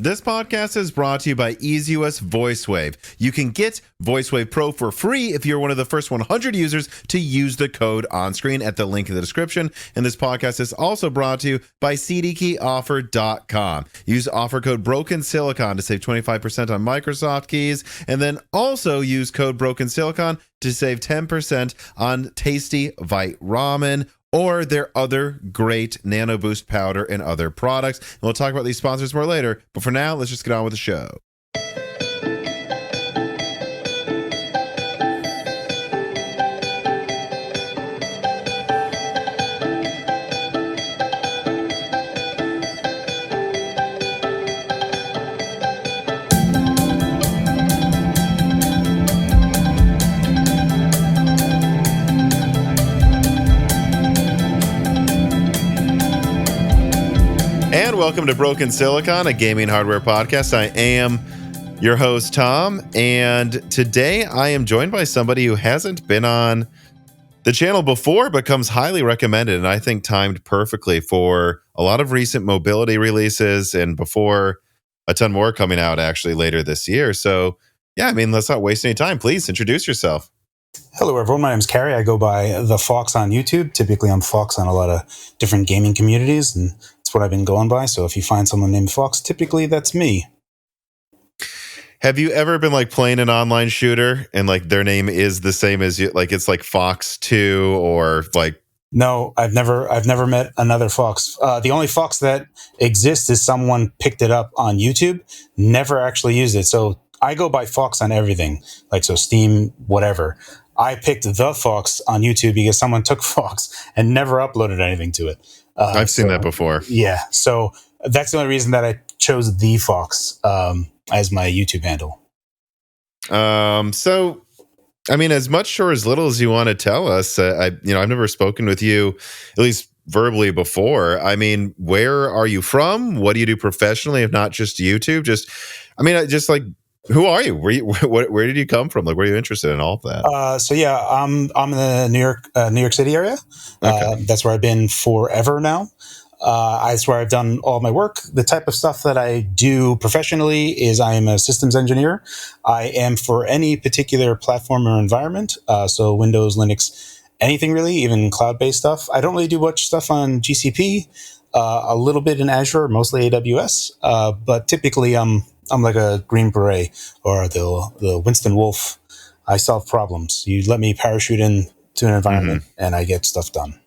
This podcast is brought to you by EasyOS VoiceWave. You can get VoiceWave Pro for free if you're one of the first 100 users to use the code on screen at the link in the description. And this podcast is also brought to you by cdkeyoffer.com. Use offer code BrokenSilicon to save 25% on Microsoft keys, and then also use code BrokenSilicon to save 10% on Tasty Vite Ramen or their other great Nano Boost powder and other products. And we'll talk about these sponsors more later, but for now, let's just get on with the show. And welcome to Broken Silicon, a gaming hardware podcast. I am your host, Tom, and today I am joined by somebody who hasn't been on the channel before, but comes highly recommended, and I think timed perfectly for a lot of recent mobility releases and before a ton more coming out actually later this year. So, yeah, I mean, let's not waste any time. Please introduce yourself. Hello, everyone. My name is Carrie. I go by the Phawx on YouTube. Typically, I'm Phawx on a lot of different gaming communities, and that's what I've been going by. So if you find someone named Phawx, typically that's me. Have you ever been like playing an online shooter and like their name is the same as you? Like it's like Phawx 2 or like? No, I've never met another Phawx. The only Phawx that exists is someone picked it up on YouTube, never actually used it. So I go by Phawx on everything, like so Steam, whatever. I picked the Phawx on YouTube because someone took Phawx and never uploaded anything to it. I've seen that before. Yeah, so that's the only reason that I chose the Phawx as my YouTube handle. So, I mean, as much or as little as you want to tell us, I've never spoken with you, at least verbally, before. I mean, where are you from? What do you do professionally, if not just YouTube? Just like, who are you? Where did you come from? Like, where are you interested in all of that? I'm in the New York City area. Okay. That's where I've been forever now. That's where I've done all my work. The type of stuff that I do professionally is I am a systems engineer. I am for any particular platform or environment. So Windows, Linux, anything really, even cloud-based stuff. I don't really do much stuff on GCP, a little bit in Azure, mostly AWS. But typically I'm like a Green Beret or the Winston Wolf. I solve problems. You let me parachute into an environment and I get stuff done.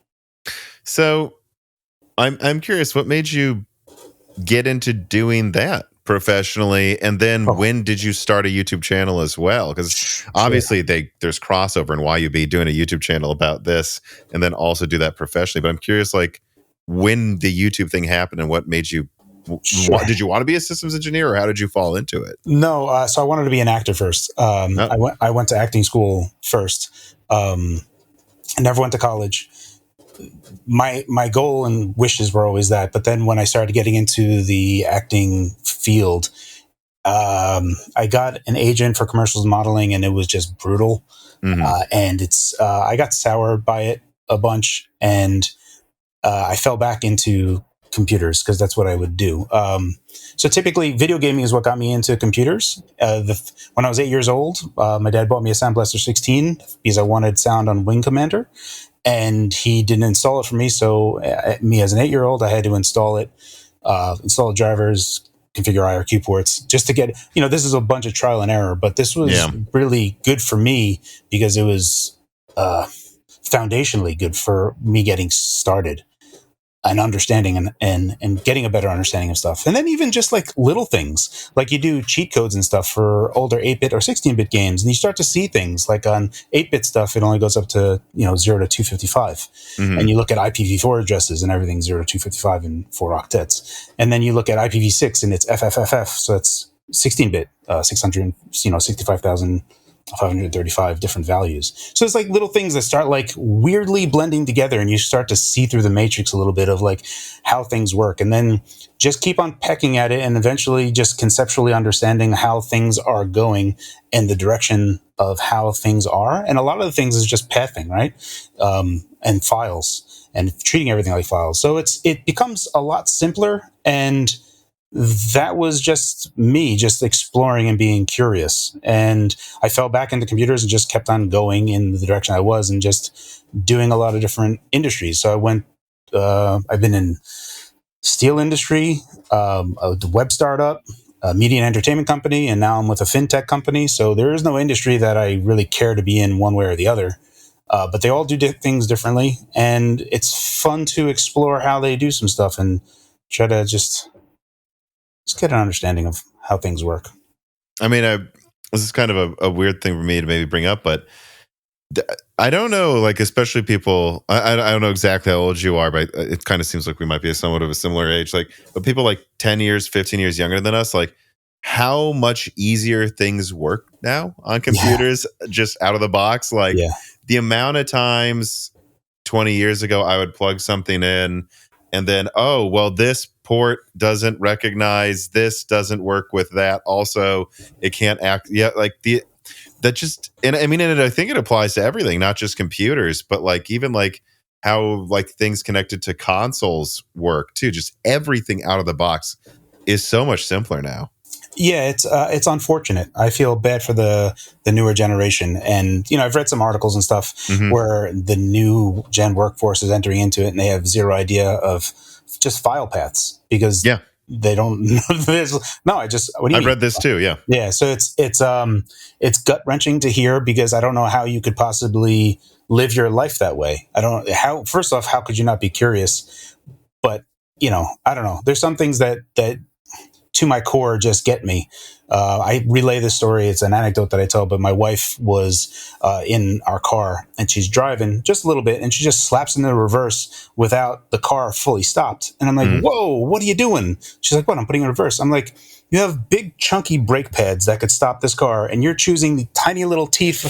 So I'm curious, what made you get into doing that professionally? And then when did you start a YouTube channel as well? Because obviously there's crossover in why you'd be doing a YouTube channel about this and then also do that professionally. But I'm curious, like, when the YouTube thing happened and what made you did you want to be a systems engineer or how did you fall into it? No, so I wanted to be an actor first. I went to acting school first. I never went to college. My goal and wishes were always that. But then when I started getting into the acting field, I got an agent for commercials modeling and it was just brutal. And I got soured by it a bunch and I fell back into computers because that's what I would do. So typically video gaming is what got me into computers. When I was 8 years old, my dad bought me a Sound Blaster 16 because I wanted sound on Wing Commander and he didn't install it for me. So me as an 8-year-old, I had to install it, install drivers, configure IRQ ports just to get, this is a bunch of trial and error, but this was really good for me because it was foundationally good for me getting started and understanding and getting a better understanding of stuff. And then even just like little things, like you do cheat codes and stuff for older 8-bit or 16-bit games, and you start to see things like on 8-bit stuff, it only goes up to 0 to 255. And you look at IPv4 addresses and everything 0 to 255 in 4 octets. And then you look at IPv6 and it's FFFF, so it's 16-bit, 65,535 different values. So it's like little things that start like weirdly blending together and you start to see through the matrix a little bit of like how things work. And then just keep on pecking at it and eventually just conceptually understanding how things are going and the direction of how things are. And a lot of the things is just pathing, right? And files and treating everything like files. So it becomes a lot simpler and that was just me just exploring and being curious. And I fell back into computers and just kept on going in the direction I was and just doing a lot of different industries. So I've been in steel industry, a web startup, a media and entertainment company, and now I'm with a fintech company. So there is no industry that I really care to be in one way or the other. But they all do things differently, and it's fun to explore how they do some stuff and try to just get an understanding of how things work. I mean, this is kind of a weird thing for me to maybe bring up, but I don't know, like, especially people, I don't know exactly how old you are, but it kind of seems like we might be somewhat of a similar age. Like, but people like 10 years, 15 years younger than us, like, how much easier things work now on computers, just out of the box. Like, the amount of times 20 years ago I would plug something in and then, oh, well, this port doesn't recognize this, doesn't work with that. Also, it can't act. Yeah, like that just, and I mean, and I think it applies to everything, not just computers, but like even like how like things connected to consoles work too. Just everything out of the box is so much simpler now. Yeah, it's unfortunate. I feel bad for the newer generation, and I've read some articles and stuff where the new gen workforce is entering into it, and they have zero idea of just file paths because they don't know. What do you I've read this too. Yeah. So it's gut wrenching to hear because I don't know how you could possibly live your life that way. I don't know how. First off, how could you not be curious? But I don't know. There's some things that to my core just get me. I relay this story. It's an anecdote that I tell, but my wife was in our car and she's driving just a little bit and she just slaps into the reverse without the car fully stopped. And I'm like, whoa, what are you doing? She's like, what? I'm putting in reverse. I'm like, you have big chunky brake pads that could stop this car and you're choosing the tiny little teeth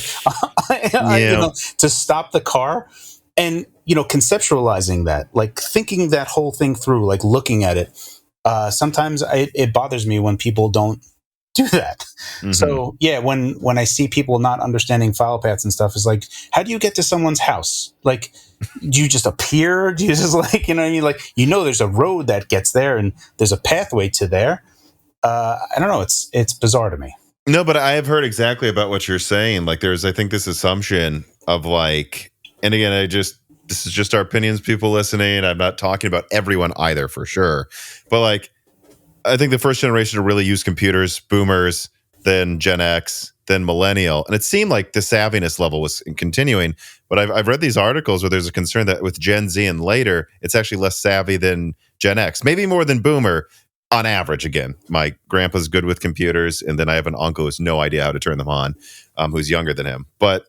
to stop the car. And, conceptualizing that, like thinking that whole thing through, like looking at it. Sometimes it bothers me when people don't do that. So when I see people not understanding file paths and stuff, it's like, how do you get to someone's house? Like, do you just appear? Do you just like, there's a road that gets there and there's a pathway to there. I don't know. It's bizarre to me. No, but I have heard exactly about what you're saying. Like there's, I think this assumption of like, and again, this is just our opinions, people listening. I'm not talking about everyone either, for sure. But like, I think the first generation to really use computers, boomers, then Gen X, then millennial. And it seemed like the savviness level was continuing. But I've read these articles where there's a concern that with Gen Z and later, it's actually less savvy than Gen X, maybe more than boomer on average. Again, my grandpa's good with computers. And then I have an uncle who's no idea how to turn them on, who's younger than him. But,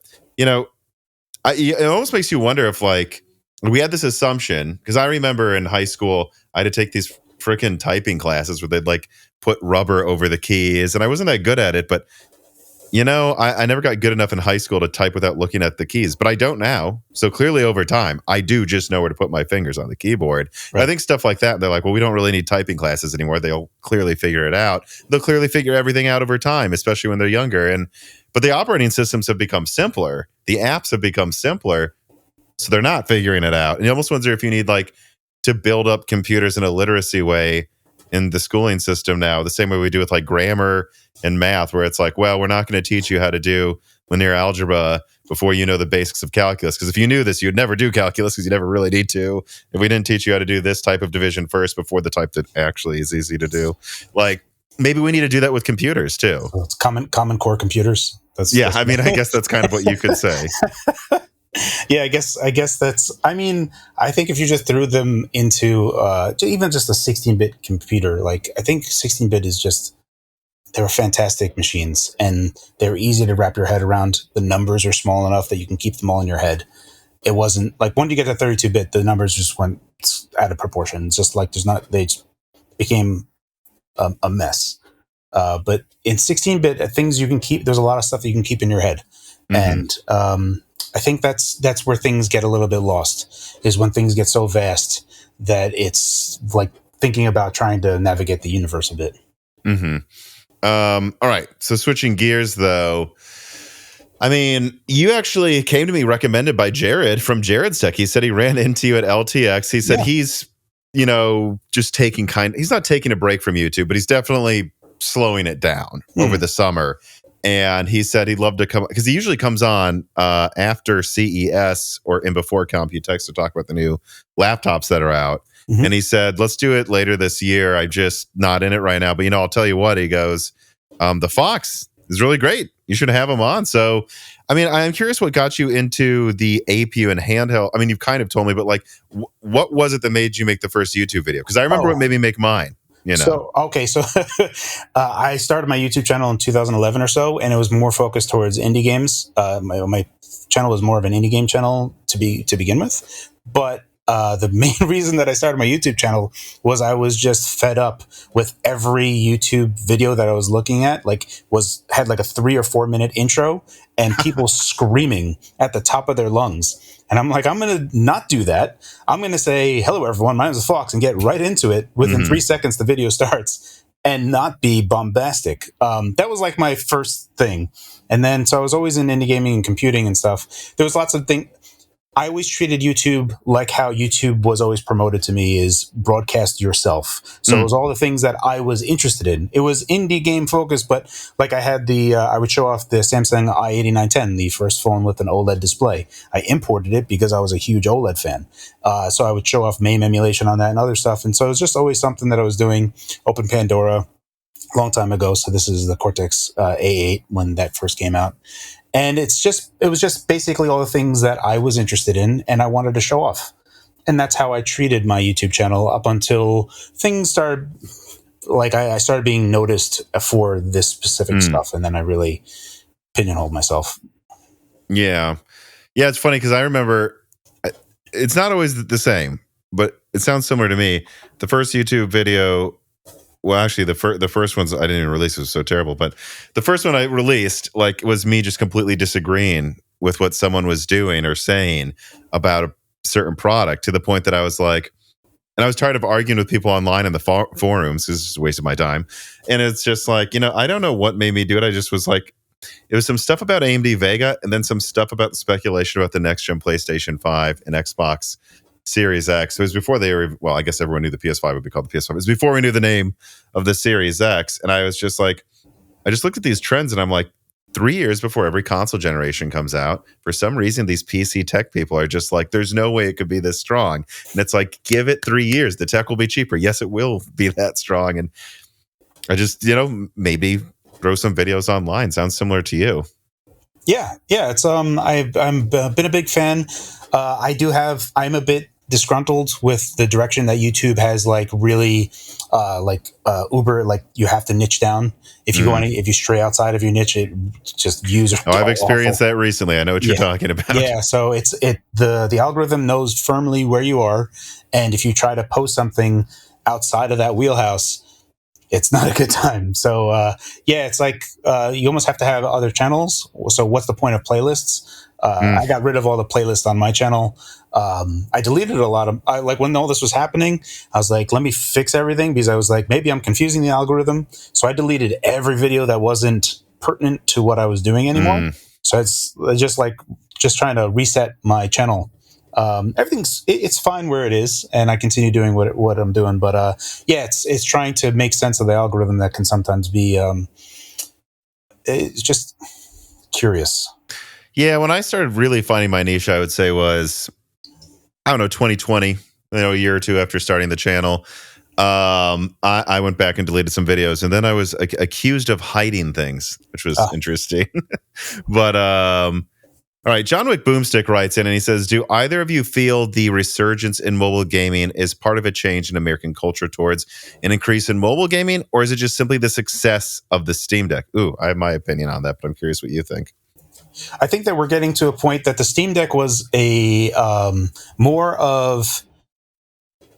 it almost makes you wonder if like we had this assumption, because I remember in high school I had to take these freaking typing classes where they'd like put rubber over the keys, and I wasn't that good at it, but I never got good enough in high school to type without looking at the keys, but I don't now. So clearly over time I do just know where to put my fingers on the keyboard. Right. I think stuff like that, they're like, well, we don't really need typing classes anymore. They'll clearly figure it out. They'll clearly figure everything out over time, especially when they're younger. But the operating systems have become simpler. The apps have become simpler. So they're not figuring it out. And you almost wonder if you need like to build up computers in a literacy way in the schooling system now, the same way we do with like grammar and math, where it's like, well, we're not going to teach you how to do linear algebra before you know the basics of calculus. Because if you knew this, you'd never do calculus because you never really need to. If we didn't teach you how to do this type of division first before the type that actually is easy to do, like maybe we need to do that with computers too. So it's common core computers. I mean, I guess that's kind of what you could say. Yeah, I guess that's, I mean, I think if you just threw them into even just a 16-bit computer, like I think 16-bit is just, they're fantastic machines and they're easy to wrap your head around. The numbers are small enough that you can keep them all in your head. It wasn't like when you get to 32-bit, the numbers just went out of proportion. It's just like they just became a mess. But in 16-bit, things you can keep, there's a lot of stuff that you can keep in your head. And I think that's where things get a little bit lost, is when things get so vast that it's like thinking about trying to navigate the universe a bit. All right. So switching gears though, I mean, you actually came to me recommended by Jared from Jared's Tech. He said he ran into you at LTX. He said he's just taking he's not taking a break from YouTube, but he's definitely slowing it down over the summer. And he said he'd love to come, because he usually comes on after CES or in before Computex to talk about the new laptops that are out. And he said, let's do it later this year. I just not in it right now. But, I'll tell you what, he goes, the Phawx is really great. You should have him on. So, I mean, I'm curious what got you into the APU and handheld. I mean, you've kind of told me, but like, what was it that made you make the first YouTube video? Because I remember what made me make mine. So I started my YouTube channel in 2011 or so, and it was more focused towards indie games. My channel was more of an indie game channel to begin with, but the main reason that I started my YouTube channel was I was just fed up with every YouTube video that I was looking at. Had like a 3 or 4 minute intro and people screaming at the top of their lungs. And I'm like, I'm going to not do that. I'm going to say, hello, everyone. My name is Phawx, and get right into it. Within 3 seconds, the video starts, and not be bombastic. That was like my first thing. And then, so I was always in indie gaming and computing and stuff. There was lots of things. I always treated YouTube like how YouTube was always promoted to me, is broadcast yourself. So it was all the things that I was interested in. It was indie game focused, but like I had I would show off the Samsung i8910, the first phone with an OLED display. I imported it because I was a huge OLED fan. So I would show off MAME emulation on that and other stuff. And so it was just always something that I was doing. Open Pandora, long time ago. So this is the Cortex A8 when that first came out. And it was just basically all the things that I was interested in and I wanted to show off. And that's how I treated my YouTube channel up until things started, like I started being noticed for this specific stuff. And then I really pigeonholed myself. Yeah. Yeah, it's funny because I remember, it's not always the same, but it sounds similar to me. The first YouTube video, well, actually, the first ones I didn't even release. It was so terrible. But the first one I released, was me just completely disagreeing with what someone was doing or saying about a certain product, to the point that I was like, and I was tired of arguing with people online in the forums. This is a waste of my time. And it's just like, I don't know what made me do it. I just was like, it was some stuff about AMD Vega, and then some stuff about the speculation about the next gen PlayStation 5 and Xbox Series X. It was before they were, well, I guess everyone knew the PS5 would be called the PS5. It was before we knew the name of the Series X. And I was just like, I just looked at these trends and I'm like, 3 years before every console generation comes out, for some reason, these PC tech people are just like, there's no way it could be this strong. And it's like, give it 3 years. The tech will be cheaper. Yes, it will be that strong. And I just, maybe throw some videos online. Sounds similar to you. Yeah. It's I've been a big fan. I'm a bit disgruntled with the direction that YouTube has really Uber, you have to niche down. If you if you stray outside of your niche, it just views are I've experienced that recently. I know what you're talking about. Yeah, so the algorithm knows firmly where you are, and if you try to post something outside of that wheelhouse, it's not a good time. So it's like you almost have to have other channels. So what's the point of playlists? I got rid of all the playlists on my channel. I deleted a lot of, when all this was happening, I was like, let me fix everything, because I was like, maybe I'm confusing the algorithm. So I deleted every video that wasn't pertinent to what I was doing anymore. So it's just trying to reset my channel. It's fine where it is, and I continue doing what I'm doing. But it's trying to make sense of the algorithm that can sometimes be it's just curious. Yeah, when I started really finding my niche, I would say was, 2020, a year or two after starting the channel. I went back and deleted some videos, and then I was accused of hiding things, which was interesting. But all right, John Wick Boomstick writes in and he says, do either of you feel the resurgence in mobile gaming is part of a change in American culture towards an increase in mobile gaming, or is it just simply the success of the Steam Deck? Ooh, I have my opinion on that, but I'm curious what you think. I think that we're getting to a point that the Steam Deck was a more of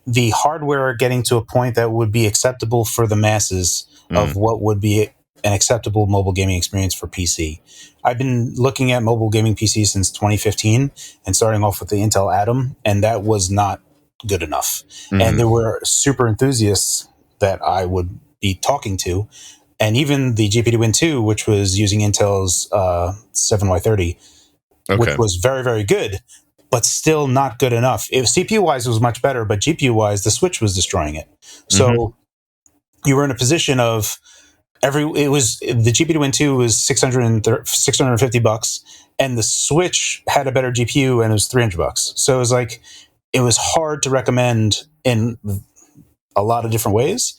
the hardware getting to a point that would be acceptable for the masses of what would be an acceptable mobile gaming experience for PC. I've been looking at mobile gaming PCs since 2015 and starting off with the Intel Atom, and that was not good enough. And there were super enthusiasts that I would be talking to. And even the GP Win 2, which was using Intel's 7Y30, which was very, very good. but still not good enough. If CPU wise was much better, but GPU wise, the Switch was destroying it. So you were in a position of the GPU Win 2 was $650, and the Switch had a better GPU and it was $300. So it was like, it was hard to recommend in a lot of different ways.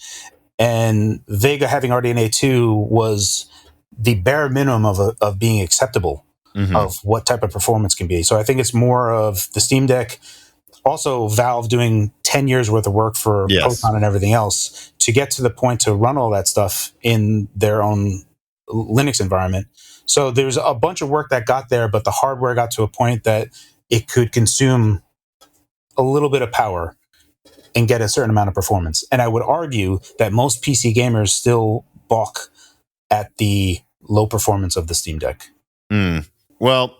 And Vega having RDNA 2 was the bare minimum of being acceptable of what type of performance can be. So I think it's more of the Steam Deck, also Valve doing 10 years worth of work for Proton and everything else to get to the point to run all that stuff in their own Linux environment. So there's a bunch of work that got there, but the hardware got to a point that it could consume a little bit of power and get a certain amount of performance. And I would argue that most PC gamers still balk at the low performance of the Steam Deck. Well,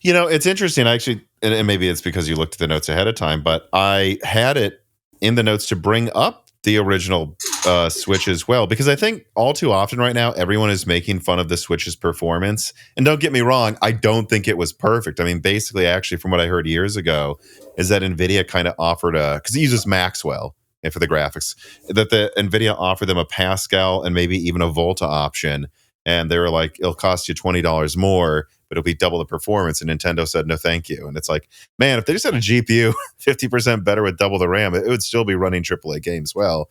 you know, it's interesting, actually, and maybe it's because you looked at the notes ahead of time, but I had it in the notes to bring up the original Switch as well, because I think all too often right now, everyone is making fun of the Switch's performance. And don't get me wrong, I don't think it was perfect. I mean, basically, actually, from what I heard years ago, is that Nvidia kind of offered because it uses Maxwell for the graphics, that the Nvidia offered them a Pascal and maybe even a Volta option. And they were like, it'll cost you $20 more, but it'll be double the performance. And Nintendo said, no, thank you. And it's like, man, if they just had a GPU 50% better with double the RAM, it would still be running AAA games well.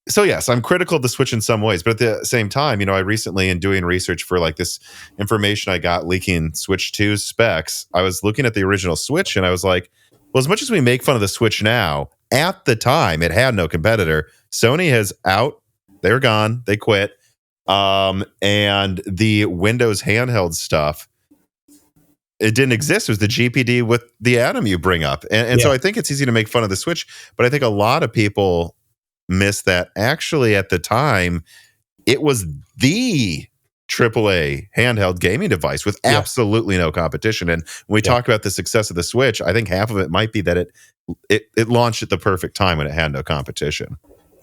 So yes, I'm critical of the Switch in some ways, but at the same time, you know, I recently, in doing research for like this information I got leaking Switch 2 specs, I was looking at the original Switch and I was like, well, as much as we make fun of the Switch now, at the time, it had no competitor. Sony has they're gone, they quit. And the Windows handheld stuff, it didn't exist. It was the GPD with the Atom you bring up. And so I think it's easy to make fun of the Switch, but I think a lot of people miss that actually at the time, it was the AAA handheld gaming device with absolutely no competition. And when we talk about the success of the Switch, I think half of it might be that it launched at the perfect time when it had no competition.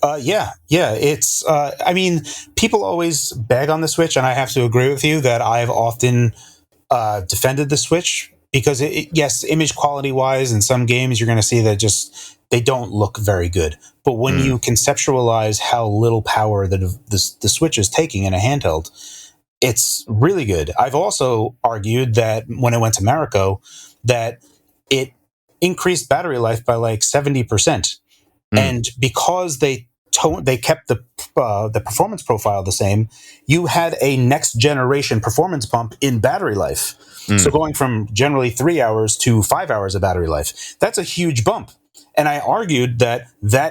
It's, I mean, people always bag on the Switch, and I have to agree with you that I've often defended the Switch because, yes, image quality wise, in some games you're going to see that they don't look very good. But when you conceptualize how little power the Switch is taking in a handheld, it's really good. I've also argued that when it went to Marico, that it increased battery life by like 70%. And because they kept the performance profile the same, you had a next generation performance bump in battery life. So going from generally 3 hours to 5 hours of battery life, that's a huge bump. And I argued that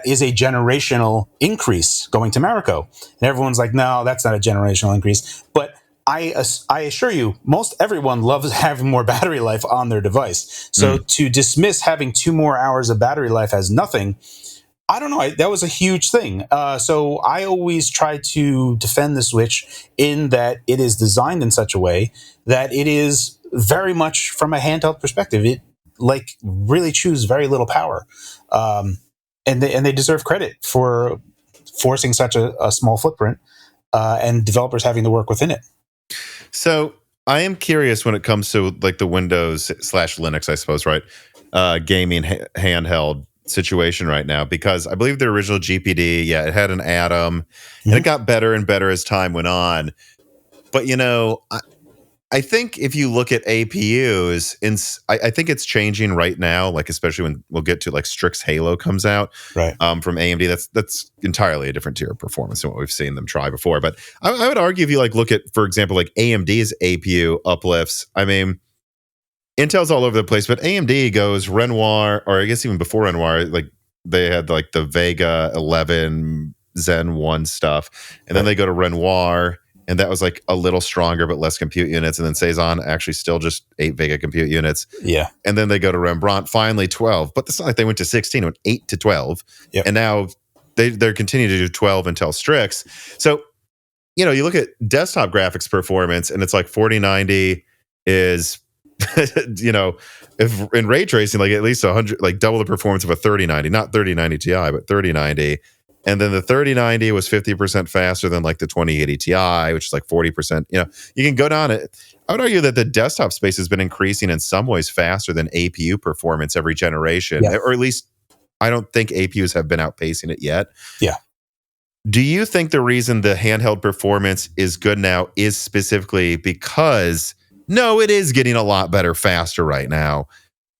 is a generational increase going to Marico. And everyone's like, no, that's not a generational increase. But I assure you, most everyone loves having more battery life on their device. So to dismiss having 2 more hours of battery life as nothing, I don't know. That was a huge thing. So I always try to defend the Switch in that it is designed in such a way that it is very much from a handheld perspective. It really chews very little power, and they deserve credit for forcing such a small footprint and developers having to work within it. So I am curious when it comes to like the Windows / Linux, I suppose, right? Gaming handheld situation right now, because I believe the original GPD, it had an Atom, and it got better and better as time went on. But you know, I think if you look at APUs, I think it's changing right now. Like especially when we'll get to like Strix Halo comes out, right? From AMD, that's entirely a different tier of performance than what we've seen them try before. But I would argue if you like look at, for example, like AMD's APU uplifts, I mean, Intel's all over the place, but AMD goes Renoir, or I guess even before Renoir, like they had like the Vega 11 Zen 1 stuff, and then they go to Renoir, and that was like a little stronger but less compute units, and then Cezanne actually still just 8 Vega compute units. Yeah. And then they go to Rembrandt, finally 12, but it's not like they went to 16, went 8 to 12. Yep. And now they're continuing to do 12 until Strix. So, you know, you look at desktop graphics performance, and it's like 4090 is you know, if in ray tracing, like at least 100, like double the performance of a 3090, not 3090 Ti, but 3090. And then the 3090 was 50% faster than like the 2080 Ti, which is like 40%. You can go down it. I would argue that the desktop space has been increasing in some ways faster than APU performance every generation, or at least I don't think APUs have been outpacing it yet. Yeah. Do you think the reason the handheld performance is good now is specifically because, no, it is getting a lot better faster right now,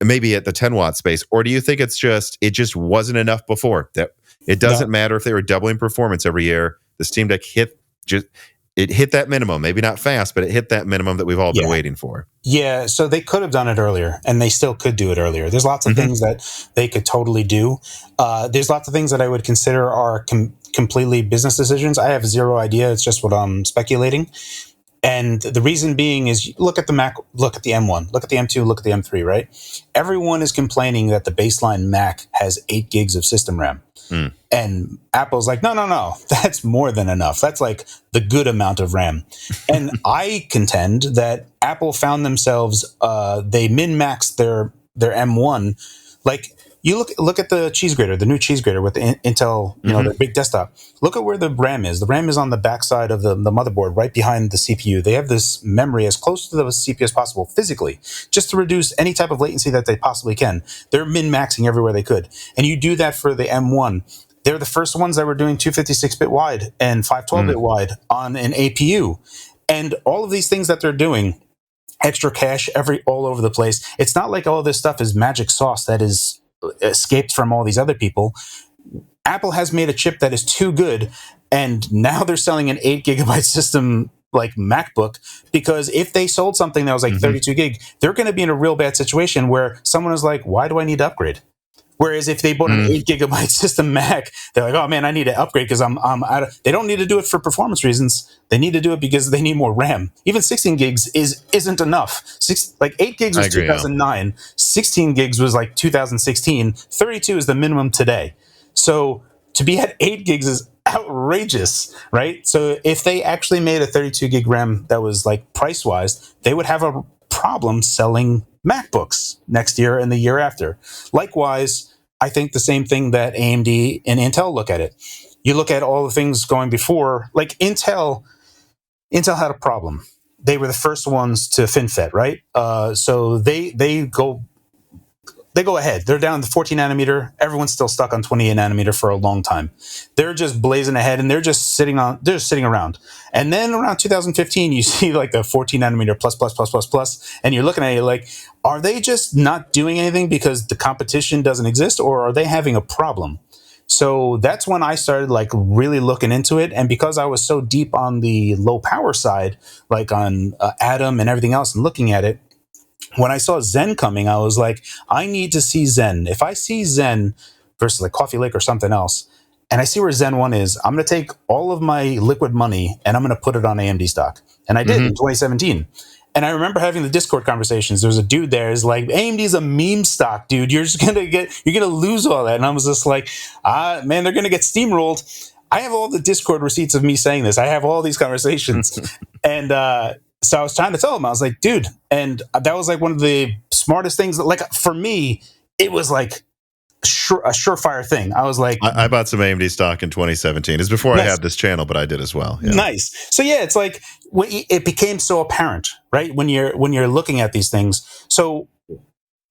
maybe at the 10 watt space, or do you think it just wasn't enough before? That it doesn't matter if they were doubling performance every year. The Steam Deck hit that minimum, maybe not fast, but it hit that minimum that we've all been waiting for. Yeah, so they could have done it earlier, and they still could do it earlier. There's lots of things that they could totally do. There's lots of things that I would consider are completely business decisions. I have zero idea. It's just what I'm speculating. And the reason being is look at the Mac, look at the M1, look at the M2, look at the M3, right? Everyone is complaining that the baseline Mac has 8 gigs of system RAM. And Apple's like, no, that's more than enough. That's like the good amount of RAM. And I contend that Apple found themselves, they min-maxed their M1. Like, you look at the cheese grater, the new cheese grater with the Intel, the big desktop. Look at where the RAM is. The RAM is on the backside of the motherboard, right behind the CPU. They have this memory as close to the CPU as possible physically, just to reduce any type of latency that they possibly can. They're min-maxing everywhere they could. And you do that for the M1. They're the first ones that were doing 256-bit wide and 512-bit wide on an APU. And all of these things that they're doing, extra cache all over the place. It's not like all this stuff is magic sauce that is escaped from all these other people. Apple has made a chip that is too good, and now they're selling an 8 gigabyte system like MacBook, because if they sold something that was like 32 gig, they're going to be in a real bad situation where someone is like, why do I need to upgrade? Whereas if they bought an 8 gigabyte system Mac, they're like, oh man, I need to upgrade because I'm out of. They don't need to do it for performance reasons. They need to do it because they need more RAM. Even 16 gigs isn't enough. 8 gigs was 2009. 16 gigs was like 2016. 32 is the minimum today. So to be at 8 gigs is outrageous, right? So if they actually made a 32 gig RAM that was like price wise, they would have a problem selling MacBooks next year and the year after. Likewise, I think the same thing that AMD and Intel look at it. You look at all the things going before, like Intel had a problem. They were the first ones to FinFET, right? So they go ahead. They're down to 14 nanometer. Everyone's still stuck on 28 nanometer for a long time. They're just blazing ahead, and they're just sitting around. And then around 2015, you see like the 14 nanometer plus, and you're looking at it like, are they just not doing anything because the competition doesn't exist, or are they having a problem? So that's when I started like really looking into it. And because I was so deep on the low power side, like on Atom and everything else, and looking at it, when I saw Zen coming, I was like, I need to see Zen. If I see Zen versus like Coffee Lake or something else, and I see where Zen 1 is, I'm going to take all of my liquid money and I'm going to put it on AMD stock. And I did in 2017. And I remember having the Discord conversations. There was a dude there who's like, AMD's a meme stock, dude. You're going to lose all that. And I was just like, man, they're going to get steamrolled. I have all the Discord receipts of me saying this. I have all these conversations. And, so I was trying to tell him, I was like, dude, and that was like one of the smartest things. Like for me, it was like a surefire thing. I was like, I bought some AMD stock in 2017. It's before I had this channel, but I did as well. Yeah. Nice. So yeah, it's like it became so apparent, right? When you're looking at these things. So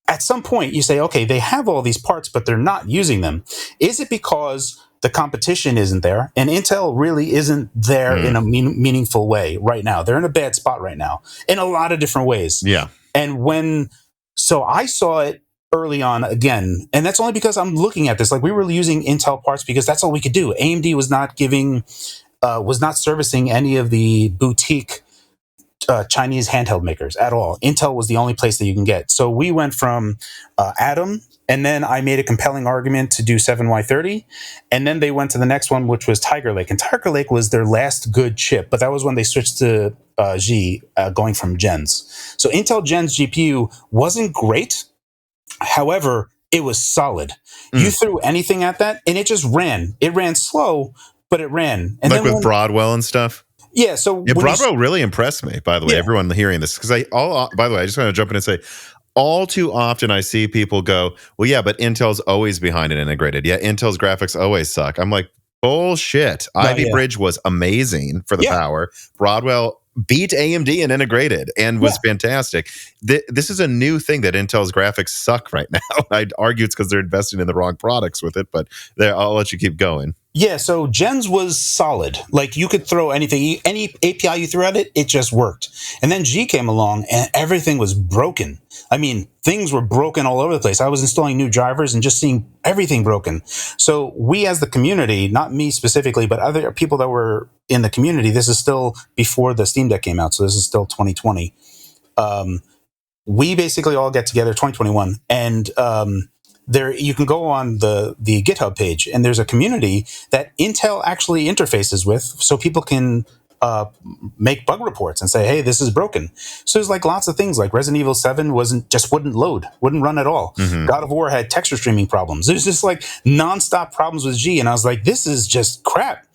at some point you say, okay, they have all these parts, but they're not using them. Is it because the competition isn't there, and Intel really isn't there in a meaningful way right now? They're in a bad spot right now in a lot of different ways. Yeah. And so I saw it early on again, and that's only because I'm looking at this. Like we were using Intel parts because that's all we could do. AMD was not servicing any of the boutique Chinese handheld makers at all. Intel was the only place that you can get. So we went from Atom, and then I made a compelling argument to do 7Y30, and then they went to the next one, which was Tiger Lake. And Tiger Lake was their last good chip, but that was when they switched to G, going from Gens. So Intel Gens GPU wasn't great. However, it was solid. You threw anything at that, and it just ran. It ran slow, but it ran. And like with Broadwell and stuff? Yeah, so Broadwell really impressed me, by the way, everyone hearing this. Because by the way, I just want to jump in and say, all too often I see people go, well, yeah, but Intel's always behind and integrated. Yeah, Intel's graphics always suck. I'm like, Bullshit. Ivy Bridge was amazing for the power. Broadwell beat AMD and integrated and was fantastic. This is a new thing that Intel's graphics suck right now. I'd argue it's because they're investing in the wrong products with it, but I'll let you keep going. Yeah, so Gens was solid. Like, you could throw anything, any API you threw at it, it just worked. And then G came along and everything was broken. I mean, things were broken all over the place. I was installing new drivers and just seeing everything broken. So we as the community, not me specifically, but other people that were in the community, this is still before the Steam Deck came out, so this is still 2020. We basically all get together, 2021, and there you can go on the GitHub page, and there's a community that Intel actually interfaces with, so people can make bug reports and say, hey, this is broken. So there's like lots of things, like Resident Evil 7 wouldn't load, wouldn't run at all. God of War had texture streaming problems. There's just like nonstop problems with G, and I was like, this is just crap.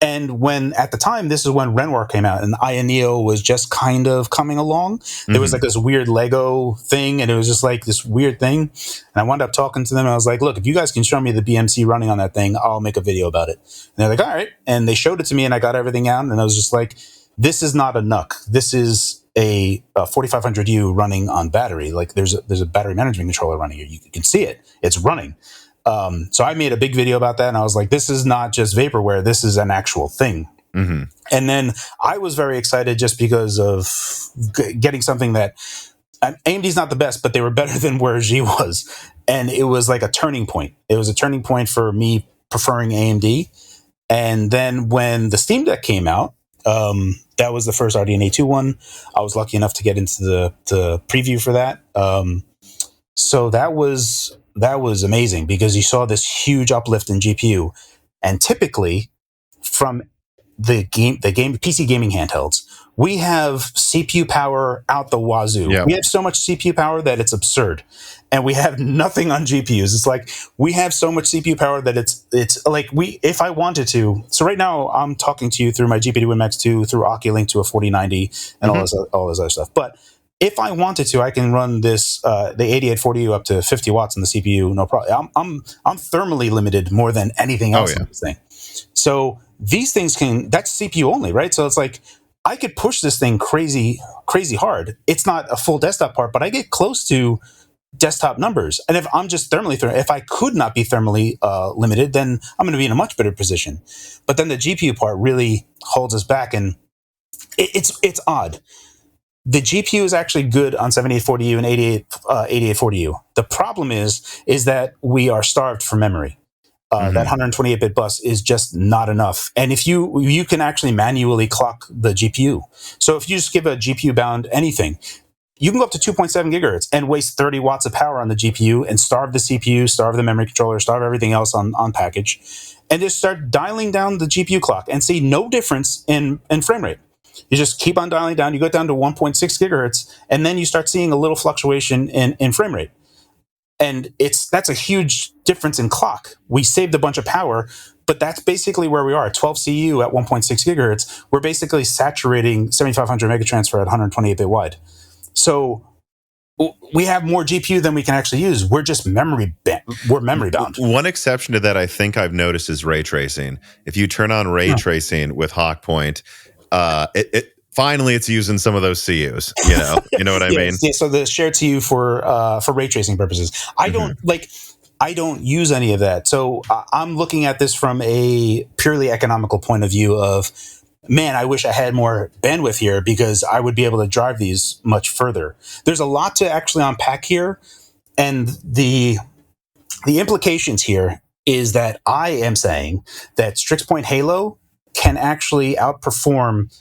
And when, at the time, this is when Renoir came out and Ioneo was just kind of coming along. There was like this weird Lego thing, and it was just like this weird thing. And I wound up talking to them, and I was like, look, if you guys can show me the BMC running on that thing, I'll make a video about it. And they're like, all right. And they showed it to me, and I got everything out, and I was just like, this is not a NUC. This is a 4500U running on battery. Like, there's a battery management controller running here. You can see it. It's running. So I made a big video about that, and I was like, this is not just vaporware, this is an actual thing. And then I was very excited just because of getting something that AMD's not the best, but they were better than where G was. And it was like a turning point. It was a turning point for me preferring AMD. And then when the Steam Deck came out, that was the first RDNA 2 one. I was lucky enough to get into the preview for that. So that was amazing because you saw this huge uplift in GPU, and typically from the PC gaming handhelds, we have CPU power out the wazoo. We have so much CPU power that it's absurd, and we have nothing on GPUs. It's like we have so much CPU power that it's like if I wanted to. So right now I'm talking to you through my GPD WinMax 2 through Oculink to a 4090 and all this other stuff, but if I wanted to, I can run this the 8840U up to 50 watts in the CPU, no problem. I'm thermally limited more than anything else in this thing. So these things that's CPU only, right? So it's like I could push this thing crazy hard. It's not a full desktop part, but I get close to desktop numbers. And if I'm just if I could not be thermally limited, then I'm going to be in a much better position. But then the GPU part really holds us back, and it's odd. The GPU is actually good on 7840U and 8840U. The problem is that we are starved for memory. That 128-bit bus is just not enough. And if you can actually manually clock the GPU. So if you just give a GPU bound anything, you can go up to 2.7 gigahertz and waste 30 watts of power on the GPU and starve the CPU, starve the memory controller, starve everything else on package, and just start dialing down the GPU clock and see no difference in frame rate. You just keep on dialing down. You go down to 1.6 gigahertz, and then you start seeing a little fluctuation in frame rate. And that's a huge difference in clock. We saved a bunch of power, but that's basically where we are. 12 CU at 1.6 gigahertz, we're basically saturating 7500 megatransfer at 128-bit wide. So we have more GPU than we can actually use. We're just memory bound. One exception to that I think I've noticed is ray tracing. If you turn on ray tracing with Hawkpoint, finally it's using some of those CUs. You know what I mean? Yeah, so the shared CU for ray tracing purposes. I don't use any of that. So I'm looking at this from a purely economical point of view of, man, I wish I had more bandwidth here because I would be able to drive these much further. There's a lot to actually unpack here, and the implications here is that I am saying that Strix Point Halo can actually outperform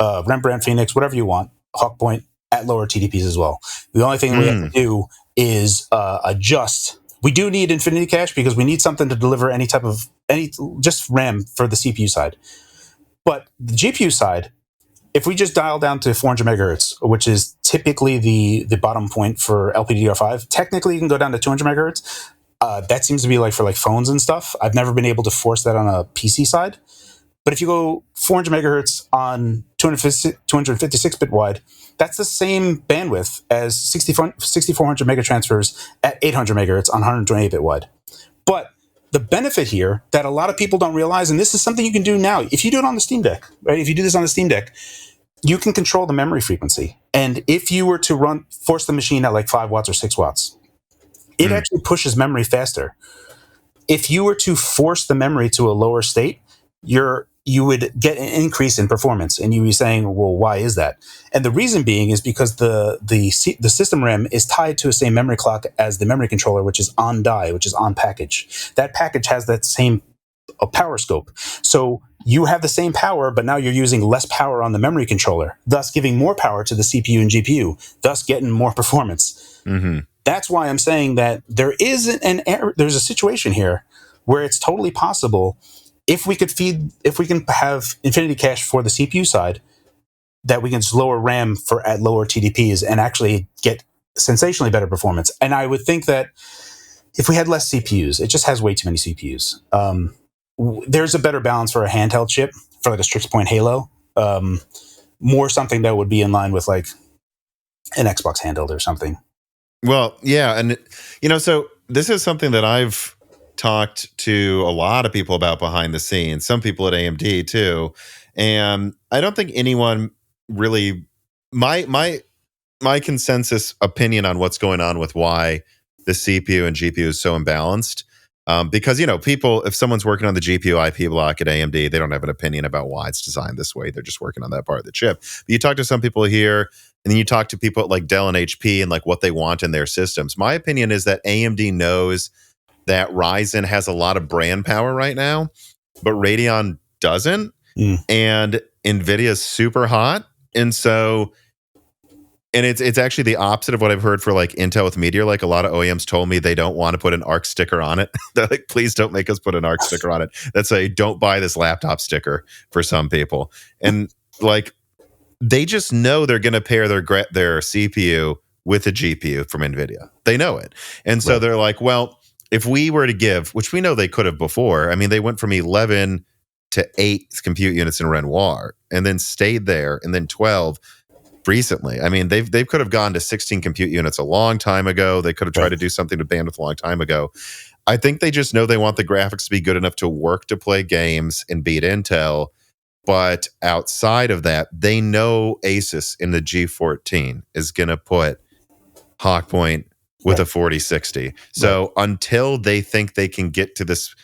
Rembrandt Phoenix, whatever you want, Hawkpoint at lower TDPs as well. The only thing we have to do is adjust. We do need Infinity Cache because we need something to deliver any just RAM for the CPU side. But the GPU side, if we just dial down to 400 megahertz, which is typically the bottom point for LPDDR5, technically you can go down to 200 megahertz. That seems to be like for like phones and stuff. I've never been able to force that on a PC side. But if you go 400 megahertz on 256-bit wide, that's the same bandwidth as 6400 megatransfers at 800 megahertz on 128-bit wide. But the benefit here that a lot of people don't realize, and this is something you can do now, if you do it on the Steam Deck, right? If you do this on the Steam Deck, you can control the memory frequency. And if you were to force the machine at like 5 watts or 6 watts, it actually pushes memory faster. If you were to force the memory to a lower state, you would get an increase in performance. And you'd be saying, well, why is that? And the reason being is because the system RAM is tied to the same memory clock as the memory controller, which is on die, which is on package. That package has that same power scope. So you have the same power, but now you're using less power on the memory controller, thus giving more power to the CPU and GPU, thus getting more performance. Mm-hmm. That's why I'm saying that there's a situation here where it's totally possible if we can have Infinity Cache for the CPU side, that we can just lower RAM at lower TDPs and actually get sensationally better performance. And I would think that if we had less CPUs, it just has way too many CPUs. There's a better balance for a handheld chip, for like a Strix Point Halo, more something that would be in line with like an Xbox handheld or something. Well, yeah. And, so this is something that I've talked to a lot of people about behind the scenes, some people at AMD too. And I don't think anyone really, my consensus opinion on what's going on with why the CPU and GPU is so imbalanced. Because, people, if someone's working on the GPU IP block at AMD, they don't have an opinion about why it's designed this way. They're just working on that part of the chip. But you talk to some people here, and then you talk to people at like Dell and HP and like what they want in their systems. My opinion is that AMD knows that Ryzen has a lot of brand power right now, but Radeon doesn't. And Nvidia is super hot. And so, and it's actually the opposite of what I've heard for like Intel with Meteor. Like a lot of OEMs told me they don't want to put an ARC sticker on it. They're like, please don't make us put an ARC sticker on it. That's a don't buy this laptop sticker for some people. And like, they just know they're going to pair their CPU with a GPU from Nvidia. They know it. And so they're like, well, if we were to give, which we know they could have before, I mean, they went from 11 to 8 compute units in Renoir and then stayed there, and then 12 recently. I mean, they could have gone to 16 compute units a long time ago. They could have tried to do something to bandwidth a long time ago. I think they just know they want the graphics to be good enough to work to play games and beat Intel. But outside of that, they know Asus in the G14 is going to put Hawkpoint with a 4060. So until they think they can get to this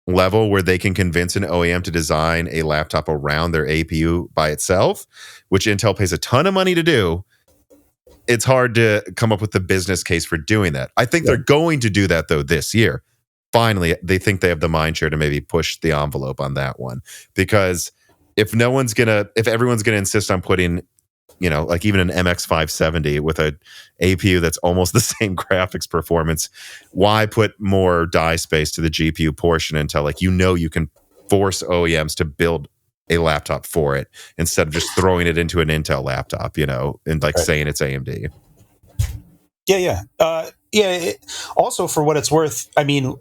level where they can convince an OEM to design a laptop around their APU by itself, which Intel pays a ton of money to do, it's hard to come up with the business case for doing that. I think they're going to do that, though, this year. Finally, they think they have the mind share to maybe push the envelope on that one. Because if everyone's going to insist on putting, like even an MX 570 with a APU that's almost the same graphics performance, why put more die space to the GPU portion until you can force OEMs to build a laptop for it instead of just throwing it into an Intel laptop, and saying it's AMD. Yeah. Also, for what it's worth, I mean,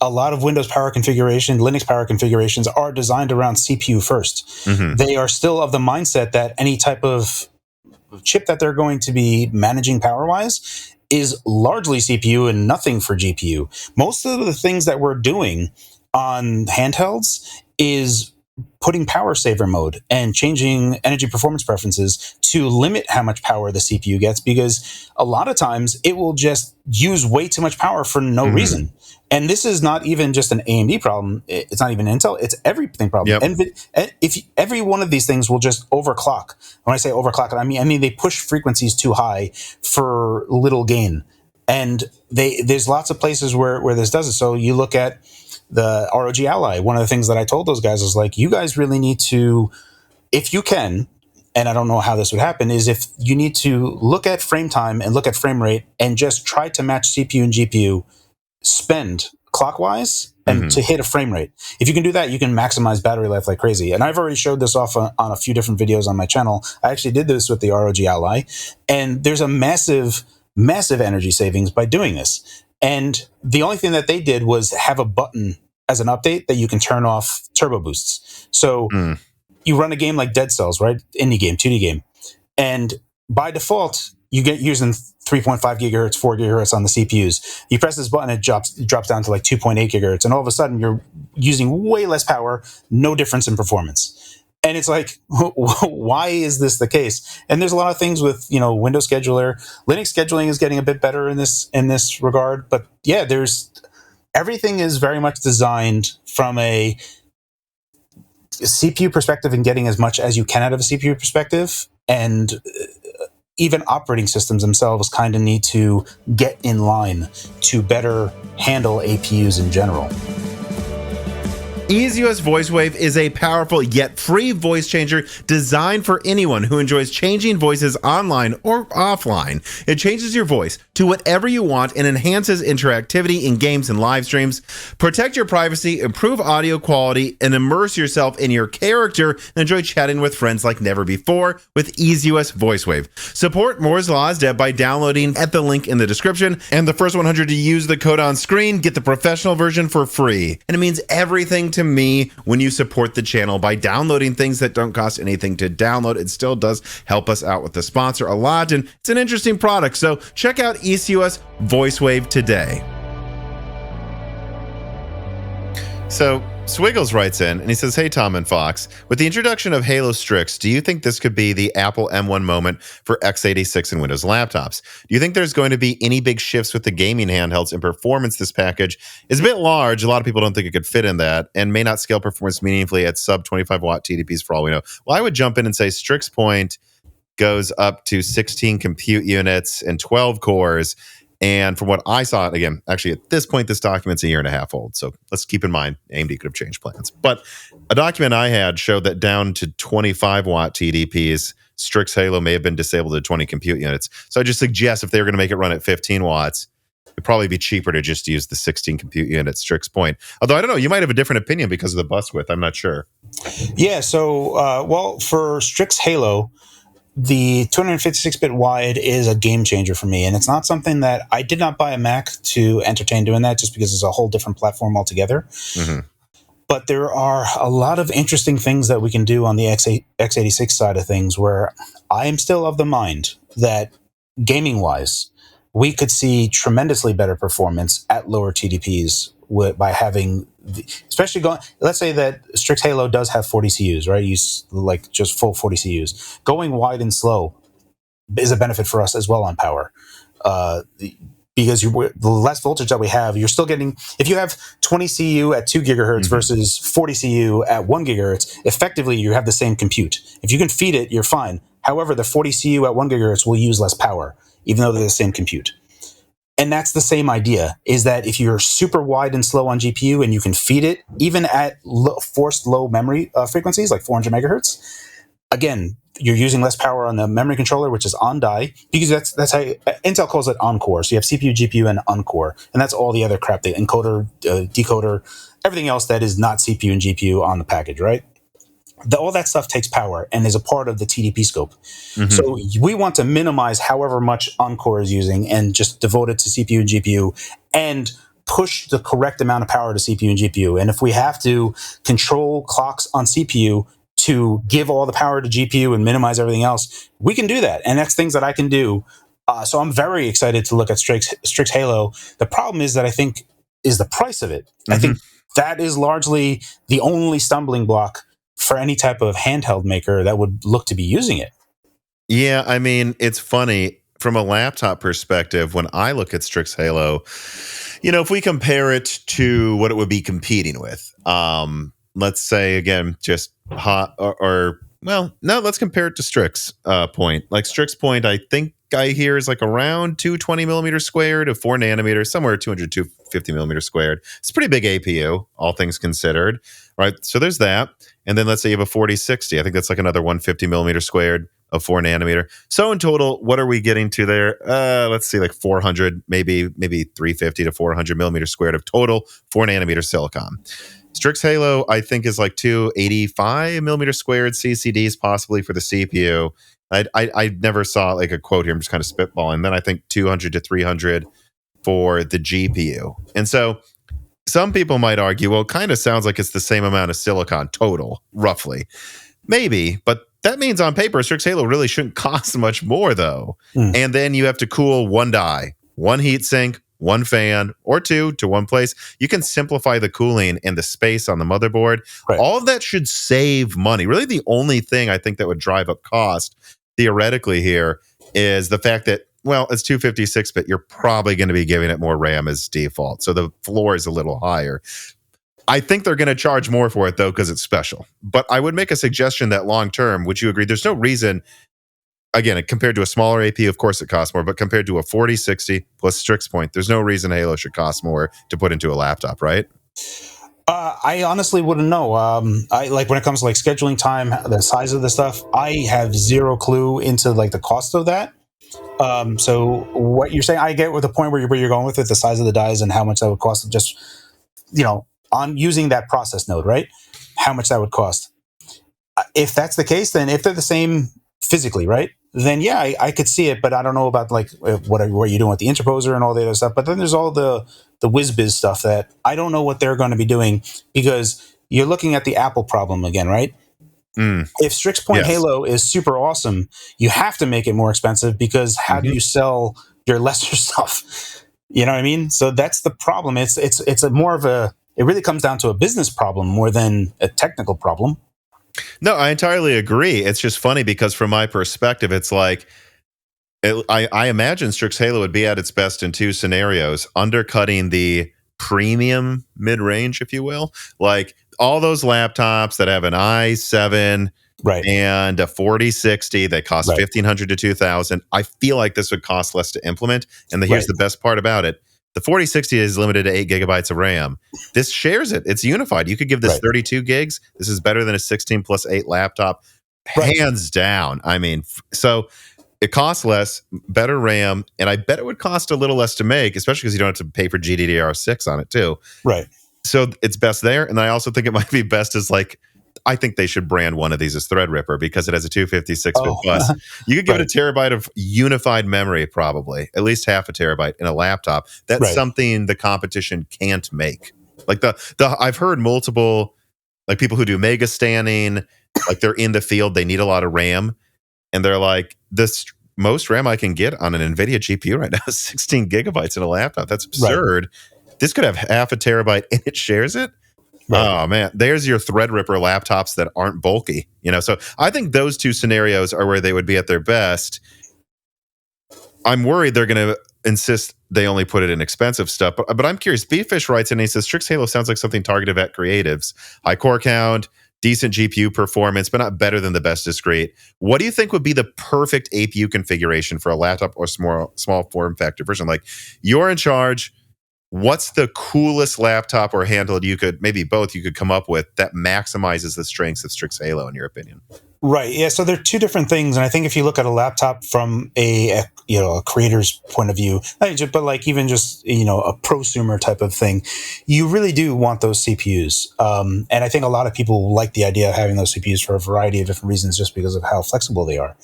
a lot of Windows power configuration, Linux power configurations are designed around CPU first. Mm-hmm. They are still of the mindset that any type of chip that they're going to be managing power-wise is largely CPU and nothing for GPU. Most of the things that we're doing on handhelds is putting power saver mode and changing energy performance preferences to limit how much power the CPU gets, because a lot of times it will just use way too much power for no reason. And this is not even just an AMD problem. It's not even Intel. It's everything problem. And if every one of these things will just overclock. When I say overclock, I mean they push frequencies too high for little gain. And there's lots of places where this does it. So you look at the ROG Ally. One of the things that I told those guys is like, you guys really need to, if you can, and I don't know how this would happen, is if you need to look at frame time and look at frame rate and just try to match CPU and GPU spend clockwise and to hit a frame rate. If you can do that, you can maximize battery life like crazy. And I've already showed this off on a few different videos on my channel. I actually did this with the ROG Ally, and there's a massive energy savings by doing this. And the only thing that they did was have a button as an update that you can turn off turbo boosts. So you run a game like Dead Cells, right? Indie game, 2D game. And by default, you get using 3.5 gigahertz, 4 gigahertz on the CPUs. You press this button, it drops down to like 2.8 gigahertz, and all of a sudden you're using way less power, no difference in performance. And it's like, why is this the case? And there's a lot of things with, Windows Scheduler, Linux scheduling is getting a bit better in this regard. But yeah, everything is very much designed from a CPU perspective and getting as much as you can out of a CPU perspective. And even operating systems themselves kind of need to get in line to better handle APUs in general. EasyOS VoiceWave is a powerful yet free voice changer designed for anyone who enjoys changing voices online or offline. It changes your voice to whatever you want and enhances interactivity in games and live streams. Protect your privacy, improve audio quality, and immerse yourself in your character and enjoy chatting with friends like never before with EasyOS VoiceWave. Support Moore's Law is Dead by downloading at the link in the description, and the first 100 to use the code on screen get the professional version for free. And it means everything to me when you support the channel by downloading things that don't cost anything to download. It still does help us out with the sponsor a lot, and it's an interesting product. So check out EasyOS VoiceWave today. So Swiggles writes in and he says, "Hey, Tom and Phawx, with the introduction of Halo Strix, do you think this could be the Apple M1 moment for x86 and Windows laptops? Do you think there's going to be any big shifts with the gaming handhelds in performance? This package is a bit large. A lot of people don't think it could fit in that and may not scale performance meaningfully at sub 25 watt TDPs for all we know." Well, I would jump in and say Strix Point goes up to 16 compute units and 12 cores. And from what I saw, again, actually at this point, this document's a year and a half old. So let's keep in mind, AMD could have changed plans. But a document I had showed that down to 25 watt TDPs, Strix Halo may have been disabled at 20 compute units. So I just suggest if they were going to make it run at 15 watts, it'd probably be cheaper to just use the 16 compute unit Strix Point. Although I don't know, you might have a different opinion because of the bus width. I'm not sure. Yeah, so, for Strix Halo, the 256-bit wide is a game changer for me, and it's not something that I did not buy a Mac to entertain doing that, just because it's a whole different platform altogether. Mm-hmm. But there are a lot of interesting things that we can do on the x86 side of things, where I am still of the mind that gaming-wise, we could see tremendously better performance at lower TDPs by having, especially let's say that Strix Halo does have 40 CUs, right? Use like just full 40 CUs. Going wide and slow is a benefit for us as well on power. Because the less voltage that we have, you're still getting, if you have 20 CU at 2 gigahertz mm-hmm. versus 40 CU at 1 gigahertz, effectively you have the same compute. If you can feed it, you're fine. However, the 40 CU at 1 gigahertz will use less power, even though they're the same compute. And that's the same idea, is that if you're super wide and slow on GPU and you can feed it, even at forced low memory frequencies, like 400 megahertz, again, you're using less power on the memory controller, which is on die, because that's how Intel calls it on-core. So you have CPU, GPU, and on-core. And that's all the other crap, the encoder, decoder, everything else that is not CPU and GPU on the package, right? All that stuff takes power and is a part of the TDP scope. Mm-hmm. So we want to minimize however much Encore is using and just devote it to CPU and GPU and push the correct amount of power to CPU and GPU. And if we have to control clocks on CPU to give all the power to GPU and minimize everything else, we can do that. And that's things that I can do. So I'm very excited to look at Strix Halo. The problem is that I think is the price of it. Mm-hmm. I think that is largely the only stumbling block for any type of handheld maker that would look to be using it. Yeah, I mean, it's funny from a laptop perspective. When I look at Strix Halo, if we compare it to what it would be competing with, let's say again, just hot let's compare it to Strix Point. Like Strix Point, I think I hear is like around 220 millimeters squared of 4 nanometers, somewhere 200 to 250 millimeters squared. It's a pretty big APU, all things considered, right? So there's that. And then let's say you have a 4060. I think that's like another 150 millimeters squared of 4 nanometer. So in total, what are we getting to there? Let's see, like 400, maybe 350 to 400 millimeters squared of total 4 nanometer silicon. Strix Halo, I think, is like 285 millimeter squared CCDs, possibly for the CPU. I never saw like a quote here. I'm just kind of spitballing. Then I think 200 to 300 for the GPU. And so some people might argue, well, it kind of sounds like it's the same amount of silicon total, roughly. Maybe, but That means on paper, Strix Halo really shouldn't cost much more, though. And then you have to cool one die, one heatsink, one fan, or two to one place. You can simplify the cooling and the space on the motherboard. Right. All of that should save money. Really, the only thing I think that would drive up cost, theoretically here, is the fact that, well, it's 256-bit. You're probably going to be giving it more RAM as default. So the floor is a little higher. I think they're going to charge more for it, though, because it's special. But I would make a suggestion that long term, would you agree? There's no reason, again, compared to a smaller APU, of course it costs more, but compared to a 4060 plus Strix point, there's no reason Halo should cost more to put into a laptop, right? I honestly wouldn't know. I like when it comes to like scheduling time, the size of the stuff. I have zero clue into like the cost of that. So what you're saying, I get with the point where you're going with it, the size of the dies and how much that would cost. Just on using that process node, right? How much that would cost. If that's the case, then if they're the same physically, right? Then yeah, I could see it, but I don't know about like what you're doing with the interposer and all the other stuff. But then there's all the whiz-biz stuff that I don't know what they're going to be doing, because you're looking at the Apple problem again, right? If Strix Point Halo is super awesome, you have to make it more expensive, because how do you sell your lesser stuff? You know what I mean? So that's the problem. It's a more of a, it really comes down to a business problem more than a technical problem. No, I entirely agree. It's just funny because from my perspective, it's like, I imagine Strix Halo would be at its best in two scenarios: undercutting the premium mid-range, if you will, like all those laptops that have an i7 and a 4060 that cost $1,500 to $2,000. I feel like this would cost less to implement. And here's the best part about it. The 4060 is limited to 8 gigabytes of RAM. This shares it. It's unified. You could give this 32 gigs. This is better than a 16 plus 8 laptop. Hands down. I mean, so it costs less, better RAM, and I bet it would cost a little less to make, especially because you don't have to pay for GDDR6 on it too. Right. So it's best there. And I also think it might be best as like, I think they should brand one of these as Threadripper, because it has a 256-bit bus. You could give it a terabyte of unified memory, probably at least half a terabyte in a laptop. That's something the competition can't make. Like the I've heard multiple like people who do mega standing, like they're in the field, they need a lot of RAM, and they're like, this most RAM I can get on an Nvidia GPU right now is 16 gigabytes in a laptop. That's absurd. This could have half a terabyte and it shares it. Oh man, there's your Threadripper laptops that aren't bulky, So I think those two scenarios are where they would be at their best. I'm worried they're going to insist they only put it in expensive stuff, but I'm curious. Beefish writes in, he says Strix Halo sounds like something targeted at creatives. High core count, decent GPU performance, but not better than the best discrete. What do you think would be the perfect APU configuration for a laptop or small form factor version? Like, you're in charge. What's the coolest laptop or handheld you could, maybe both, you could come up with that maximizes the strengths of Strix Halo, in your opinion? Right. Yeah. So they're two different things, and I think if you look at a laptop from a creator's point of view, but like even just a prosumer type of thing, you really do want those CPUs. And I think a lot of people like the idea of having those CPUs for a variety of different reasons, just because of how flexible they are.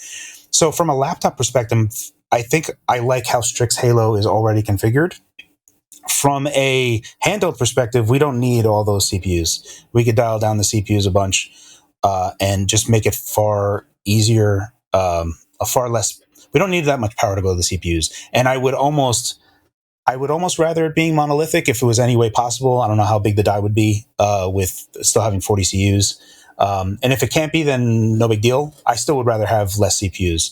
So from a laptop perspective, I think I like how Strix Halo is already configured. From a handheld perspective, we don't need all those CPUs. We could dial down the CPUs a bunch and just make it far easier, far less. We don't need that much power to go to the CPUs. And I would almost rather it being monolithic if it was any way possible. I don't know how big the die would be with still having 40 CUs. And if it can't be, then no big deal. I still would rather have less CPUs.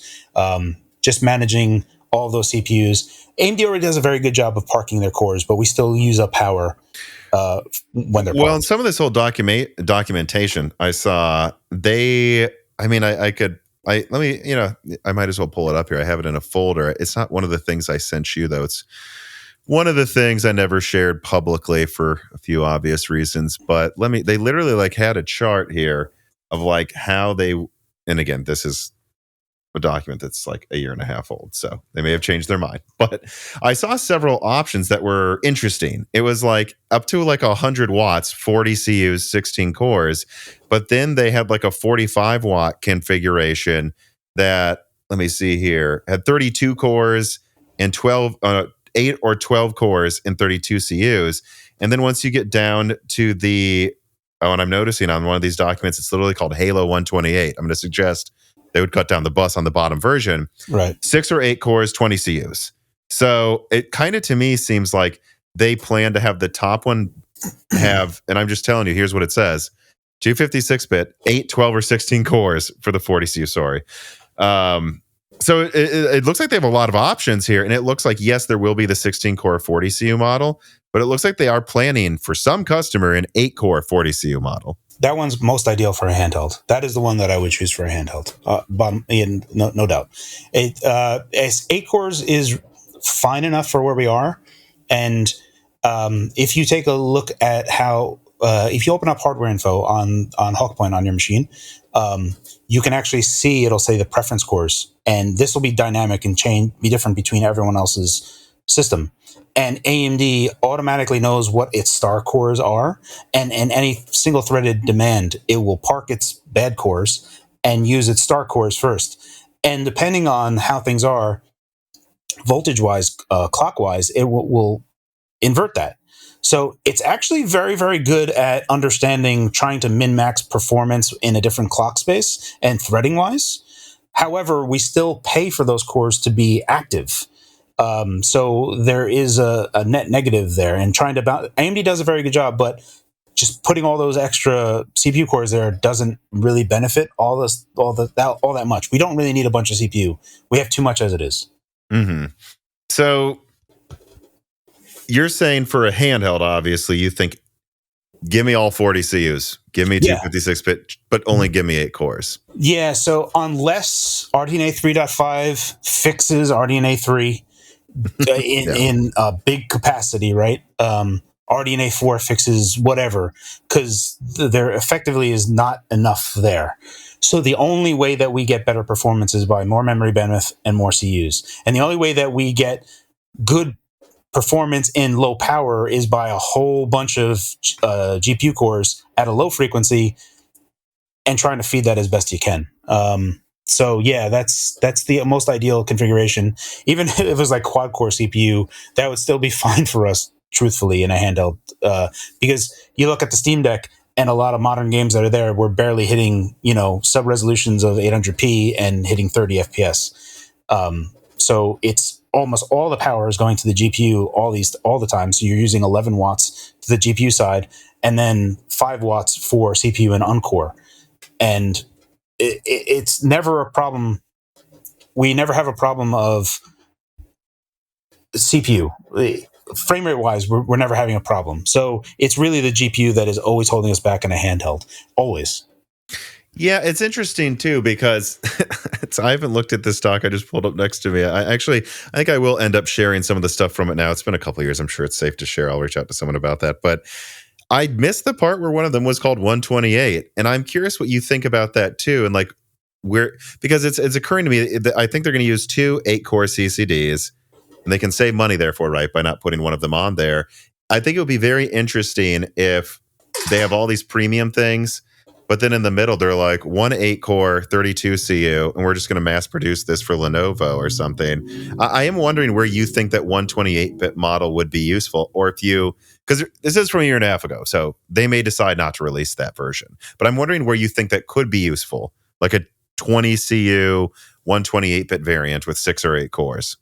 Just managing all those CPUs. AMD already does a very good job of parking their cores, but we still use up power when they're parked. Well, in some of this whole documentation I saw, I might as well pull it up here. I have it in a folder. It's not one of the things I sent you, though. It's one of the things I never shared publicly for a few obvious reasons. But they literally had a chart here of how they, and again, this is a document that's like a year and a half old, so they may have changed their mind. But I saw several options that were interesting. It was up to 100 watts, 40 CUs, 16 cores. But then they had a 45 watt configuration that, let me see here, had 32 cores and 8 or 12 cores and 32 CUs. And then once you get down to the Oh, and I'm noticing on one of these documents, it's literally called Halo 128. I'm going to suggest they would cut down the bus on the bottom version. Right. 6 or 8 cores, 20 CUs. So it kind of to me seems like they plan to have the top one have, and I'm just telling you, here's what it says: 256-bit, 8, 12, or 16 cores for the 40 CU. Sorry. So it looks like they have a lot of options here, and it looks like, yes, there will be the 16-core 40 CU model, but it looks like they are planning for some customer an 8-core 40 CU model. That one's most ideal for a handheld. That is the one that I would choose for a handheld. No doubt. 8 cores is fine enough for where we are. And if you take a look at how, if you open up hardware info on Hawkpoint on your machine, you can actually see, it'll say the preference cores. And this will be dynamic and be different between everyone else's system. And AMD automatically knows what its star cores are, and any single threaded demand, it will park its bad cores and use its star cores first. And depending on how things are, voltage wise, clockwise, it will invert that. So it's actually very, very good at understanding trying to min-max performance in a different clock space and threading wise. However, we still pay for those cores to be active. So there is a net negative there, and trying to AMD does a very good job, but just putting all those extra CPU cores there doesn't really benefit all that much. We don't really need a bunch of CPU. We have too much as it is. Mm-hmm. So you're saying for a handheld, obviously, you think, give me all 40 CUs, give me 256-bit, but only give me 8 cores. Yeah. So unless RDNA 3.5 fixes RDNA 3. In big capacity, right? RDNA 4 fixes whatever, because there effectively is not enough there. So the only way that we get better performance is by more memory bandwidth and more CUs. And the only way that we get good performance in low power is by a whole bunch of GPU cores at a low frequency and trying to feed that as best you can. So yeah, that's the most ideal configuration. Even if it was like quad core CPU, that would still be fine for us, truthfully, in a handheld. Because you look at the Steam Deck and a lot of modern games that are there, we're barely hitting, sub resolutions of 800p and hitting 30 FPS. So it's almost all the power is going to the GPU all the time. So you're using 11 watts to the GPU side, and then 5 watts for CPU and Encore. And it's never a problem. We never have a problem of CPU. Frame rate wise, we're never having a problem. So it's really the GPU that is always holding us back in a handheld. Always. Yeah, it's interesting too, because I haven't looked at this doc. I just pulled up next to me. I think I will end up sharing some of the stuff from it now. It's been a couple of years. I'm sure it's safe to share. I'll reach out to someone about that. But I missed the part where one of them was called 128, and I'm curious what you think about that too. And like, because it's occurring to me that I think they're going to use 2 8-core CCDs, and they can save money therefore, right, by not putting one of them on there. I think it would be very interesting if they have all these premium things, but then in the middle they're like 1 8-core 32 CU, and we're just going to mass produce this for Lenovo or something. I am wondering where you think that 128-bit model would be useful, or if you, because this is from a year and a half ago, so they may decide not to release that version. But I'm wondering where you think that could be useful, like a 20 CU 128-bit variant with 6 or 8 cores.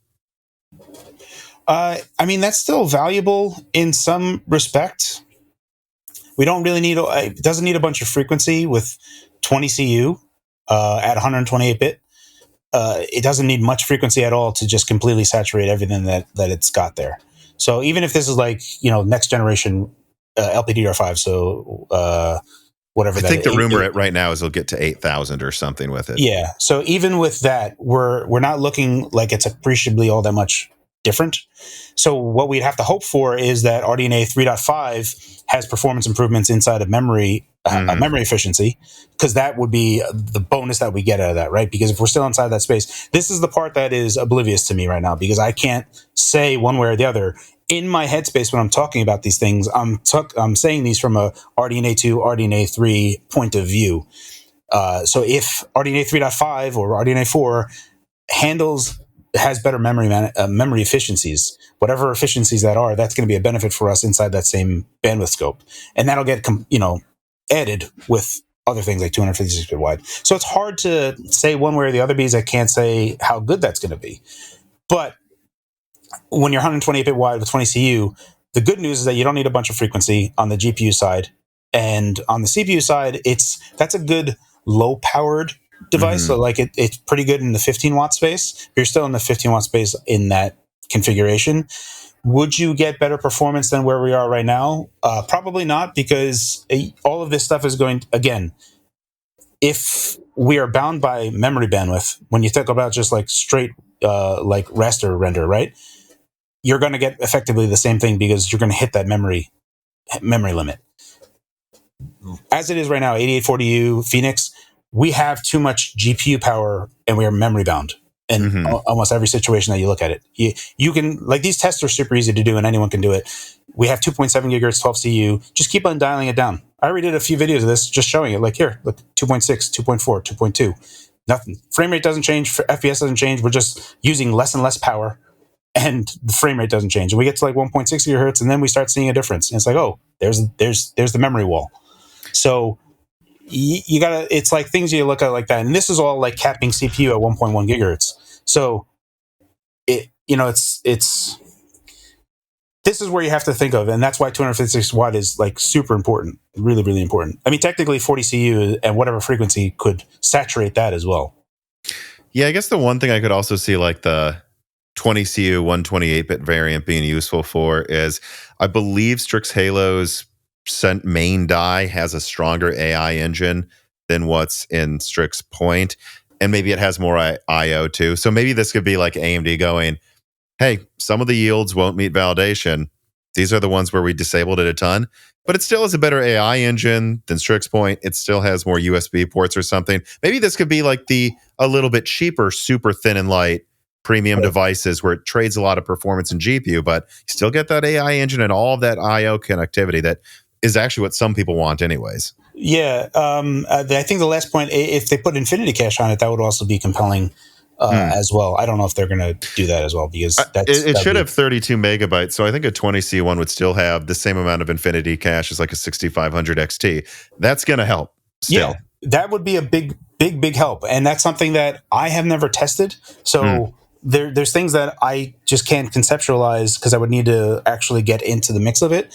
I mean, that's still valuable in some respect. We don't really need, it doesn't need a bunch of frequency with 20 CU at 128-bit. It doesn't need much frequency at all to just completely saturate everything that it's got there. So even if this is like, next generation LPDDR5, so whatever I think the rumor right now is it'll get to 8,000 or something with it. Yeah. So even with that, we're not looking like it's appreciably all that much different. So what we'd have to hope for is that RDNA 3.5 has performance improvements inside of memory efficiency, because that would be the bonus that we get out of that, right? Because if we're still inside that space, this is the part that is oblivious to me right now, because I can't say one way or the other. In my headspace, when I'm talking about these things, I'm saying these from a RDNA 2, RDNA 3 point of view. So if RDNA 3.5 or RDNA 4 has better memory efficiencies, whatever efficiencies that are, that's going to be a benefit for us inside that same bandwidth scope, and that'll get added with other things like 256-bit wide. So it's hard to say one way or the other because I can't say how good that's going to be. But when you're 128-bit wide with 20 CU, the good news is that you don't need a bunch of frequency on the GPU side. And on the CPU side, that's a good low-powered device. So like it's pretty good in the 15 watt space. You're still in the 15 watt space in that configuration. Would you get better performance than where we are right now? Probably not, because all of this stuff is going, again, if we are bound by memory bandwidth, when you talk about just like straight like raster render, right? You're going to get effectively the same thing because you're going to hit that memory limit. As it is right now, 8840U Phoenix, we have too much GPU power and we are memory bound in almost every situation that you look at it. You can, like, these tests are super easy to do and anyone can do it. We have 2.7 gigahertz, 12 CU. Just keep on dialing it down. I already did a few videos of this just showing it. Like, here, look, 2.6, 2.4, 2.2. Nothing. Frame rate doesn't change. FPS doesn't change. We're just using less and less power, and the frame rate doesn't change. And we get to like 1.6 gigahertz, and then we start seeing a difference. And it's like, oh, there's the memory wall. So you gotta. It's like things you look at like that. And this is all like capping CPU at 1.1 gigahertz. So it's this is where you have to think of, and that's why 256 watt is like super important, really, really important. I mean, technically 40 CU and whatever frequency could saturate that as well. Yeah, I guess the one thing I could also see like the 20 CU 128-bit variant being useful for is I believe Strix Halo's main die has a stronger AI engine than what's in Strix Point, and maybe it has more I/O too. So maybe this could be like AMD going, hey, some of the yields won't meet validation. These are the ones where we disabled it a ton, but it still has a better AI engine than Strix Point. It still has more USB ports or something. Maybe this could be like a little bit cheaper, super thin and light premium devices where it trades a lot of performance in GPU, but you still get that AI engine and all of that I/O connectivity that is actually what some people want anyways. Yeah. I think the last point, if they put Infinity Cache on it, that would also be compelling as well. I don't know if they're going to do that as well, because it should have 32 megabytes. So I think a 20C one would still have the same amount of Infinity Cache as like a 6500 XT. That's going to help still. Yeah, that would be a big help. And that's something that I have never tested. So there's things that I just can't conceptualize because I would need to actually get into the mix of it.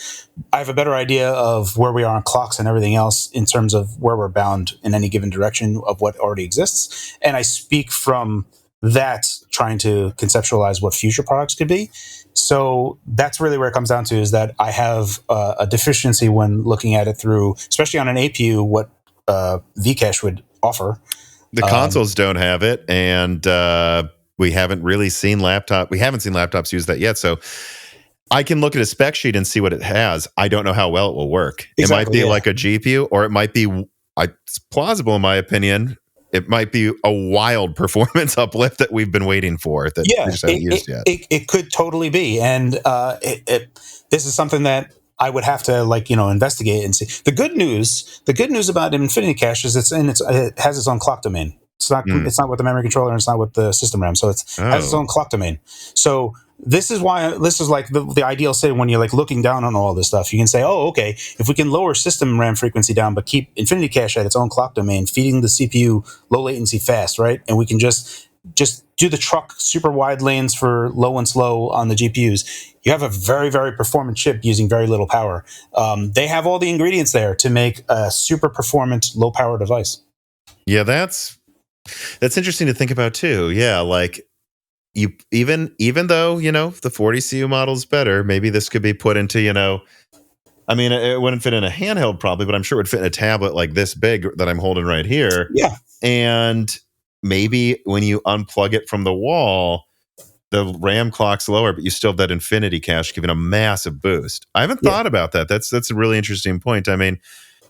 I have a better idea of where we are on clocks and everything else in terms of where we're bound in any given direction of what already exists. And I speak from that, trying to conceptualize what future products could be. So that's really where it comes down to, is that I have a deficiency when looking at it through, especially on an APU, what Vcache would offer. The consoles don't have it, and we haven't seen laptops use that yet. So I can look at a spec sheet and see what it has. I don't know how well it will work. Exactly, it might be like a GPU, or it might be, it's plausible in my opinion, it might be a wild performance uplift that we've been waiting for that we just haven't used yet. It could totally be. And this is something that I would have to investigate and see. The good news about Infinity Cache is it has its own clock domain. It's not with the memory controller, and it's not with the system RAM. So it has its own clock domain. So this is like the ideal setting when you're like looking down on all this stuff. You can say, oh, okay, if we can lower system RAM frequency down, but keep Infinity Cache at its own clock domain, feeding the CPU low latency fast, right? And we can just do the truck super wide lanes for low and slow on the GPUs. You have a very, very performant chip using very little power. They have all the ingredients there to make a super performant, low power device. Yeah, that's interesting to think about too. Yeah, like you even though the 40 CU model is better, maybe this could be put into I mean, it wouldn't fit in a handheld probably, but I'm sure it would fit in a tablet like this big that I'm holding right here. Yeah, and maybe when you unplug it from the wall, the RAM clock's lower, but you still have that Infinity Cache giving a massive boost. I haven't thought about that. That's a really interesting point. I mean,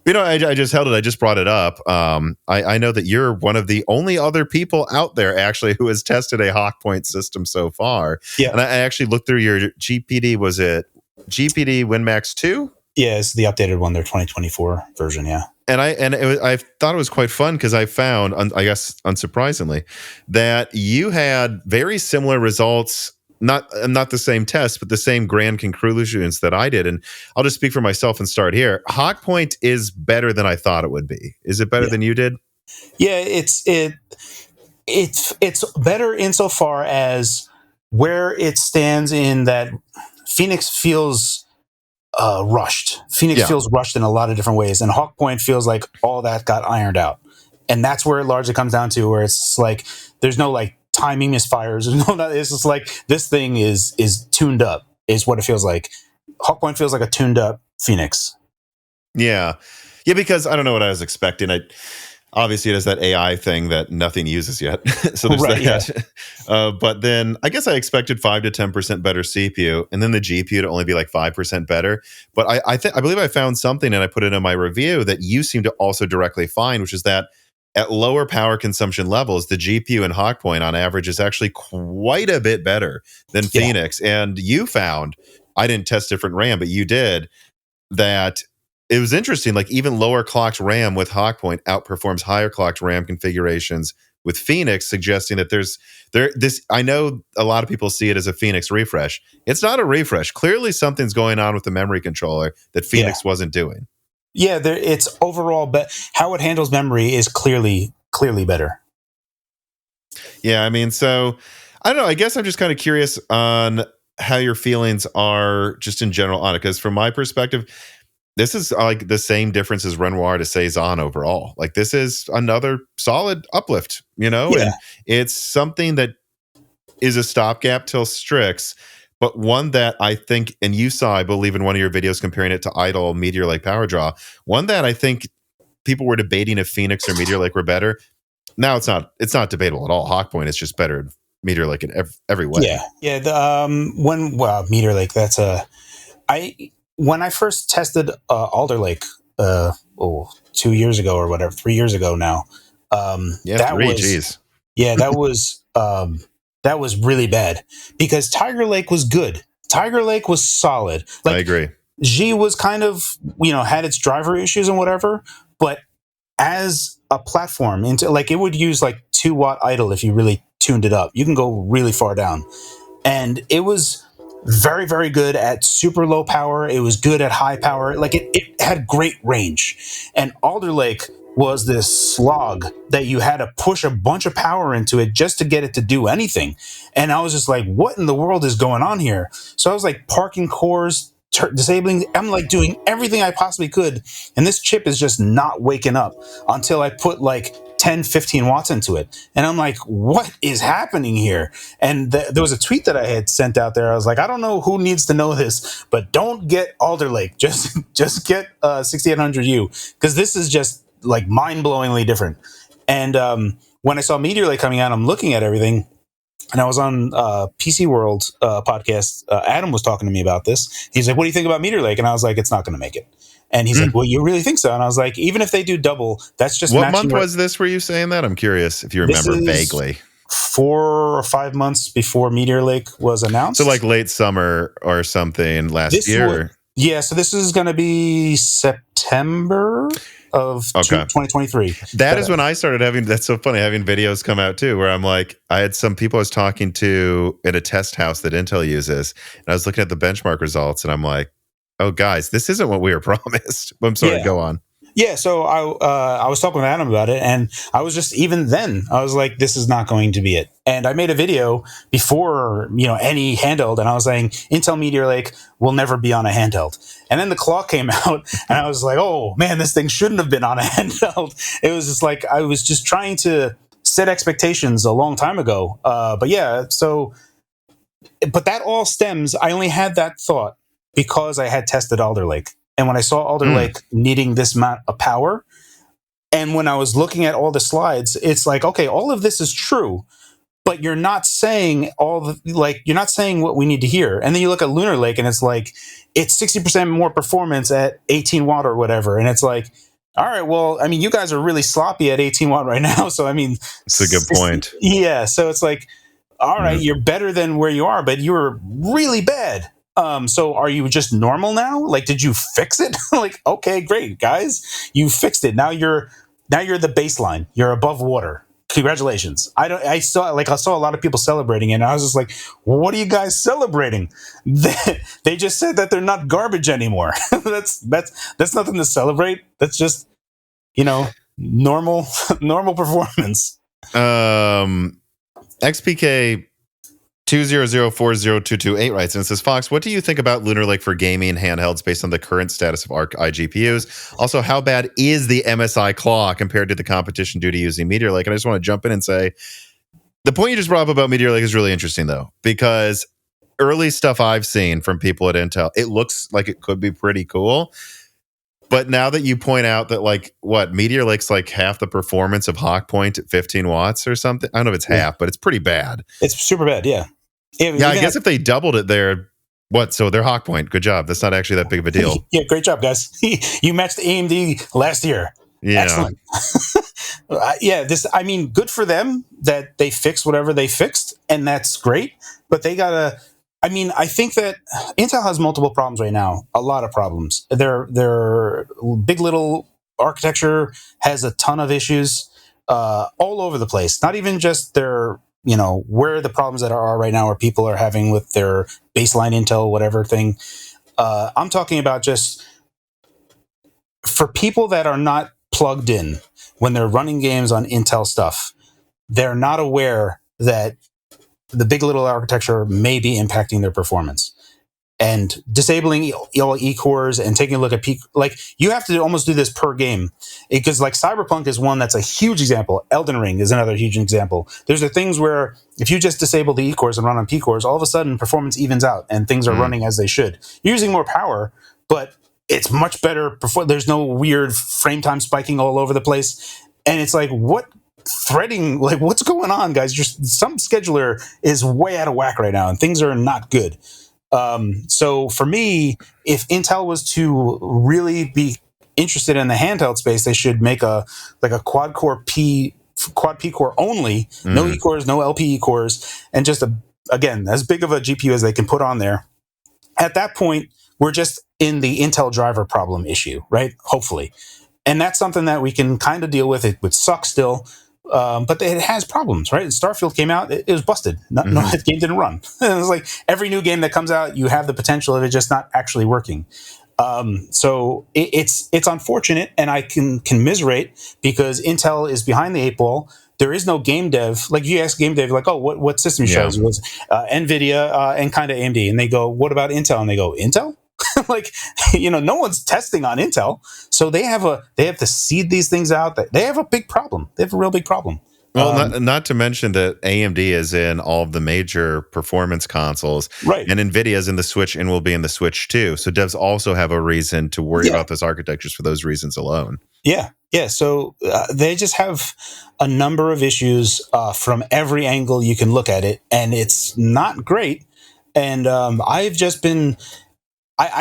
I just held it. I just brought it up. I know that you're one of the only other people out there actually who has tested a Hawk Point system so far. Yeah. And I actually looked through your GPD. Was it GPD WinMax 2? Yeah, it's the updated one, their 2024 version. Yeah. And I thought it was quite fun because I found, I guess unsurprisingly, that you had very similar results not the same test, but the same grand conclusions that I did. And I'll just speak for myself and start here. Hawkpoint is better than I thought it would be. Is it better than you did? Yeah, it's better insofar as where it stands in that Phoenix feels rushed. Phoenix feels rushed in a lot of different ways, and Hawkpoint feels like all that got ironed out. And that's where it largely comes down to, where it's like there's no like timing misfires. It's just like this thing is tuned up, is what it feels like. Hawkpoint feels like a tuned up Phoenix. Yeah, because I don't know what I was expecting. Obviously, it has that AI thing that nothing uses yet. So there's that. Yeah. But then I guess I expected 5 to 10% better CPU, and then the GPU to only be like 5% better. But I believe I found something, and I put it in my review that you seem to also directly find, which is that at lower power consumption levels, the GPU in Hawkpoint on average is actually quite a bit better than Phoenix. And you found, I didn't test different RAM, but you did, that it was interesting. Like even lower clocked RAM with Hawkpoint outperforms higher clocked RAM configurations with Phoenix, suggesting that this. I know a lot of people see it as a Phoenix refresh. It's not a refresh. Clearly, something's going on with the memory controller that Phoenix wasn't doing. Yeah, it's overall, but how it handles memory is clearly better. Yeah, I mean, so I don't know. I guess I'm just kind of curious on how your feelings are just in general on it, because from my perspective, this is like the same difference as Renoir to Cezanne overall. Like this is another solid uplift, and it's something that is a stopgap till Strix, but one that I think, and you saw, I believe, in one of your videos comparing it to Idle Meteor Lake Power Draw, one that I think people were debating if Phoenix or Meteor Lake were better. Now it's not debatable at all. Hawkpoint is just better than Meteor Lake in every way. Yeah. Meteor Lake. When I first tested Alder Lake 2 years ago or whatever, 3 years ago now. That was really bad, because Tiger Lake was good. Tiger Lake was solid. I agree. G was kind of, had its driver issues and whatever, but as a platform, it would use like 2-watt idle if you really tuned it up. You can go really far down. And it was very, very good at super low power. It was good at high power. Like it had great range. And Alder Lake was this slog that you had to push a bunch of power into it just to get it to do anything. And I was just like, what in the world is going on here? So I was like parking cores, disabling. I'm like doing everything I possibly could. And this chip is just not waking up until I put like 10, 15 watts into it. And I'm like, what is happening here? And there was a tweet that I had sent out there. I was like, I don't know who needs to know this, but don't get Alder Lake. Just get 6800U, because this is just like mind-blowingly different. And when I saw Meteor Lake coming out, I'm looking at everything, and I was on PC World podcast. Adam was talking to me about this. He's like, what do you think about Meteor Lake? And I was like, it's not going to make it. And he's like, well, you really think so? And I was like, even if they do double, that's just what month was this? Were you saying that? I'm curious if you remember vaguely. 4 or 5 months before Meteor Lake was announced. So like late summer or something last year. So this is going to be September of 2023. That is when I started having, that's so funny, having videos come out too, where I'm like, I had some people I was talking to in a test house that Intel uses, and I was looking at the benchmark results, and I'm like, oh guys, this isn't what we were promised. I'm sorry, go on. Yeah, so I was talking with Adam about it, and I was just, even then, I was like, this is not going to be it. And I made a video before, any handheld, and I was saying, Intel Meteor Lake will never be on a handheld. And then the clock came out, and I was like, oh man, this thing shouldn't have been on a handheld. It was just like, I was just trying to set expectations a long time ago. But that all stems, I only had that thought because I had tested Alder Lake. And when I saw Alder Lake needing this amount of power, and when I was looking at all the slides, it's like, okay, all of this is true, but you're not saying you're not saying what we need to hear. And then you look at Lunar Lake, and it's like, it's 60% more performance at 18 watt or whatever. And it's like, all right, well, I mean, you guys are really sloppy at 18 watt right now. So, I mean, it's a good point. Yeah. So it's like, all right, you're better than where you are, but you're really bad. So are you just normal now? Like, did you fix it? Like, okay, great, guys, you fixed it. Now you're the baseline. You're above water. congratulations. I saw a lot of people celebrating it, and I was just like, what are you guys celebrating? They just said that they're not garbage anymore. That's nothing to celebrate. That's just, normal performance. XPK 200402228 writes and says, Phawx, what do you think about Lunar Lake for gaming handhelds based on the current status of Arc iGPUs? Also, how bad is the MSI Claw compared to the competition due to using Meteor Lake? And I just want to jump in and say, the point you just brought up about Meteor Lake is really interesting, though, because early stuff I've seen from people at Intel, it looks like it could be pretty cool. But now that you point out that, Meteor Lake's like half the performance of Hawk Point at 15 watts or something. I don't know if it's half, but it's pretty bad. It's super bad, yeah. Yeah, I guess if they doubled it there, so they're Hawk Point. Good job. That's not actually that big of a deal. Yeah, great job, guys. You matched AMD last year. Yeah. Excellent. Good for them that they fixed whatever they fixed, and that's great. But they gotta. I think that Intel has multiple problems right now. A lot of problems. Their big little architecture has a ton of issues all over the place. Not even just their, where the problems that are right now, or people are having with their baseline Intel whatever thing. I'm talking about just for people that are not plugged in when they're running games on Intel stuff. They're not aware that the big little architecture may be impacting their performance, and disabling all E-cores and taking a look at peak. You have to almost do this per game, because Cyberpunk is one that's a huge example. Elden Ring is another huge example. There's the things where if you just disable the E-cores and run on P-cores, all of a sudden performance evens out and things are running as they should. You're using more power, but it's much better. There's no weird frame time spiking all over the place. And it's what threading, what's going on, guys? Some scheduler is way out of whack right now, and things are not good. So for me, if Intel was to really be interested in the handheld space, they should make a quad P core only, no E cores, no LPE cores, and just again as big of a GPU as they can put on there. At that point, we're just in the Intel driver problem issue, right? Hopefully. And that's something that we can kind of deal with. It would suck still, but it has problems, right? Starfield came out, it was busted. No, the game didn't run. It was every new game that comes out, you have the potential of it just not actually working. So it's unfortunate, and I can commiserate because Intel is behind the eight ball. There is no game dev. You ask game dev, what system you chose? It was Nvidia and kind of AMD, and they go, what about Intel? And they go, Intel? No one's testing on Intel, so they have to seed these things out. They have a big problem. They have a real big problem. Well, not to mention that AMD is in all of the major performance consoles, right? And Nvidia is in the Switch and will be in the Switch too. So devs also have a reason to worry about those architectures for those reasons alone. Yeah. So they just have a number of issues from every angle you can look at it, and it's not great. And I've just been. I've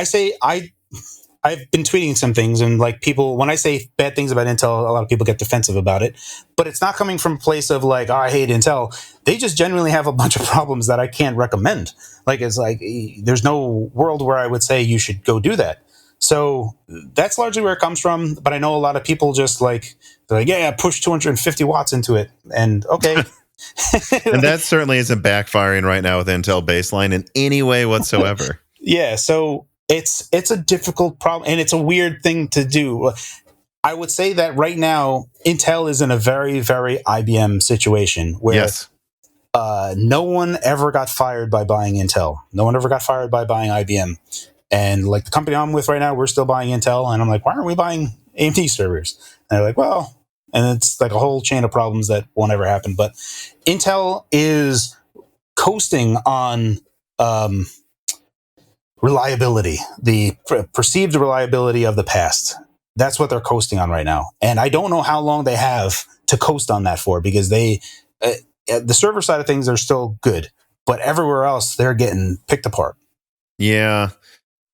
been tweeting some things, and people, when I say bad things about Intel, a lot of people get defensive about it, but it's not coming from a place of I hate Intel. They just genuinely have a bunch of problems that I can't recommend. There's no world where I would say you should go do that. So that's largely where it comes from. But I know a lot of people just push 250 watts into it, and okay. And that certainly isn't backfiring right now with Intel baseline in any way whatsoever. Yeah, so it's a difficult problem, and it's a weird thing to do. I would say that right now, Intel is in a very, very IBM situation where no one ever got fired by buying Intel. No one ever got fired by buying IBM. And the company I'm with right now, we're still buying Intel, and I'm why aren't we buying AMD servers? And they're well, and it's a whole chain of problems that won't ever happen. But Intel is coasting on reliability, the perceived reliability of the past. That's what they're coasting on right now. And I don't know how long they have to coast on that for, because the server side of things are still good, but everywhere else they're getting picked apart. Yeah.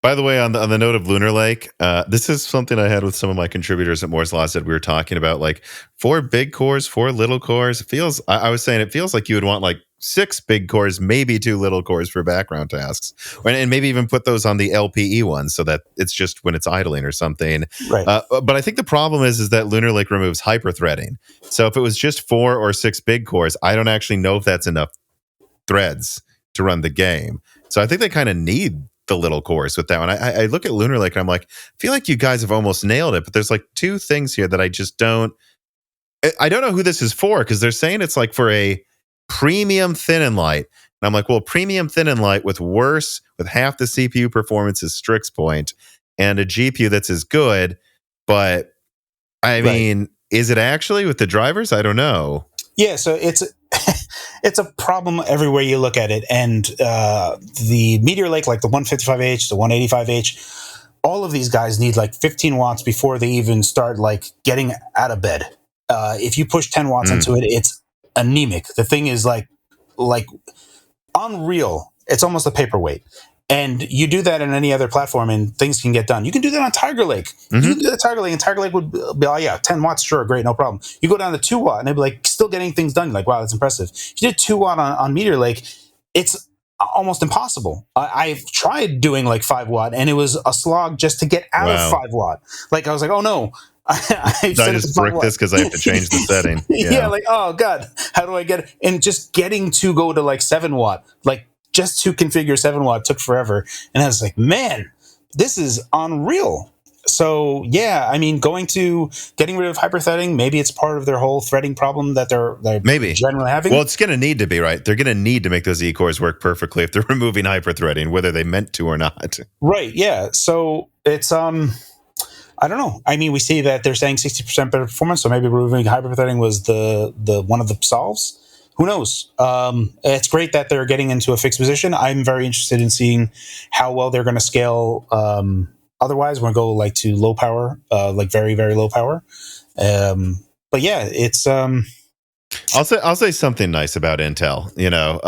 By the way, on the note of Lunar Lake, this is something I had with some of my contributors at Moore's Law. Said we were talking about like 4 big cores, 4 little cores. It feels, I was saying, it feels like you would want like 6 big cores, maybe 2 little cores for background tasks, and maybe even put those on the LPE ones so that it's just when it's idling or something. Right. But I think the problem is that Lunar Lake removes hyperthreading. So if it was just 4 or 6 big cores, I don't actually know if that's enough threads to run the game. So I think they kind of need the little cores with that one. I look at Lunar Lake and I'm like, I feel like you guys have almost nailed it, but there's like 2 things here that I just don't. I don't know who this is for, because they're saying it's like for a premium thin and light. And I'm like, well, premium thin and light with half the CPU performance is Strix point and a GPU that's as good. But I mean, is it actually with the drivers? I don't know. Yeah, so it's a problem everywhere you look at it. And the Meteor Lake, like the 155H, the 185H, all of these guys need like 15 watts before they even start like getting out of bed. If you push 10 watts into it, it's anemic. The thing is like unreal. It's almost a paperweight. And you do that on any other platform and things can get done. You can do that on Tiger Lake. You can do that on Tiger Lake, and Tiger Lake would be, oh yeah, 10 watts, sure, great, no problem. You go down to 2 watt and they'd be like, still getting things done. You're like, wow, that's impressive. If you did 2 watt on Meteor Lake, it's almost impossible. I've tried doing like 5 watt and it was a slog just to get out of 5 watt. Like I was like, oh no. I just brick this because I have to change the setting. Yeah, like, oh God, how do I get it? And just getting to go to like 7 watt, like just to configure 7 watt took forever. And I was like, man, this is unreal. So yeah, I mean, getting rid of hyperthreading, maybe it's part of their whole threading problem that they're maybe generally having. Well, it's going to need to be, right? They're going to need to make those E-cores work perfectly if they're removing hyperthreading, whether they meant to or not. Right, yeah. So it's, I don't know. I mean, we see that they're saying 60% better performance, so maybe removing hyperthreading was the one of the solves. Who knows? It's great that they're getting into a fixed position. I'm very interested in seeing how well they're going to scale. Otherwise, we're going to go like to low power, like very, very low power. But yeah, it's. I'll say something nice about Intel. You know,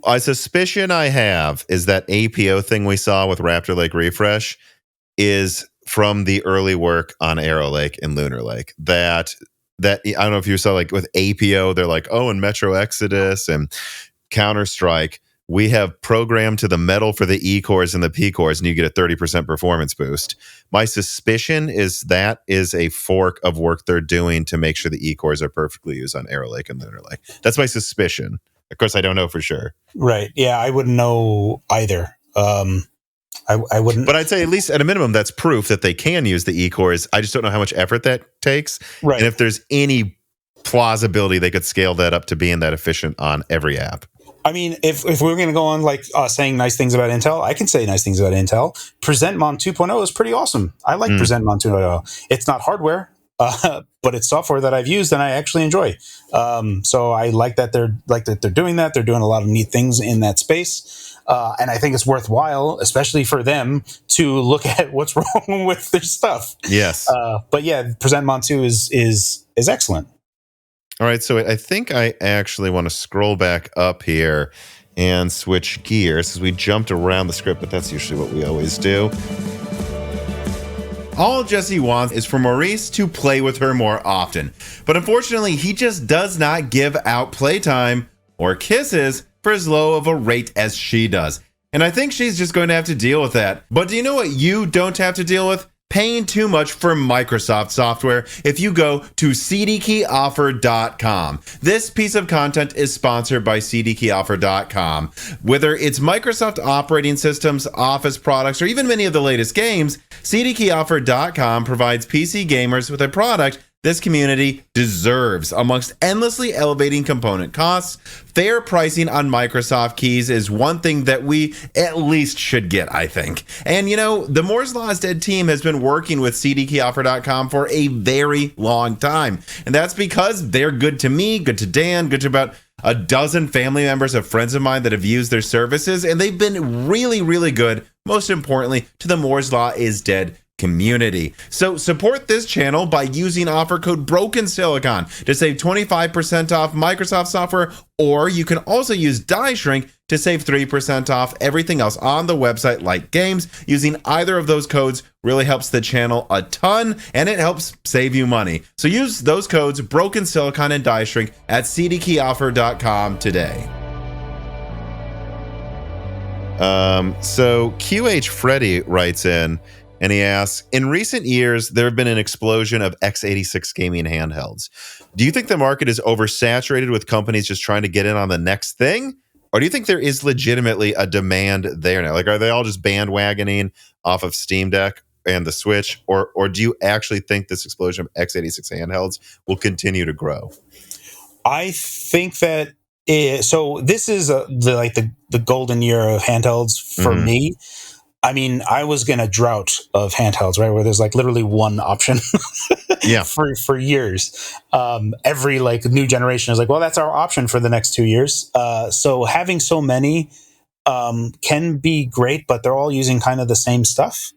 a suspicion I have is that APO thing we saw with Raptor Lake Refresh is from the early work on Arrow Lake and Lunar Lake. That I don't know if you saw, like with APO, they're like, oh, in Metro Exodus and Counter-Strike, we have programmed to the metal for the E cores and the P cores, and you get a 30% performance boost. My suspicion is that is a fork of work they're doing to make sure the E cores are perfectly used on Arrow Lake and Lunar Lake. That's my suspicion. Of course, I don't know for sure. Right. Yeah, I wouldn't know either. I wouldn't. But I'd say at least at a minimum, that's proof that they can use the E-cores. I just don't know how much effort that takes. Right. And if there's any plausibility they could scale that up to being that efficient on every app. I mean, if we're going to go on like saying nice things about Intel, I can say nice things about Intel. PresentMon 2.0 is pretty awesome. I like PresentMon 2.0. It's not hardware, but it's software that I've used and I actually enjoy. So I like that they're doing that. They're doing a lot of neat things in that space. And I think it's worthwhile, especially for them, to look at what's wrong with their stuff. Yes. But yeah, PresentMon 2 is excellent. All right, so I think I actually want to scroll back up here and switch gears because we jumped around the script, but that's usually what we always do. All Jesse wants is for Maurice to play with her more often. But unfortunately, he just does not give out playtime or kisses for as low of a rate as she does. And I think she's just going to have to deal with that. But do you know what you don't have to deal with? Paying too much for Microsoft software if you go to cdkeyoffer.com. This piece of content is sponsored by cdkeyoffer.com. Whether it's Microsoft operating systems, Office products, or even many of the latest games, cdkeyoffer.com provides PC gamers with a product this community deserves. Amongst endlessly elevating component costs, fair pricing on Microsoft keys is one thing that we at least should get, I think. And you know, the Moore's Law is Dead team has been working with cdkeyoffer.com for a very long time. And that's because they're good to me, good to Dan, good to about a dozen family members of friends of mine that have used their services. And they've been really, really good, most importantly, to the Moore's Law is Dead community. So support this channel by using offer code BrokenSilicon to save 25% off Microsoft software, or you can also use Die Shrink to save 3% off everything else on the website like games. Using either of those codes really helps the channel a ton, and it helps save you money. So use those codes BrokenSilicon and Die Shrink at cdkeyoffer.com today. So QH Freddy writes in, and he asks, in recent years, there have been an explosion of x86 gaming handhelds. Do you think the market is oversaturated with companies just trying to get in on the next thing? Or do you think there is legitimately a demand there now? Like, are they all just bandwagoning off of Steam Deck and the Switch? Or do you actually think this explosion of x86 handhelds will continue to grow? I think that so this is the golden year of handhelds for me. I mean, I was in a drought of handhelds, right, where there's like literally one option for years. Every like new generation is like, well, that's our option for the next 2 years. So having so many can be great, but they're all using kind of the same stuff.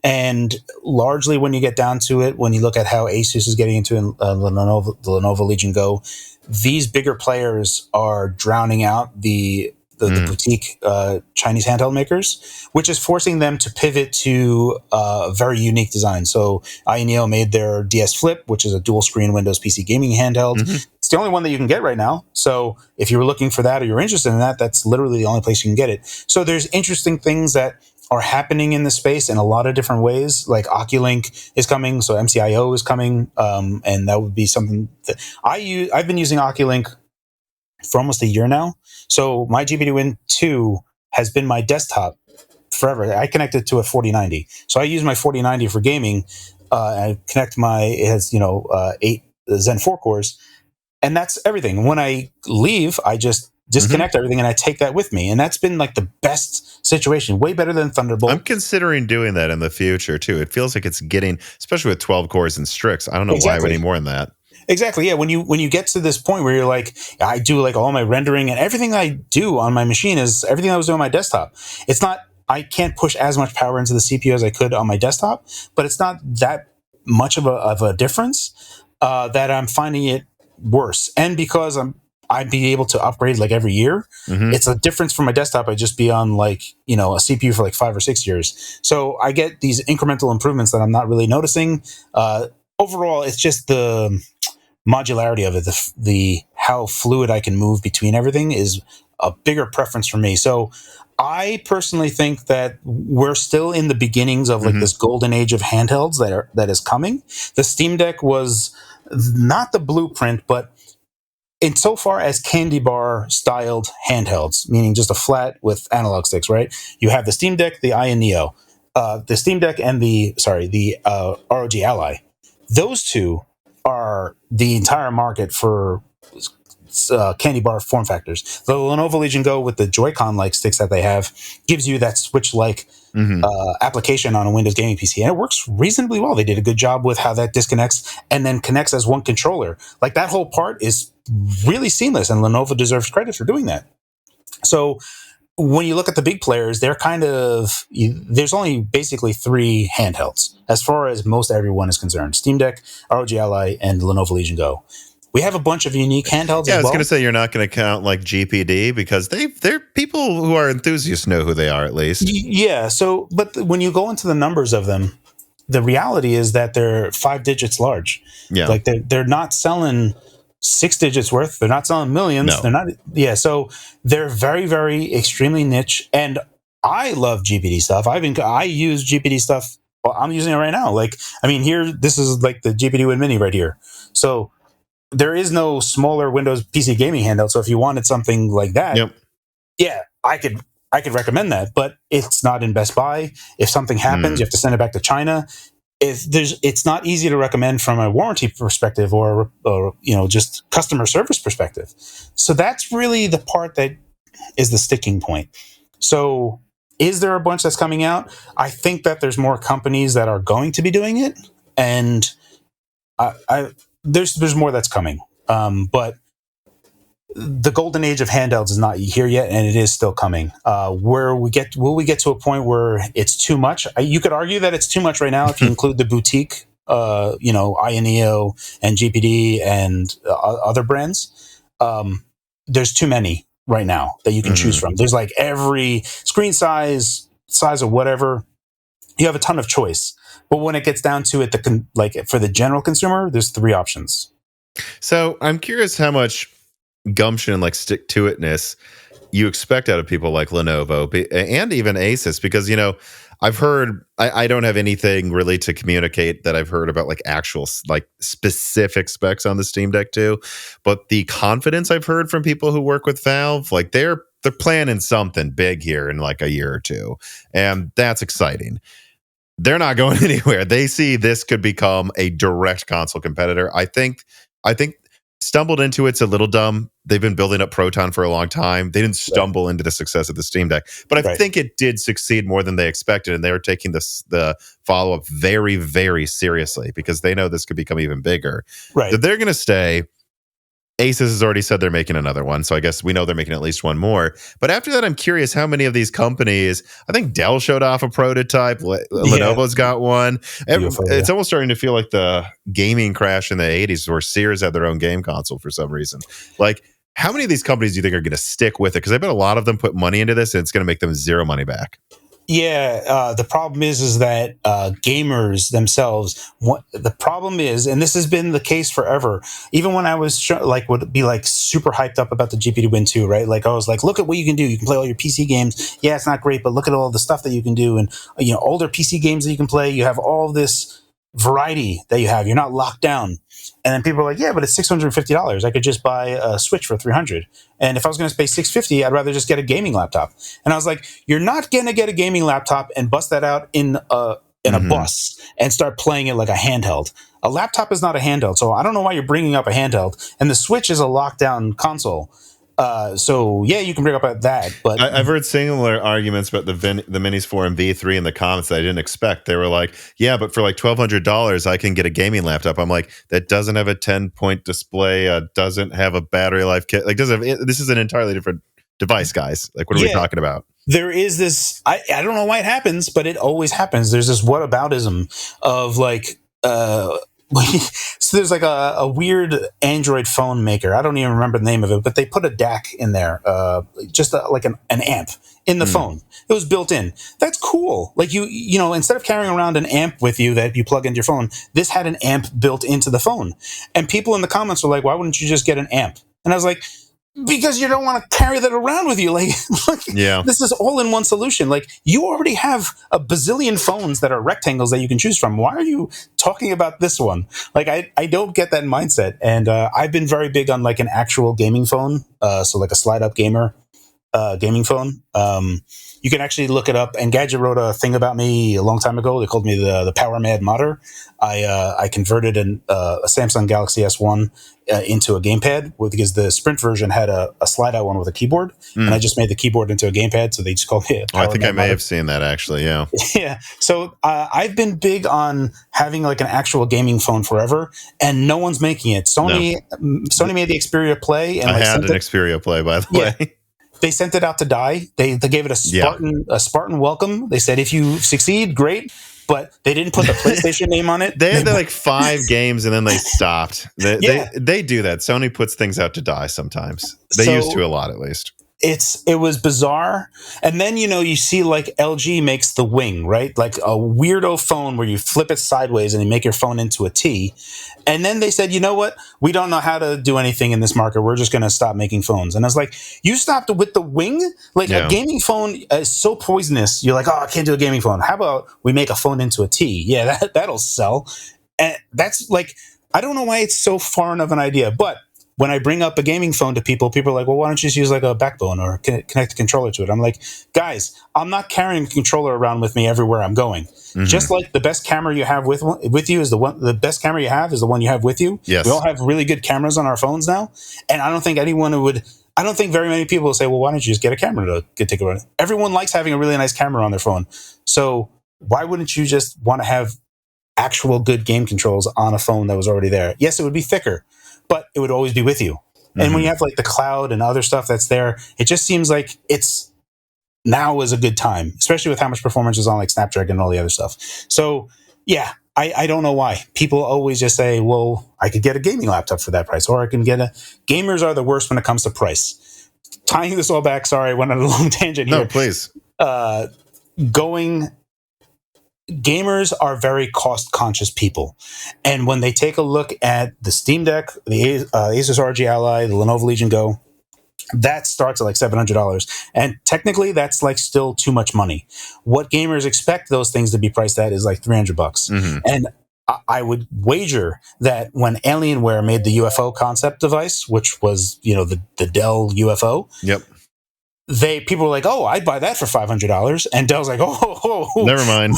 And largely when you get down to it, when you look at how Asus is getting into the Lenovo Legion Go, these bigger players are drowning out the boutique Chinese handheld makers, which is forcing them to pivot to a very unique design. So Ioneo made their DS Flip, which is a dual screen Windows PC gaming handheld. It's the only one that you can get right now. So if you were looking for that or you're interested in that, that's literally the only place you can get it. So there's interesting things that are happening in the space in a lot of different ways. Like Oculink is coming, so MCIO is coming, and that would be something that I've been using Oculink for almost a year now. So my GPD-Win 2 has been my desktop forever. I connected to a 4090. So I use my 4090 for gaming. I connect it has 8 Zen 4 cores, and that's everything. When I leave, I just disconnect everything and I take that with me. And that's been like the best situation, way better than Thunderbolt. I'm considering doing that in the future too. It feels like it's getting, especially with 12 cores and Strix. I don't know why we need more than that. Exactly. Yeah. When you get to this point where you're like, I do like all my rendering and everything I do on my machine is everything I was doing on my desktop. It's not, I can't push as much power into the CPU as I could on my desktop, but it's not that much of a difference that I'm finding it worse. And because I'd be able to upgrade like every year. It's a difference from my desktop. I'd just be on like, a CPU for like 5 or 6 years. So I get these incremental improvements that I'm not really noticing. Overall, it's just the modularity of it, the how fluid I can move between everything is a bigger preference for me. So I personally think that we're still in the beginnings of like this golden age of handhelds that is coming. The Steam Deck was not the blueprint, but insofar as candy bar styled handhelds, meaning just a flat with analog sticks, right? You have the Steam Deck, the Ioneo, the Steam Deck, and the ROG Ally. Those two are the entire market for candy bar form factors. The Lenovo Legion Go with the Joy-Con-like sticks that they have gives you that Switch-like application on a Windows gaming PC, and it works reasonably well. They did a good job with how that disconnects and then connects as one controller. Like that whole part is really seamless, and Lenovo deserves credit for doing that. So when you look at the big players, they're there's only basically 3 handhelds as far as most everyone is concerned: Steam Deck, ROG Ally, and Lenovo Legion Go. We have a bunch of unique handhelds. Yeah, as well. I was going to say you're not going to count like GPD because they're people who are enthusiasts know who they are at least. Yeah. So, but when you go into the numbers of them, the reality is that they're 5 digits large. Yeah. Like they're not selling 6 digits worth. They're not selling millions. No. They're not. Yeah. So they're very, very extremely niche. And I love GPD stuff. I use GPD stuff. Well, I'm using it right now. Like, I mean, this is like the GPD-Win Mini right here. So there is no smaller Windows PC gaming handheld. So if you wanted something like that, yeah, I could recommend that. But it's not in Best Buy. If something happens, you have to send it back to China. It's not easy to recommend from a warranty perspective or just customer service perspective. So that's really the part that is the sticking point. So is there a bunch that's coming out? I think that there's more companies that are going to be doing it, and there's more that's coming. But the golden age of handhelds is not here yet, and it is still coming. Will we get to a point where it's too much? You could argue that it's too much right now if you include the boutique, Ioneo and GPD and other brands. There's too many right now that you can choose from. There's like every screen size of whatever. You have a ton of choice. But when it gets down to it, for the general consumer, there's 3 options. So I'm curious how much gumption and like stick to itness you expect out of people like Lenovo and even Asus, because I've heard, I don't have anything really to communicate that I've heard about like actual like specific specs on the Steam Deck 2, but the confidence I've heard from people who work with Valve, like they're planning something big here in like a year or two, and that's exciting. They're not going anywhere. They see this could become a direct console competitor. I think stumbled into it's a little dumb. They've been building up Proton for a long time. They didn't stumble into the success of the Steam Deck, but I think it did succeed more than they expected, and they were taking the follow-up very, very seriously because they know this could become even bigger. Right. So they're going to stay. Asus has already said they're making another one, so I guess we know they're making at least one more. But after that, I'm curious how many of these companies. I think Dell showed off a prototype. Lenovo's got one. It's almost starting to feel like the gaming crash in the 80s where Sears had their own game console for some reason. Like, how many of these companies do you think are going to stick with it? Because I bet a lot of them put money into this, and it's going to make them zero money back. Yeah, the problem is that gamers themselves. The problem is, and this has been the case forever. Even when I was would be like super hyped up about the GPD Win 2, right? Like I was like, look at what you can do. You can play all your PC games. Yeah, it's not great, but look at all the stuff that you can do, and older PC games that you can play. You have all this variety that you have. You're not locked down. And then people are like, yeah, but it's $650. I could just buy a Switch for $300. And if I was going to pay $650, I'd rather just get a gaming laptop. And I was like, you're not going to get a gaming laptop and bust that out in a bus and start playing it like a handheld. A laptop is not a handheld. So I don't know why you're bringing up a handheld. And the Switch is a lockdown console. So yeah, you can bring up that, but I've heard similar arguments about the Minis 4 and V3 in the comments that I didn't expect. They were like, yeah, but for like $1,200, I can get a gaming laptop. I'm like, that doesn't have a 10-point display, doesn't have a battery life kit. Like, this is an entirely different device, guys. Like, what are we talking about? There is this, I don't know why it happens, but it always happens. There's this whataboutism of like, so there's like a weird Android phone maker. I don't even remember the name of it, but they put a DAC in there, just like an amp in the phone. It was built in. That's cool. Like instead of carrying around an amp with you that you plug into your phone, this had an amp built into the phone. And people in the comments were like, why wouldn't you just get an amp? And I was like, because you don't want to carry that around with you. Like, this is all in one solution. Like, you already have a bazillion phones that are rectangles that you can choose from. Why are you talking about this one? Like, I don't get that mindset. And I've been very big on like an actual gaming phone. So like a slide up gamer gaming phone. You can actually look it up. And Gadget wrote a thing about me a long time ago. They called me the Power Mad Modder. I converted a Samsung Galaxy S1 into a gamepad because the Sprint version had a slide-out one with a keyboard, and I just made the keyboard into a gamepad, so they just called it. I think I may have seen that actually. Yeah. Yeah. So I've been big on having like an actual gaming phone forever, and no one's making it. Sony made the Xperia Play, and I had an Xperia Play, by the way. They sent it out to die. They gave it a Spartan welcome. They said, if you succeed, great. But they didn't put the PlayStation name on it. They had like 5 games and then they stopped. They do that. Sony puts things out to die sometimes. They used to a lot, at least. It was bizarre. And then, you see like LG makes the Wing, right? Like a weirdo phone where you flip it sideways and you make your phone into a T. And then they said, you know what? We don't know how to do anything in this market. We're just going to stop making phones. And I was like, you stopped with the Wing? Like a gaming phone is so poisonous. You're like, oh, I can't do a gaming phone. How about we make a phone into a T? Yeah, that'll sell. And that's like, I don't know why it's so foreign of an idea, but when I bring up a gaming phone to people, people are like, well, why don't you just use like a backbone or connect a controller to it? I'm like, guys, I'm not carrying a controller around with me everywhere I'm going. Mm-hmm. Just like the best camera you have with you is the best camera you have is the one you have with you. Yes. We all have really good cameras on our phones now. And I don't think I don't think very many people will say, well, why don't you just get a camera to take a run? Everyone likes having a really nice camera on their phone. So why wouldn't you just want to have actual good game controls on a phone that was already there? Yes, it would be thicker, but it would always be with you. And when you have like the cloud and other stuff that's there, it just seems like now is a good time, especially with how much performance is on like Snapdragon and all the other stuff. So yeah, I don't know why people always just say, well, I could get a gaming laptop for that price, or I can get gamers are the worst when it comes to price. Tying this all back, sorry, I went on a long tangent here. No, please. Gamers are very cost conscious people. And when they take a look at the Steam Deck, the Asus ROG Ally, the Lenovo Legion Go, that starts at like $700. And technically that's like still too much money. What gamers expect those things to be priced at is like $300. And I would wager that when Alienware made the UFO concept device, which was, the Dell UFO. Yep. People were like, oh, I'd buy that for $500. And Dell's like, oh. Never mind.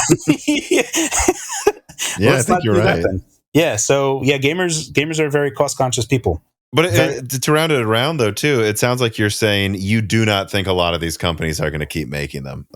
Yeah, I think you're right. Yeah. So yeah, gamers are very cost conscious people. But to round it around, though, too, it sounds like you're saying you do not think a lot of these companies are going to keep making them.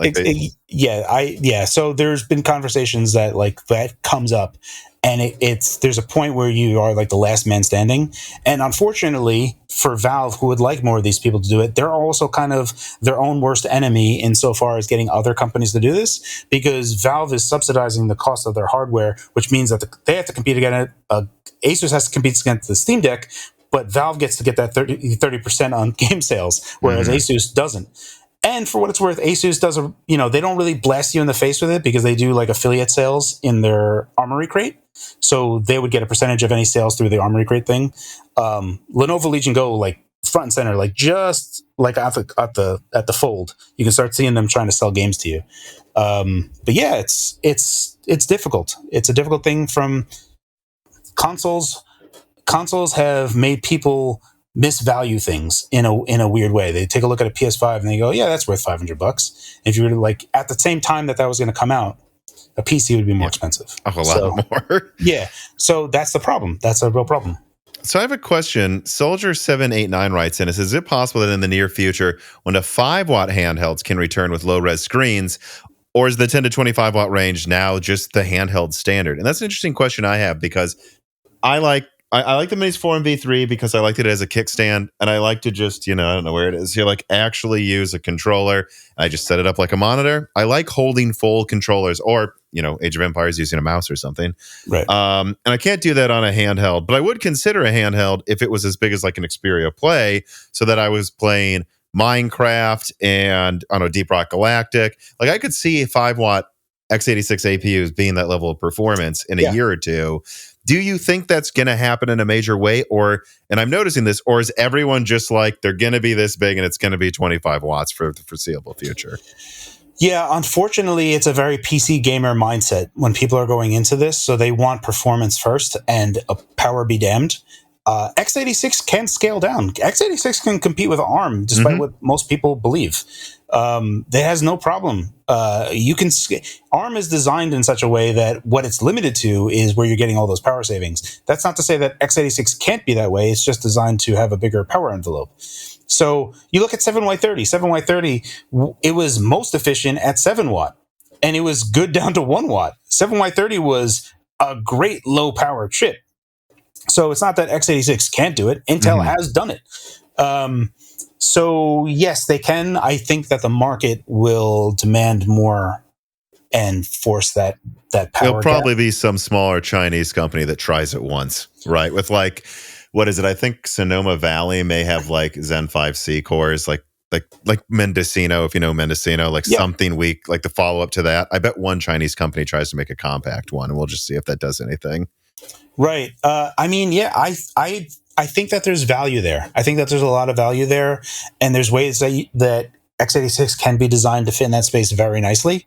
So there's been conversations that comes up, and there's a point where you are like the last man standing. And unfortunately for Valve, who would like more of these people to do it, they're also kind of their own worst enemy insofar as getting other companies to do this, because Valve is subsidizing the cost of their hardware, which means that they have to compete against Asus has to compete against the Steam Deck. But Valve gets to get that 30% on game sales, whereas Asus doesn't. And for what it's worth, Asus does they don't really blast you in the face with it because they do like affiliate sales in their Armory Crate. So they would get a percentage of any sales through the Armory Crate thing. Lenovo Legion Go, like front and center, like just like at the fold, you can start seeing them trying to sell games to you. But yeah, it's difficult. It's a difficult thing from consoles. Consoles have made people misvalue things in a weird way. They take a look at a PS5 and they go, yeah, that's worth $500. If you were to like at the same time that was going to come out, a PC would be more expensive. A lot more. Yeah. So that's the problem. That's a real problem. So I have a question. Soldier789 writes in and says, is it possible that in the near future, when the 5-watt handhelds can return with low-res screens, or is the 10 to 25 watt range now just the handheld standard? And that's an interesting question I have, because I like the Minis 4 and V3 because I liked it as a kickstand, and I like to just, I don't know where it is, actually use a controller. I just set it up like a monitor. I like holding full controllers, or, Age of Empires using a mouse or something. Right. And I can't do that on a handheld, but I would consider a handheld if it was as big as like an Xperia Play, so that I was playing Minecraft and, Deep Rock Galactic. Like I could see 5-watt x86 APUs being that level of performance in a year or two. Do you think that's going to happen in a major way? And I'm noticing this, or is everyone just like, they're going to be this big and it's going to be 25 watts for the foreseeable future? Yeah, unfortunately, it's a very PC gamer mindset when people are going into this. So they want performance first and power be damned. x86 can scale down. x86 can compete with ARM, despite what most people believe. That has no problem. ARM is designed in such a way that what it's limited to is where you're getting all those power savings. That's not to say that x86 can't be that way. It's just designed to have a bigger power envelope. So you look at 7Y30. 7Y30, it was most efficient at 7 watt, and it was good down to 1 watt. 7Y30 was a great low power chip. So it's not that x86 can't do it. Intel has done it. So yes, they can. I think that the market will demand more and force that power. There'll probably be some smaller Chinese company that tries it once, right? With like, what is it? I think Sonoma Valley may have like Zen 5C cores, like Mendocino, if you know Mendocino, something weak, like the follow up to that. I bet one Chinese company tries to make a compact one, and we'll just see if that does anything. Right. I think that there's value there. I think that there's a lot of value there, and there's ways that x86 can be designed to fit in that space very nicely.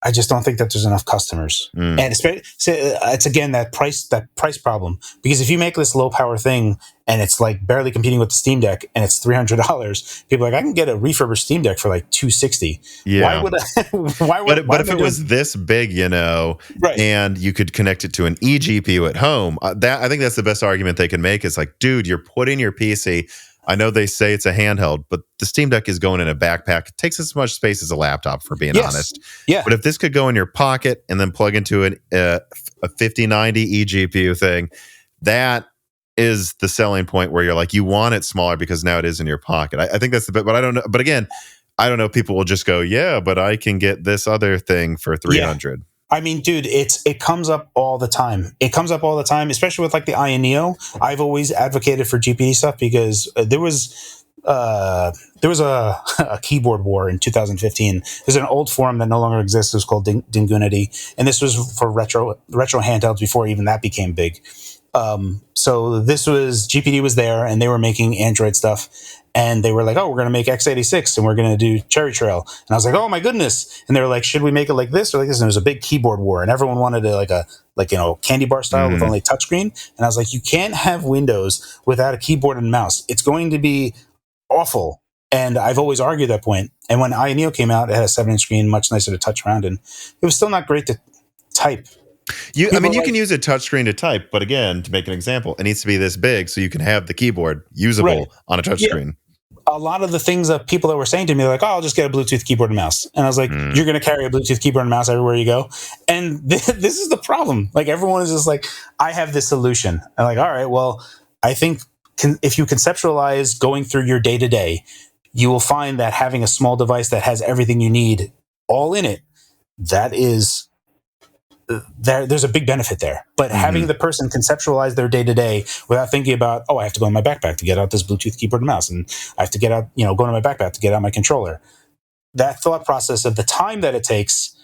I just don't think that there's enough customers, and it's again that price problem. Because if you make this low power thing and it's like barely competing with the Steam Deck, and it's $300, people are like, I can get a refurbished Steam Deck for like $260. Yeah. Why would I? But if it was this big, right, and you could connect it to an eGPU at home, I think that's the best argument they can make. Is like, dude, you're putting your PC. I know they say it's a handheld, but the Steam Deck is going in a backpack. It takes as much space as a laptop, for being honest. Yeah. But if this could go in your pocket and then plug into a 5090 eGPU thing, that is the selling point where you're like, you want it smaller because now it is in your pocket. I think that's the bit, but I don't know. But again, I don't know. People will just go, yeah, but I can get this other thing for 300. Yeah. I mean, dude, it comes up all the time. It comes up all the time, especially with like the Aya Neo. I've always advocated for GPD stuff because there was a keyboard war in 2015. There's an old forum that no longer exists. It was called Dingunity, and this was for retro handhelds before even that became big. So this was GPD was there, and they were making Android stuff, and they were like, "Oh, we're going to make x86, and we're going to do Cherry Trail." And I was like, "Oh my goodness!" And they were like, "Should we make it like this or like this?" And there was a big keyboard war, and everyone wanted it like candy bar style with only touchscreen. And I was like, "You can't have Windows without a keyboard and mouse. It's going to be awful." And I've always argued that point. And when Aya Neo came out, it had a 7-inch screen, much nicer to touch around, and it was still not great to type. You can use a touchscreen to type, but again, to make an example, it needs to be this big so you can have the keyboard usable on a touchscreen. A lot of the things that people that were saying to me, like, "Oh, I'll just get a Bluetooth keyboard and mouse," and I was like, "You're going to carry a Bluetooth keyboard and mouse everywhere you go," and this is the problem. Like, everyone is just like, "I have this solution," and like, all right, well, I think if you conceptualize going through your day to day, you will find that having a small device that has everything you need all in it, that is. There's a big benefit there, but having the person conceptualize their day to day without thinking about, oh, I have to go in my backpack to get out this Bluetooth keyboard and mouse, and I have to get out, go into my backpack to get out my controller. That thought process of the time that it takes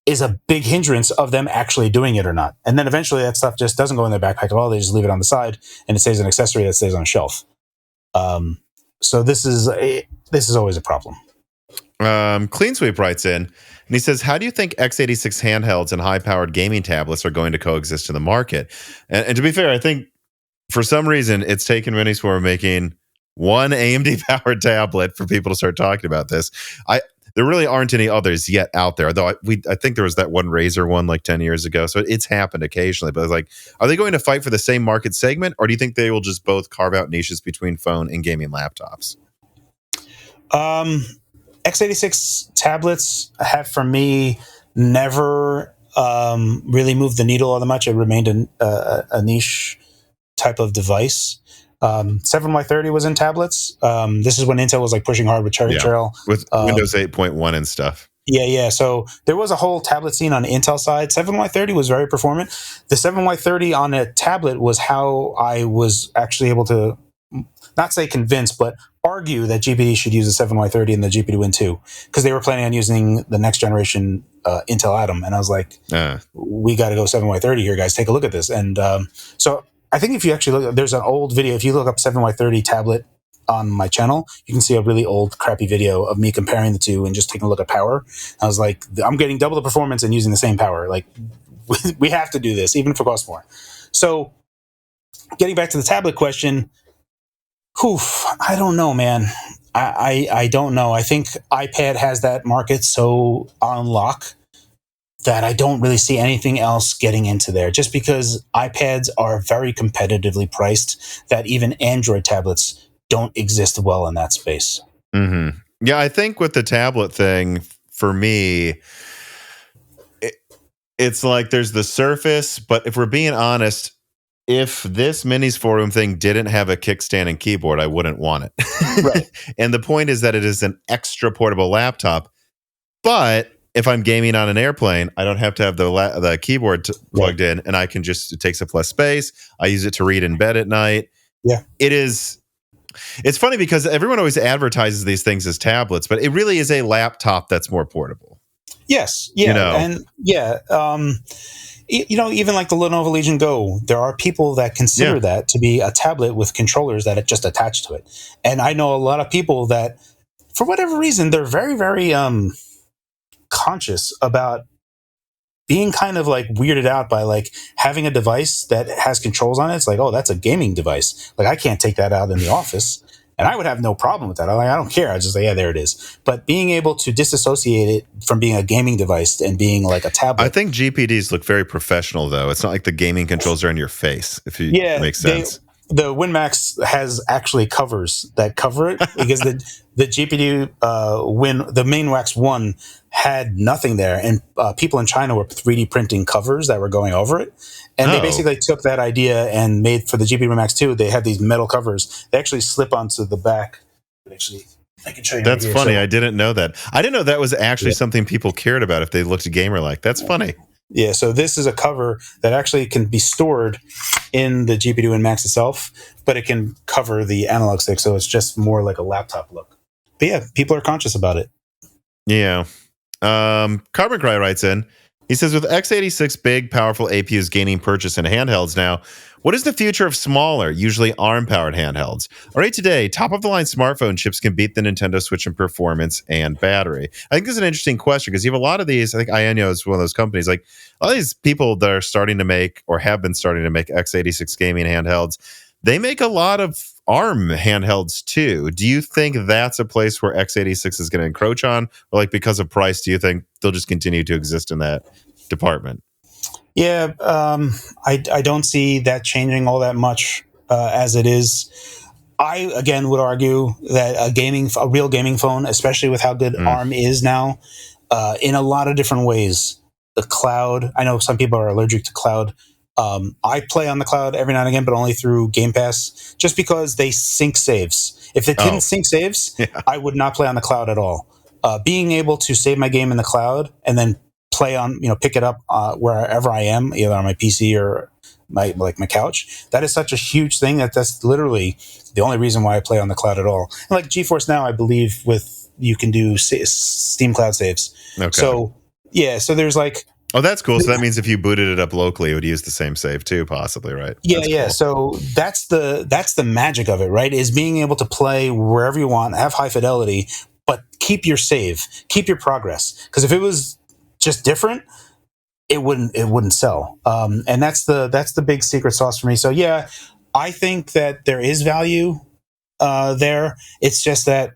is a big hindrance of them actually doing it or not. And then eventually that stuff just doesn't go in their backpack at all. They just leave it on the side, and it stays an accessory that stays on a shelf. So this is always a problem. Clean Sweep writes in, and he says, how do you think x86 handhelds and high-powered gaming tablets are going to coexist in the market? And to be fair, I think for some reason it's taken Miniswar making one AMD-powered tablet for people to start talking about this. There really aren't any others yet out there, though I think there was that one Razer one like 10 years ago, so it's happened occasionally. But it's like, are they going to fight for the same market segment, or do you think they will just both carve out niches between phone and gaming laptops? x86 tablets have, for me, never really moved the needle all that much. It remained a niche type of device. 7Y30 was in tablets. This is when Intel was like pushing hard with Cherry Trail. With Windows 8.1 and stuff. Yeah. So there was a whole tablet scene on the Intel side. 7Y30 was very performant. The 7Y30 on a tablet was how I was actually able to, not say convince, but argue that GPD should use the 7Y30 and the GPD Win 2, because they were planning on using the next generation Intel Atom. And I was like, we got to go 7Y30 here, guys. Take a look at this. And so I think if you actually look, there's an old video. If you look up 7Y30 tablet on my channel, you can see a really old, crappy video of me comparing the two and just taking a look at power. I was like, I'm getting double the performance and using the same power. Like, we have to do this, even if it costs more. So getting back to the tablet question, I don't know, man. I don't know. I think iPad has that market so on lock that I don't really see anything else getting into there, just because iPads are very competitively priced, that even Android tablets don't exist well in that space. Mm-hmm. Yeah, I think with the tablet thing, for me, it's like there's the Surface, but if we're being honest, if this Minis Forum thing didn't have a kickstand and keyboard, I wouldn't want it. Right. And the point is that it is an extra portable laptop, but if I'm gaming on an airplane, I don't have to have the keyboard plugged in, and I can just, it takes up less space. I use it to read in bed at night. Yeah. It's funny because everyone always advertises these things as tablets, but it really is a laptop that's more portable. Yes. Yeah. And even like the Lenovo Legion Go, there are people that consider that to be a tablet with controllers that are just attached to it. And I know a lot of people that, for whatever reason, they're very, very conscious about being kind of like weirded out by like having a device that has controls on it. It's like, oh, that's a gaming device. Like, I can't take that out in the office. And I would have no problem with that. I'm like, I don't care. I just say, yeah, there it is. But being able to disassociate it from being a gaming device and being like a tablet. I think GPDs look very professional, though. It's not like the gaming controls are in your face, if you makes sense. the WinMax has actually covers that cover it because the GPU the main Wax 1 had nothing there, and people in China were 3D printing covers that were going over it, and they basically took that idea and made for the GPU WinMax 2. They have these metal covers. They actually slip onto the back. Actually, I can show you. That's funny. I didn't know that. I didn't know that was actually something people cared about if they looked gamer-like. That's funny. Yeah, so this is a cover that actually can be stored in the GPU WinMax itself, but it can cover the analog stick, so it's just more like a laptop look. But yeah, people are conscious about it. Yeah. Carbon Cry writes in. He says, with x86 big, powerful APUs gaining purchase in handhelds now, what is the future of smaller, usually ARM-powered handhelds? All right, today, top-of-the-line smartphone chips can beat the Nintendo Switch in performance and battery. I think this is an interesting question because you have a lot of these. I think Ayanyo is one of those companies. Like, all these people that are starting to make or have been starting to make x86 gaming handhelds, they make a lot of ARM handhelds too. Do you think that's a place where x86 is going to encroach on? Or like because of price, do you think they'll just continue to exist in that department? Yeah, I don't see that changing all that much as it is. I, again, would argue that a real gaming phone, especially with how good ARM is now, in a lot of different ways, the cloud, I know some people are allergic to cloud. I play on the cloud every now and again, but only through Game Pass, just because they sync saves. If it didn't sync saves, I would not play on the cloud at all. Being able to save my game in the cloud and then play on, pick it up wherever I am, either on my PC or my couch, that is such a huge thing that's literally the only reason why I play on the cloud at all. And like GeForce Now, I believe you can do Steam cloud saves. Okay. So yeah, so there's like. Oh, that's cool. So that means if you booted it up locally, it would use the same save too, possibly, right? Yeah, that's yeah. Cool. So that's the magic of it, right? Is being able to play wherever you want, have high fidelity, but keep your save, keep your progress. Because if it was just different, it wouldn't sell. And that's the big secret sauce for me. So yeah, I think that there is value there. It's just that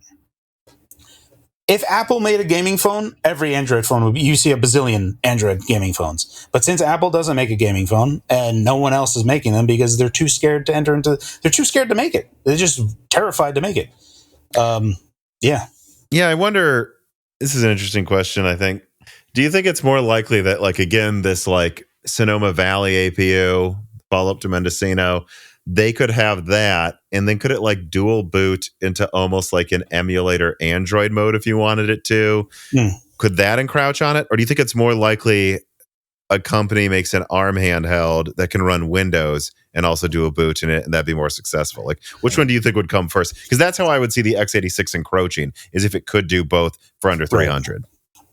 if Apple made a gaming phone, every Android phone would be, you see a bazillion Android gaming phones. But since Apple doesn't make a gaming phone and no one else is making them because they're too scared to they're too scared to make it. They're just terrified to make it. Yeah. Yeah, I wonder, this is an interesting question, I think. Do you think it's more likely that, like, again, this like Sonoma Valley APU, follow up to Mendocino, they could have that, and then could it like dual boot into almost like an emulator Android mode if you wanted it to? Could that encroach on it? Or do you think it's more likely a company makes an ARM handheld that can run Windows and also do a boot in it, and that'd be more successful? Like, which one do you think would come first? Because that's how I would see the x86 encroaching, is if it could do both for under 300.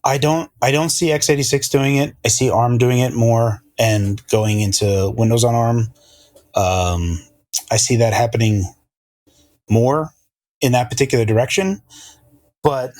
I don't see x86 doing it. I see ARM doing it more and going into Windows on ARM. I see that happening more in that particular direction, but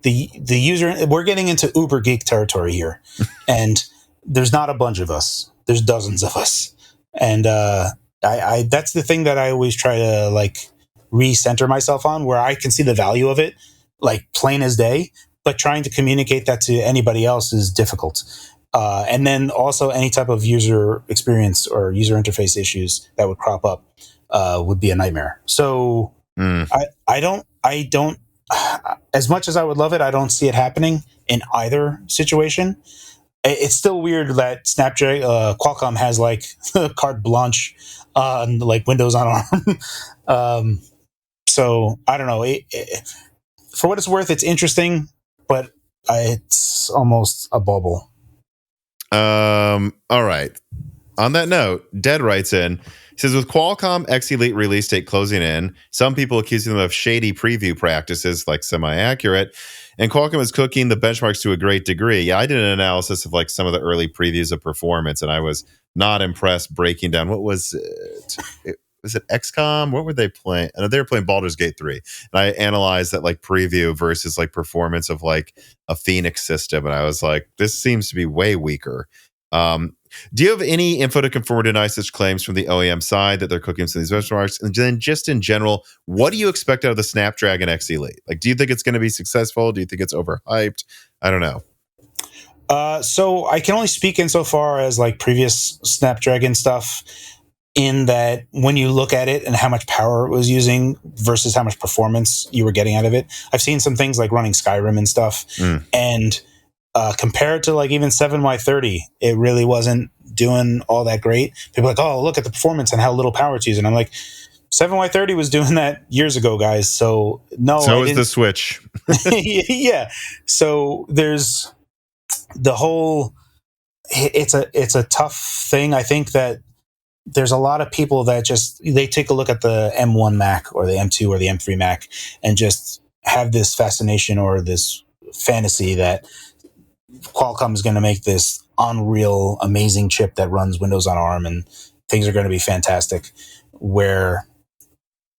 the user, we're getting into uber geek territory here, and there's not a bunch of us. There's dozens of us, and I that's the thing that I always try to like recenter myself on, where I can see the value of it, like plain as day, but trying to communicate that to anybody else is difficult. And then also any type of user experience or user interface issues that would crop up would be a nightmare. So I don't, as much as I would love it, I don't see it happening in either situation. It's still weird that Snapdragon, Qualcomm has like carte blanche on like Windows on ARM. So I don't know. For what it's worth, it's interesting, but it's almost a bubble. All right. On that note, Dead writes in. He says, with Qualcomm X Elite release date closing in, some people accusing them of shady preview practices, like semi-accurate, and Qualcomm is cooking the benchmarks to a great degree. Yeah, I did an analysis of like some of the early previews of performance, and I was not impressed breaking down. What was it? Was it XCOM? What were they playing? They were playing Baldur's Gate 3. And I analyzed that like preview versus like performance of like a Phoenix system. And I was like, this seems to be way weaker. Do you have any info to confirm or deny such claims from the OEM side that they're cooking some of these benchmarks? And then just in general, what do you expect out of the Snapdragon X Elite? Like, do you think it's going to be successful? Do you think it's overhyped? I don't know. So I can only speak insofar as like previous Snapdragon stuff. in that when you look at it and how much power it was using versus how much performance you were getting out of it. I've seen some things like running Skyrim and stuff, and compared to like even 7Y30, it really wasn't doing all that great. People are like, oh, look at the performance and how little power it's using. I'm like, 7Y30 was doing that years ago, guys. So no, so is the Switch. Yeah. So there's the whole. It's a tough thing. I think that there's a lot of people that just they take a look at the M1 Mac or the M2 or the M3 Mac and just have this fascination or this fantasy that Qualcomm is going to make this unreal, amazing chip that runs Windows on ARM and things are going to be fantastic. Where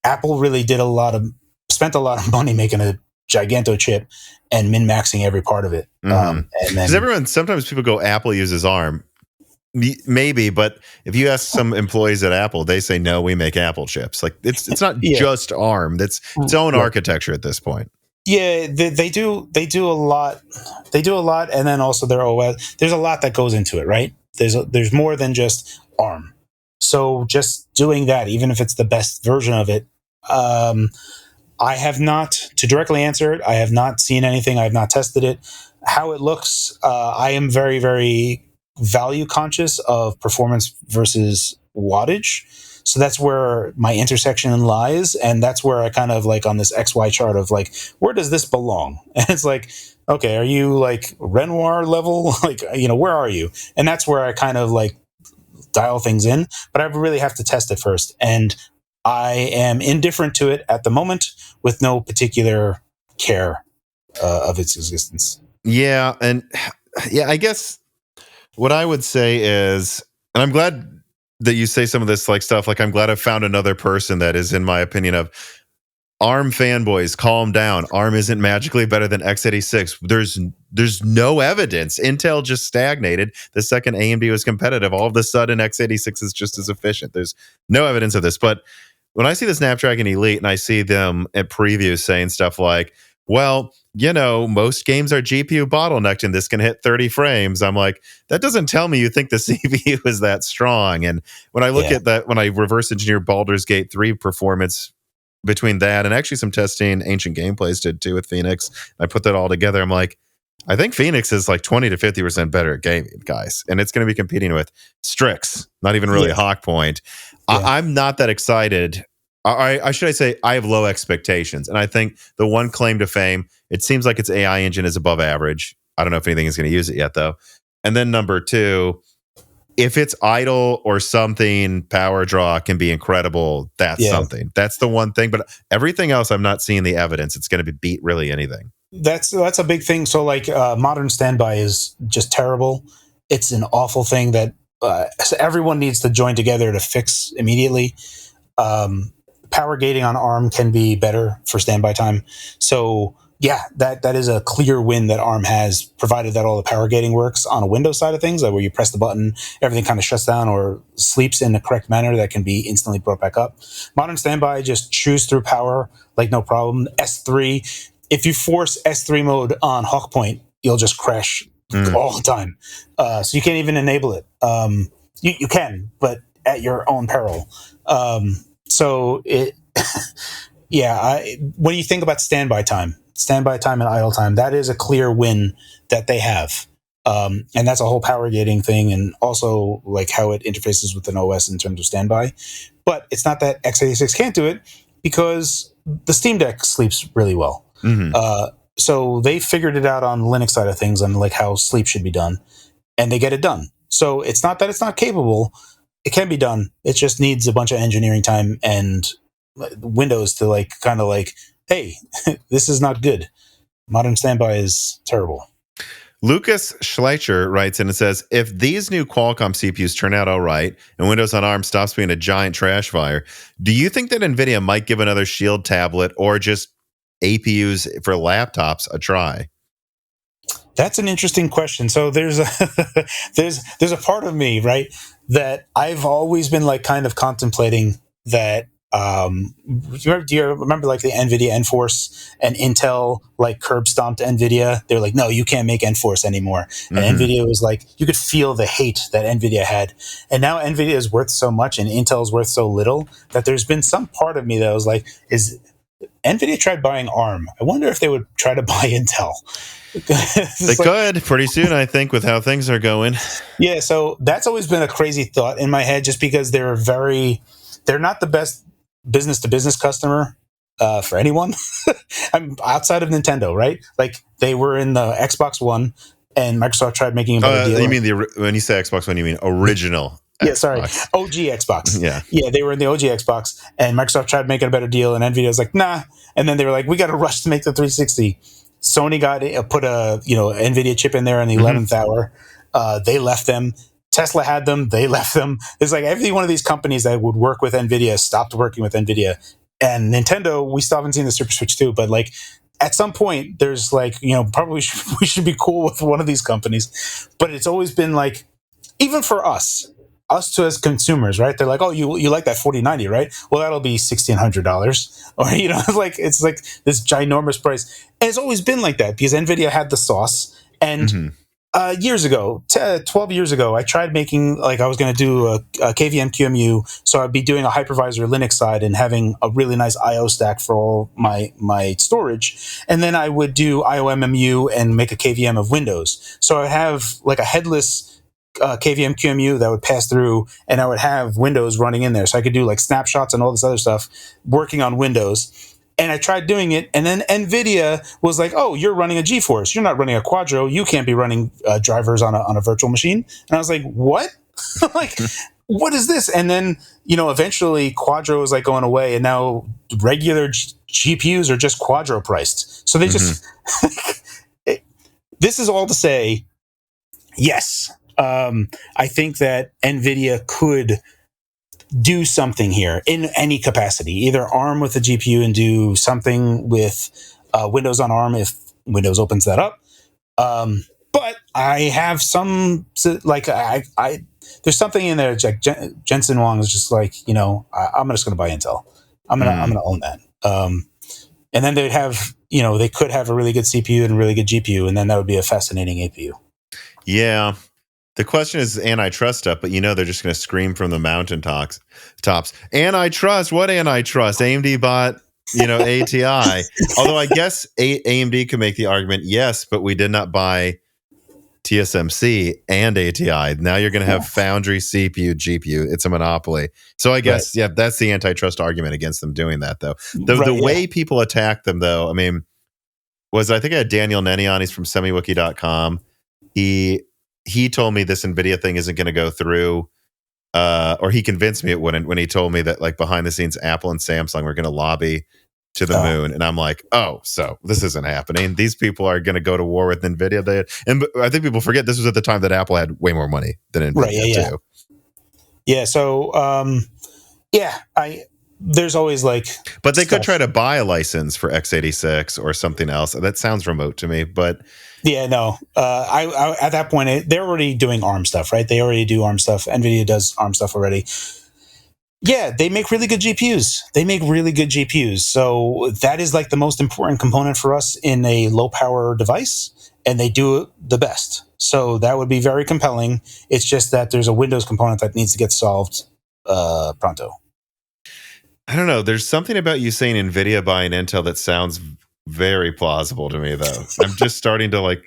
Apple really spent a lot of money making a giganto chip and min-maxing every part of it. Because sometimes people go, Apple uses ARM. Maybe, but if you ask some employees at Apple, they say, no, we make Apple chips. Like it's not just ARM. That's its own architecture at this point. Yeah, they do a lot. They do a lot, and then also their OS. There's a lot that goes into it, right? There's more than just ARM. So just doing that, even if it's the best version of it, I have not, to directly answer it, I have not seen anything. I have not tested it. How it looks, I am very, very value conscious of performance versus wattage. So that's where my intersection lies. And that's where I kind of like on this XY chart of like, where does this belong? And it's like, okay, are you like Renoir level? Like, where are you? And that's where I kind of like dial things in, but I really have to test it first. And I am indifferent to it at the moment with no particular care of its existence. Yeah. And I guess what I would say is, and I'm glad that you say some of this like stuff, like I'm glad I've found another person that is in my opinion of ARM fanboys, calm down. ARM isn't magically better than x86. There's no evidence. Intel just stagnated. The second AMD was competitive, all of a sudden x86 is just as efficient. There's no evidence of this. But when I see the Snapdragon Elite and I see them at previews saying stuff like, well, most games are GPU bottlenecked and this can hit 30 frames. I'm like, that doesn't tell me you think the CPU is that strong. And when I look at that, when I reverse engineer Baldur's Gate 3 performance between that and actually some testing Ancient Gameplays did too with Phoenix, I put that all together. I'm like, I think Phoenix is like 20 to 50% better at gaming, guys. And it's going to be competing with Strix, not even really a Hawk Point. Yeah. I'm not that excited. I should say I have low expectations. And I think the one claim to fame, it seems like its AI engine is above average. I don't know if anything is going to use it yet, though. And then number two, if it's idle or something, power draw can be incredible. That's something. That's the one thing. But everything else, I'm not seeing the evidence. It's going to beat really anything. That's a big thing. So like modern standby is just terrible. It's an awful thing that everyone needs to join together to fix immediately. Power gating on ARM can be better for standby time. So yeah, that is a clear win that ARM has, provided that all the power gating works on a Windows side of things, like where you press the button, everything kind of shuts down or sleeps in the correct manner that can be instantly brought back up. Modern standby just chews through power like no problem. S3, if you force S3 mode on Hawk Point, you'll just crash all the time. So you can't even enable it. You can, but at your own peril. So it, when you think about standby time and idle time, that is a clear win that they have. And that's a whole power gating thing, and also like how it interfaces with an OS in terms of standby. But it's not that x86 can't do it, because the Steam Deck sleeps really well. So they figured it out on the Linux side of things on like how sleep should be done, and they get it done. So it's not that it's not capable. It can be done. It just needs a bunch of engineering time and Windows to like kind of like, hey, this is not good. Modern standby is terrible. Lucas Schleicher writes in and says, if these new Qualcomm CPUs turn out all right and Windows on ARM stops being a giant trash fire, do you think that Nvidia might give another Shield tablet or just APUs for laptops a try? That's an interesting question. So there's a there's a part of me, right, that I've always been like kind of contemplating that Do you remember like the Nvidia Enforce and Intel like curb stomped Nvidia? They're like, no, you can't make Enforce anymore. And Nvidia was like, you could feel the hate that Nvidia had. And now Nvidia is worth so much and Intel is worth so little that there's been some part of me that was like, is Nvidia tried buying ARM? I wonder if they would try to buy Intel. They could pretty soon, I think, with how things are going. Yeah, so that's always been a crazy thought in my head, just because they're not the best business to business customer for anyone. I'm outside of Nintendo, right? Like they were in the Xbox One, and Microsoft tried making a better deal. You mean when you say Xbox One, you mean original? Yeah, Xbox. sorry, OG Xbox. Yeah, they were in the OG Xbox, and Microsoft tried making a better deal, and Nvidia was like, nah. And then they were like, we got to rush to make the 360. Sony put a Nvidia chip in there in the 11th hour. They left them. Tesla had them. They left them. It's like every one of these companies that would work with Nvidia stopped working with Nvidia. And Nintendo, we still haven't seen the Super Switch 2, but like at some point, there's like, probably we should be cool with one of these companies. But it's always been like, even for us as consumers, right? They're like, oh, you like that 4090, right? Well, that'll be $1,600, or it's like this ginormous price, and it's always been like that because Nvidia had the sauce. And years ago, 12 years ago, I tried making I was going to do a KVM QMU, so I'd be doing a hypervisor Linux side and having a really nice I/O stack for all my storage, and then I would do IOMMU and make a KVM of Windows. So I have like a headless KVM QMU that would pass through, and I would have Windows running in there. So I could do like snapshots and all this other stuff working on Windows. And I tried doing it, and then Nvidia was like, oh, you're running a GeForce. You're not running a Quadro. You can't be running drivers on a virtual machine. And I was like, what? Like, what is this? And then, eventually Quadro was like going away, and now regular GPUs are just Quadro priced. So they just... This is all to say, yes, I think that Nvidia could do something here in any capacity, either ARM with the GPU and do something with Windows on ARM if Windows opens that up. But I have some there's something in there. Like Jensen Huang is just like, I'm just going to buy Intel. I'm gonna own that. And then they'd have, they could have a really good CPU and a really good GPU, and then that would be a fascinating APU. Yeah. The question is antitrust stuff, but they're just going to scream from the mountaintops. Antitrust? What antitrust? AMD bought, ATI. Although I guess AMD could make the argument, yes, but we did not buy TSMC and ATI. Now you're going to have foundry, CPU, GPU. It's a monopoly. So I guess, yeah, that's the antitrust argument against them doing that, though. The way people attack them, though, I mean, I think I had Daniel Nenny on. He's from semiwiki.com. He told me this NVIDIA thing isn't going to go through, or he convinced me it wouldn't when he told me that like behind the scenes, Apple and Samsung were going to lobby to the moon. And I'm like, oh, so this isn't happening. These people are going to go to war with NVIDIA. And I think people forget this was at the time that Apple had way more money than NVIDIA too. Yeah. So, there's always like, but they could try to buy a license for x86 or something else. That sounds remote to me, but yeah, no. I at that point they're already doing ARM stuff, right? They already do ARM stuff. NVIDIA does ARM stuff already. Yeah, they make really good GPUs. So that is like the most important component for us in a low power device, and they do it the best. So that would be very compelling. It's just that there's a Windows component that needs to get solved pronto. I don't know. There's something about you saying NVIDIA buying Intel that sounds very plausible to me, though. I'm just starting to like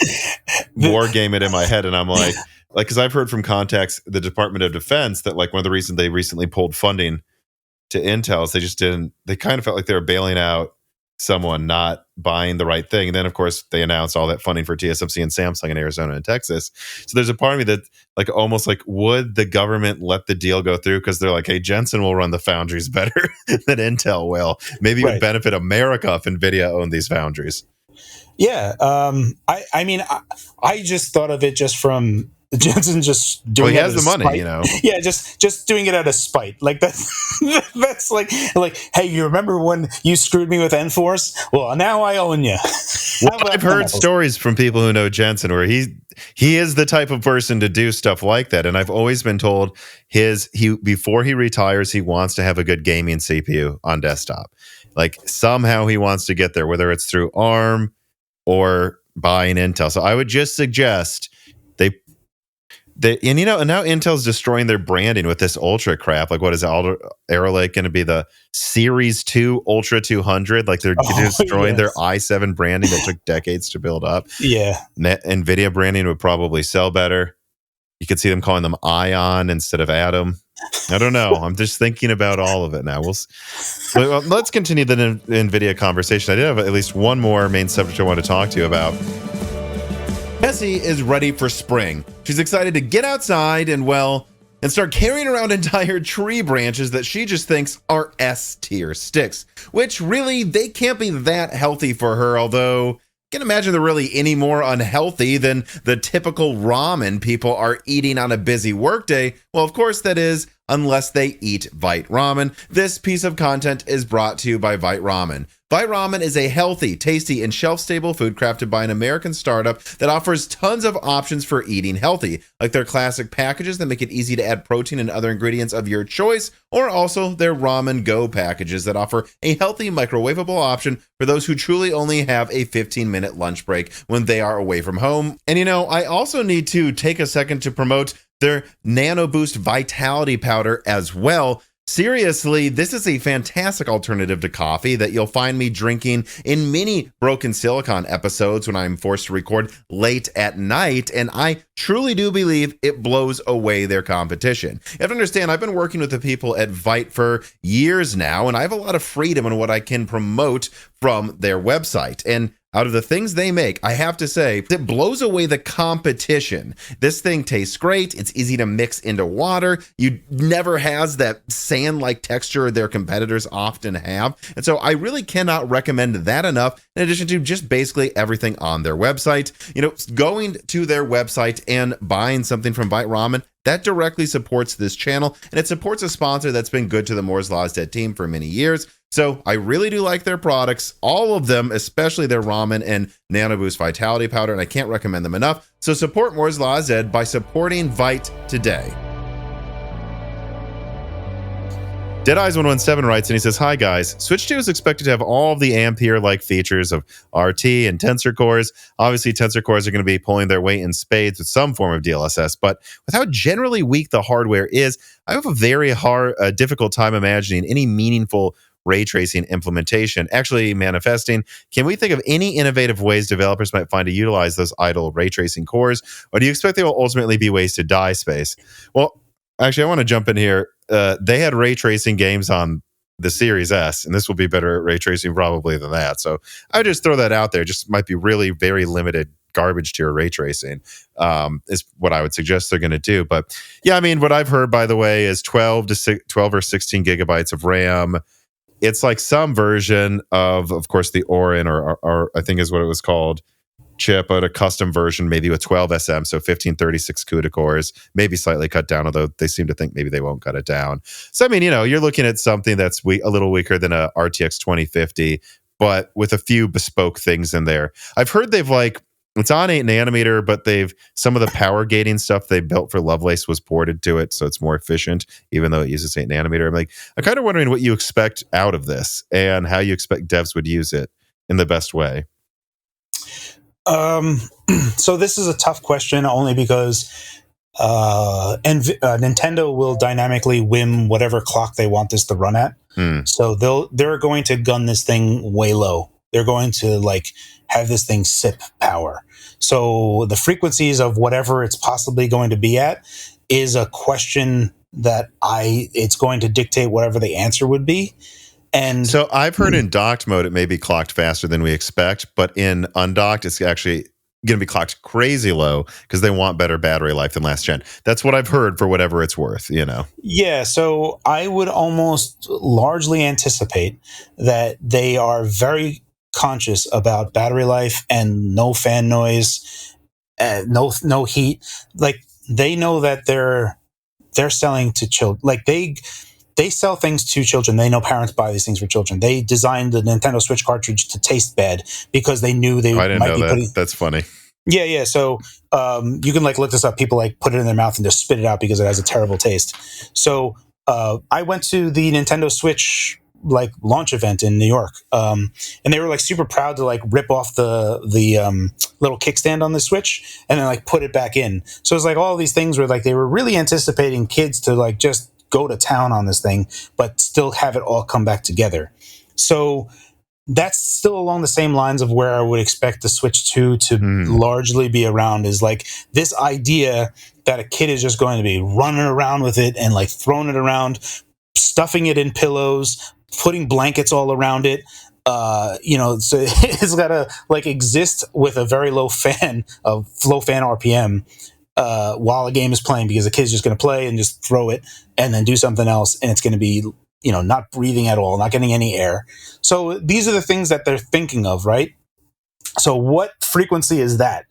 war game it in my head, and I'm like, because I've heard from contacts, the Department of Defense, that like one of the reasons they recently pulled funding to Intel is they kind of felt like they were bailing out someone not buying the right thing. And then, of course, they announced all that funding for TSMC and Samsung in Arizona and Texas. So there's a part of me that like almost like, would the government let the deal go through? Because they're like, hey, Jensen will run the foundries better than Intel will. Maybe it would benefit America if NVIDIA owned these foundries. Yeah. I mean, I just thought of it just from Jensen just doing well, he it has out the of money, spite. you know. Yeah, just doing it out of spite. Like that's that's like, hey, you remember when you screwed me with Enforce? Well, now I own you. Well, I've heard stories from people who know Jensen where he is the type of person to do stuff like that, and I've always been told before he retires, he wants to have a good gaming CPU on desktop. Like somehow he wants to get there, whether it's through ARM or buying Intel. So I would just suggest and now Intel's destroying their branding with this Ultra crap. Like, what is Arrow Lake going to be, the Series 2 Ultra 200? Like, they're destroying their i7 branding that took decades to build up. Yeah. Nvidia branding would probably sell better. You could see them calling them Ion instead of Atom. I don't know. I'm just thinking about all of it now. Let's continue the Nvidia conversation. I did have at least one more main subject I want to talk to you about. Tessie is ready for spring. She's excited to get outside and start carrying around entire tree branches that she just thinks are S-tier sticks, which really, they can't be that healthy for her, although I can't imagine they're really any more unhealthy than the typical ramen people are eating on a busy workday. Well, of course that is, unless they eat Vite Ramen. This piece of content is brought to you by Vite Ramen. Vite Ramen is a healthy, tasty, and shelf-stable food crafted by an American startup that offers tons of options for eating healthy, like their classic packages that make it easy to add protein and other ingredients of your choice, or also their Ramen Go packages that offer a healthy, microwavable option for those who truly only have a 15-minute lunch break when they are away from home. And I also need to take a second to promote their Nano Boost Vitality Powder as well. Seriously, this is a fantastic alternative to coffee that you'll find me drinking in many Broken Silicon episodes when I'm forced to record late at night, and I truly do believe it blows away their competition. You have to understand, I've been working with the people at Vite for years now, and I have a lot of freedom in what I can promote from their website. And out of the things they make, I have to say, it blows away the competition. This thing tastes great. It's easy to mix into water. You never has that sand-like texture their competitors often have. And so I really cannot recommend that enough, in addition to just basically everything on their website. Going to their website and buying something from Vite Ramen, that directly supports this channel, and it supports a sponsor that's been good to the Moore's Law's Dead team for many years. So I really do like their products, all of them, especially their ramen and Nano Boost Vitality Powder, and I can't recommend them enough. So support Moore's Law's Dead by supporting Vite today. Deadeyes117 writes, and he says, "Hi guys, Switch 2 is expected to have all of the Ampere-like features of RT and Tensor cores. Obviously, Tensor cores are going to be pulling their weight in spades with some form of DLSS, but with how generally weak the hardware is, I have a very difficult time imagining any meaningful ray tracing implementation actually manifesting. Can we think of any innovative ways developers might find to utilize those idle ray tracing cores, or do you expect they will ultimately be wasted die space?" Well, actually, I want to jump in here. They had ray tracing games on the Series S, and this will be better at ray tracing probably than that. So I would just throw that out there. Just might be really very limited garbage tier ray tracing is what I would suggest they're going to do. But yeah, I mean, what I've heard, by the way, is 12 or 16 gigabytes of RAM. It's like some version of course, the Orin or I think is what it was called, chip, but a custom version, maybe with 12 SM, so 1536 CUDA cores, maybe slightly cut down, although they seem to think maybe they won't cut it down. So, I mean, you're looking at something that's a little weaker than a RTX 2050, but with a few bespoke things in there. I've heard it's on 8 nanometer, but some of the power gating stuff they built for Lovelace was ported to it, so it's more efficient, even though it uses 8 nanometer. I'm kind of wondering what you expect out of this and how you expect devs would use it in the best way. So this is a tough question only because Nintendo will dynamically whim whatever clock they want this to run at. So they're going to gun this thing way low. They're going to have this thing sip power. So the frequencies of whatever it's possibly going to be at is a question that it's going to dictate whatever the answer would be. And so I've heard in docked mode, it may be clocked faster than we expect, but in undocked, it's actually going to be clocked crazy low because they want better battery life than last gen. That's what I've heard for whatever it's worth, Yeah, so I would almost largely anticipate that they are very conscious about battery life and no fan noise, no heat. they know that they're selling to children. Like they sell things to children. They know parents buy these things for children. They designed the Nintendo Switch cartridge to taste bad because they knew they I didn't might know be that. putting. That's funny. Yeah. So you can like look this up. People like put it in their mouth and just spit it out because it has a terrible taste. So I went to the Nintendo Switch like launch event in New York, and they were like super proud to like rip off the little kickstand on the Switch and then like put it back in. So it's like all these things where like they were really anticipating kids to like just go to town on this thing, but still have it all come back together. So that's still along the same lines of where I would expect the Switch 2 to largely be around, is like this idea that a kid is just going to be running around with it and like throwing it around, stuffing it in pillows, putting blankets all around it. So it's got to like exist with a very low fan RPM while a game is playing, because the kid's just going to play and just throw it and then do something else, and it's going to be not breathing at all, not getting any air. So these are the things that they're thinking of, right? So what frequency is that?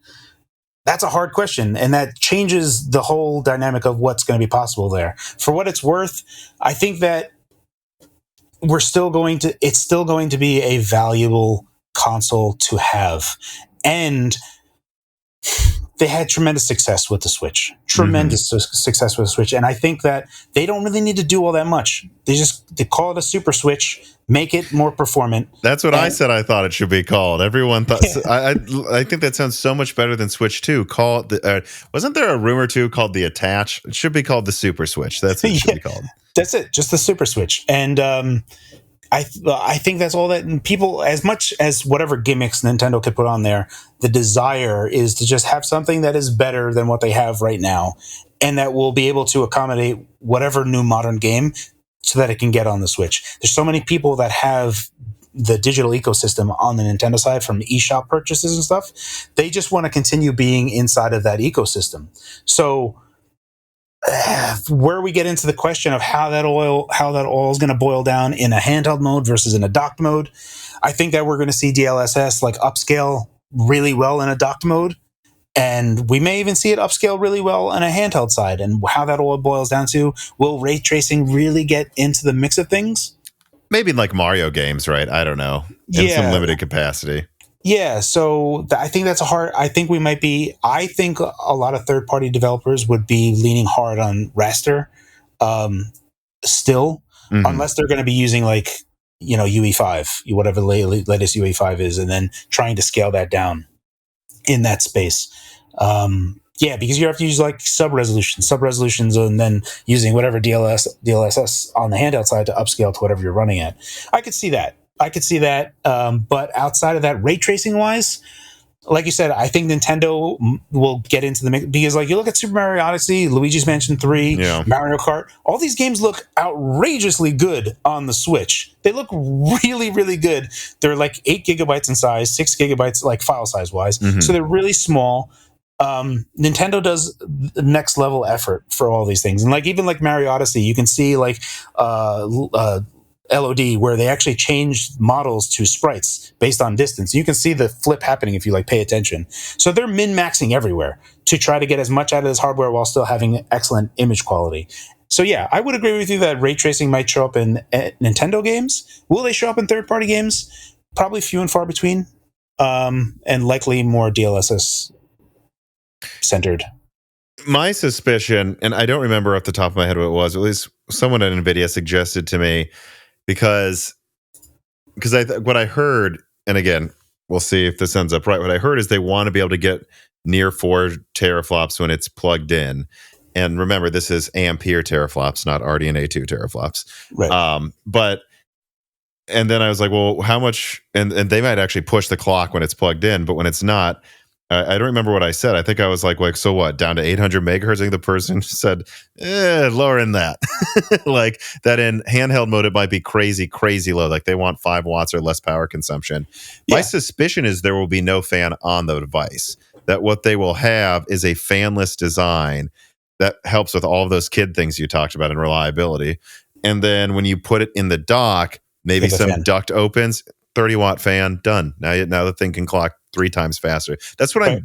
That's a hard question, and that changes the whole dynamic of what's going to be possible there. For what it's worth, I think that it's still going to be a valuable console to have. And they had tremendous success with the Switch. Success with the Switch. And I think that they don't really need to do all that much. They call it a Super Switch, make it more performant. That's what I said I thought it should be called. Everyone thought... Yeah. I think that sounds so much better than Switch 2. Call it wasn't there a rumor too called the Attach? It should be called the Super Switch. That's what it should be called. That's it. Just the Super Switch. And I think that's all that people, as much as whatever gimmicks Nintendo could put on there, the desire is to just have something that is better than what they have right now, and that will be able to accommodate whatever new modern game so that it can get on the Switch. There's so many people that have the digital ecosystem on the Nintendo side from eShop purchases and stuff. They just want to continue being inside of that ecosystem. So where we get into the question of how that oil is going to boil down in a handheld mode versus in a docked mode, I think that we're going to see DLSS like upscale really well in a docked mode, and we may even see it upscale really well on a handheld side. And how that all boils down to, will ray tracing really get into the mix of things? Maybe in like Mario games, right? I don't know. In some limited capacity. Yeah, so I think that's I think a lot of third-party developers would be leaning hard on raster still, unless they're going to be using like, UE5, whatever the latest UE5 is, and then trying to scale that down in that space. Because you have to use like sub-resolutions, and then using whatever DLSS on the handheld side to upscale to whatever you're running at. I could see that. But outside of that, ray tracing wise, like you said, I think Nintendo will get into the mix, because like you look at Super Mario Odyssey, Luigi's Mansion 3, Mario Kart, all these games look outrageously good on the Switch. They look really, really good. They're like 8 gigabytes in size, 6 gigabytes like file size wise. So they're really small. Nintendo does the next level effort for all these things. And like even like Mario Odyssey, you can see like LOD, where they actually changed models to sprites based on distance. You can see the flip happening if you like pay attention. So they're min-maxing everywhere to try to get as much out of this hardware while still having excellent image quality. So yeah, I would agree with you that ray tracing might show up in Nintendo games. Will they show up in third-party games? Probably few and far between, and likely more DLSS centered. My suspicion, and I don't remember off the top of my head what it was, at least someone at Nvidia suggested to me, because what I heard, and again, we'll see if this ends up right. What I heard is they want to be able to get near 4 teraflops when it's plugged in. And remember, this is ampere teraflops, not RDNA 2 teraflops. Right. And then I was like, well, how much? And they might actually push the clock when it's plugged in, but when it's not, I don't remember what I said. I think I was like, so what? Down to 800 megahertz? I think the person said, lower than that. Like that in handheld mode, it might be crazy, crazy low. Like they want 5 watts or less power consumption. My suspicion is there will be no fan on the device. That what they will have is a fanless design that helps with all of those kid things you talked about in reliability. And then when you put it in the dock, maybe some duct opens, 30-watt fan, done. Now the thing can clock 3 times faster. That's what I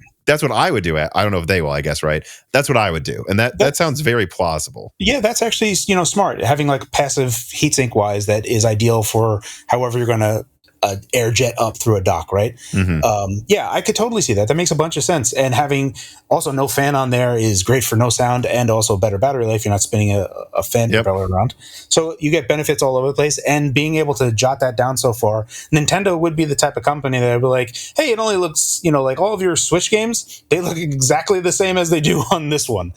would do. I don't know if they will, I guess, right? That's what I would do. And that sounds very plausible. Yeah, that's actually, smart. Having like passive heatsink wise, that is ideal for however you're going to air jet up through a dock, right? Yeah, I could totally see that. That makes a bunch of sense. And having also no fan on there is great for no sound and also better battery life. You're not spinning a fan propeller around. So you get benefits all over the place. And being able to jot that down so far, Nintendo would be the type of company that would be like, hey, it only looks, like all of your Switch games, they look exactly the same as they do on this one.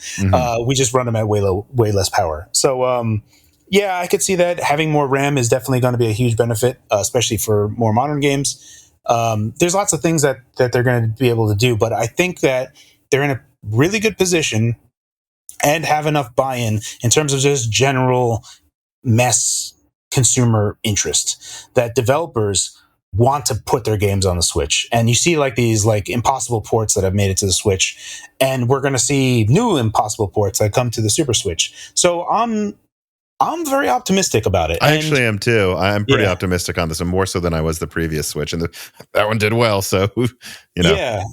We just run them at way less power. So, yeah, I could see that. Having more RAM is definitely going to be a huge benefit, especially for more modern games. There's lots of things that they're going to be able to do, but I think that they're in a really good position and have enough buy-in in terms of just general mass consumer interest that developers want to put their games on the Switch. And you see like these like impossible ports that have made it to the Switch, and we're going to see new impossible ports that come to the Super Switch. So I'm very optimistic about it. I actually am too. I'm pretty optimistic on this, and more so than I was the previous Switch, and that one did well. So, Yeah.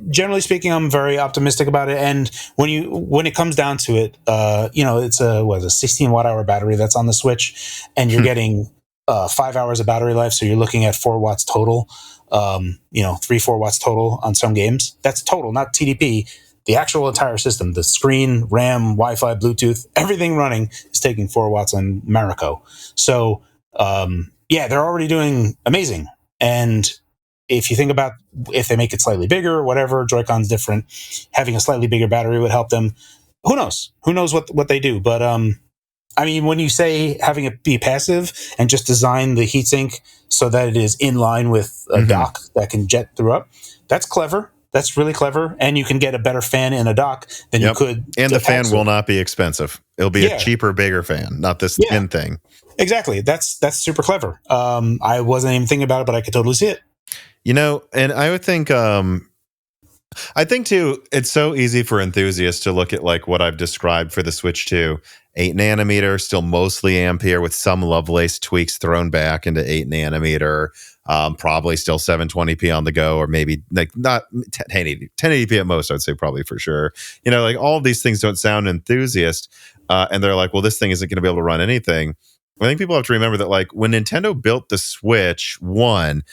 Generally speaking, I'm very optimistic about it. And when it comes down to it, it's a 16 watt hour battery that's on the Switch, and you're getting 5 hours of battery life. So you're looking at 4 watts total. 3-4 watts total on some games. That's total, not TDP. The actual entire system, the screen, RAM, Wi-Fi, Bluetooth, everything running is taking 4 watts on Marico. So, they're already doing amazing. And if you think about if they make it slightly bigger or whatever, Joy-Con's different, having a slightly bigger battery would help them. Who knows? Who knows what they do? But, when you say having it be passive and just design the heatsink so that it is in line with a dock that can jet through up, that's clever. That's really clever, and you can get a better fan in a dock than you could. And the fan will not be expensive. It'll be a cheaper, bigger fan, not this thin thing. Exactly. That's super clever. I wasn't even thinking about it, but I could totally see it. And I would think, I think too, it's so easy for enthusiasts to look at like what I've described for the Switch 2. 8 nanometer, still mostly Ampere with some Lovelace tweaks thrown back into 8 nanometer. Probably still 720p on the go, or maybe like not 1080p at most, I'd say probably for sure. Like all of these things don't sound enthusiast, and they're like, well, this thing isn't going to be able to run anything. I think people have to remember that like when Nintendo built the Switch 1,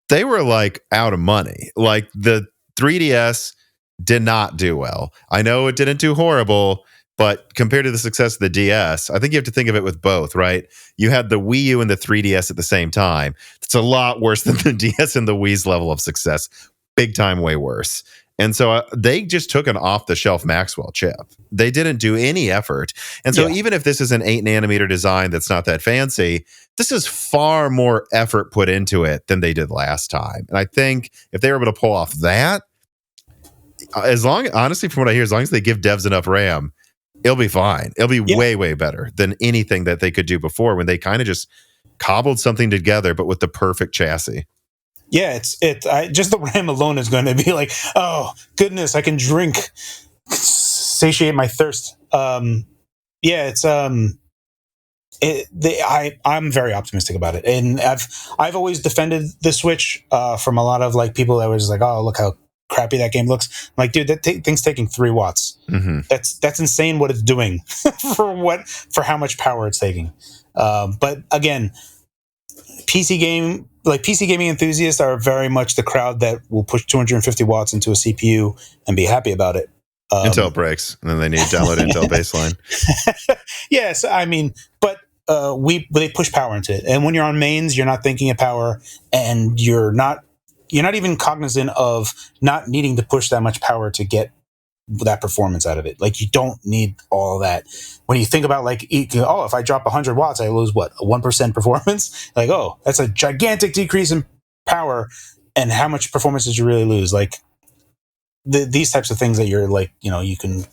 they were like out of money. Like the 3DS did not do well. I know it didn't do horrible, but compared to the success of the DS, I think you have to think of it with both, right? You had the Wii U and the 3DS at the same time. It's a lot worse than the DS and the Wii's level of success. Big time, way worse. And so they just took an off-the-shelf Maxwell chip. They didn't do any effort. And so even if this is an 8 nanometer design that's not that fancy, this is far more effort put into it than they did last time. And I think if they were able to pull off that, honestly, from what I hear, as long as they give devs enough RAM, it'll be fine. It'll be way, way better than anything that they could do before when they kind of just cobbled something together, but with the perfect chassis. Yeah, just the RAM alone is going to be like, oh goodness, I can drink, satiate my thirst. I'm very optimistic about it, and I've always defended the Switch from a lot of like people that were just like, oh, look how crappy that game looks. I'm like, dude, that thing's taking 3 watts. That's insane what it's doing for how much power it's taking. But again, PC gaming enthusiasts are very much the crowd that will push 250 watts into a CPU and be happy about it. Until it breaks, and then they need to download Intel baseline. Yes, but they push power into it, and when you're on mains, you're not thinking of power, and you're not even cognizant of not needing to push that much power to get that performance out of it. Like, you don't need all that. When you think about like, if I drop 100 watts, I lose what, a 1% performance? Like, oh, that's a gigantic decrease in power. And how much performance did you really lose? Like these types of things that you're like, you can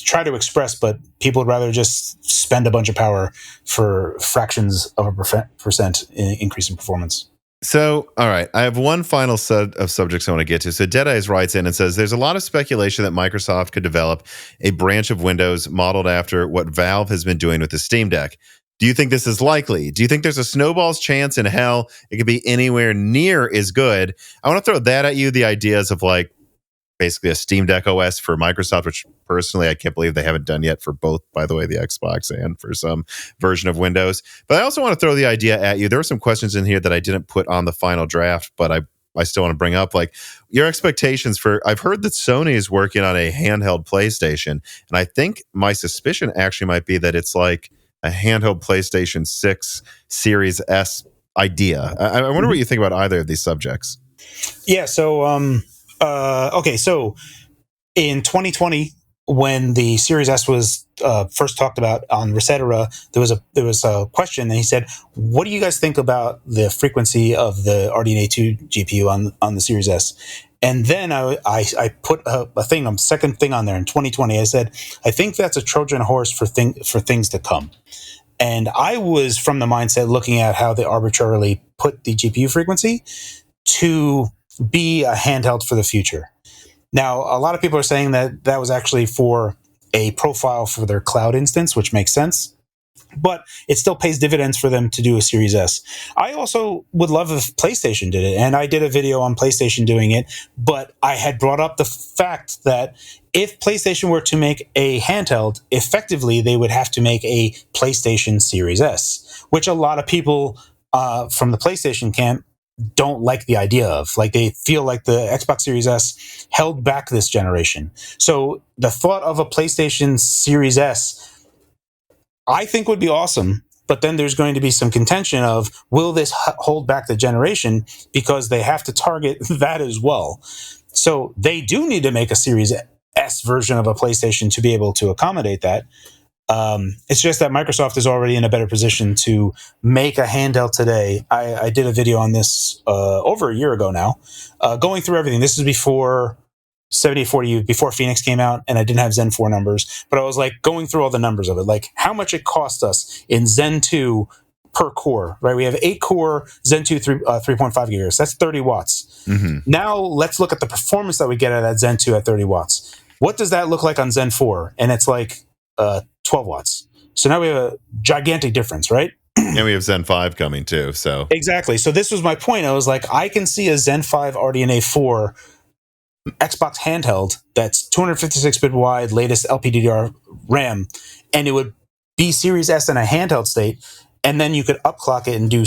try to express, but people would rather just spend a bunch of power for fractions of a percent increase in performance. So, all right, I have one final set of subjects I want to get to. So Deadeyes writes in and says, there's a lot of speculation that Microsoft could develop a branch of Windows modeled after what Valve has been doing with the Steam Deck. Do you think this is likely? Do you think there's a snowball's chance in hell it could be anywhere near as good? I want to throw that at you. The ideas of like basically a Steam Deck OS for Microsoft, which personally I can't believe they haven't done yet for both, by the way, the Xbox and for some version of Windows. But I also want to throw the idea at you. There were some questions in here that I didn't put on the final draft, but I still want to bring up like your expectations for. I've heard that Sony is working on a handheld PlayStation, and I think my suspicion actually might be that it's like a handheld PlayStation 6 Series S idea. I wonder what you think about either of these subjects. Yeah. So, okay. So in 2020, when the Series S was first talked about on Resetera, there was a question, and he said, "What do you guys think about the frequency of the RDNA 2 GPU on the Series S?" And then I put a second thing on there in 2020. I said, "I think that's a Trojan horse for things to come." And I was from the mindset looking at how they arbitrarily put the GPU frequency to be a handheld for the future. Now, a lot of people are saying that that was actually for a profile for their cloud instance, which makes sense. But it still pays dividends for them to do a Series S. I also would love if PlayStation did it, and I did a video on PlayStation doing it, but I had brought up the fact that if PlayStation were to make a handheld, effectively they would have to make a PlayStation Series S, which a lot of people from the PlayStation camp don't like the idea of. Like, they feel like the Xbox Series S held back this generation. So the thought of a PlayStation Series S, I think, would be awesome. But then there's going to be some contention of, will this hold back the generation? Because they have to target that as well. So they do need to make a Series S version of a PlayStation to be able to accommodate that. It's just that Microsoft is already in a better position to make a handheld today. I did a video on this over a year ago now, going through everything. This is before 7040, before Phoenix came out, and I didn't have Zen 4 numbers, but I was like going through all the numbers of it, like how much it cost us in Zen 2 per core, right? We have 8 core Zen 2 3.5 gigahertz. That's 30 watts. Mm-hmm. Now let's look at the performance that we get out of that Zen 2 at 30 watts. What does that look like on Zen 4? And it's like 12 watts. So now we have a gigantic difference, right? And we have Zen 5 coming too. So exactly. So this was my point. I was like, I can see a Zen 5 RDNA 4 Xbox handheld that's 256-bit wide, latest LPDDR RAM, and it would be Series S in a handheld state, and then you could upclock it and do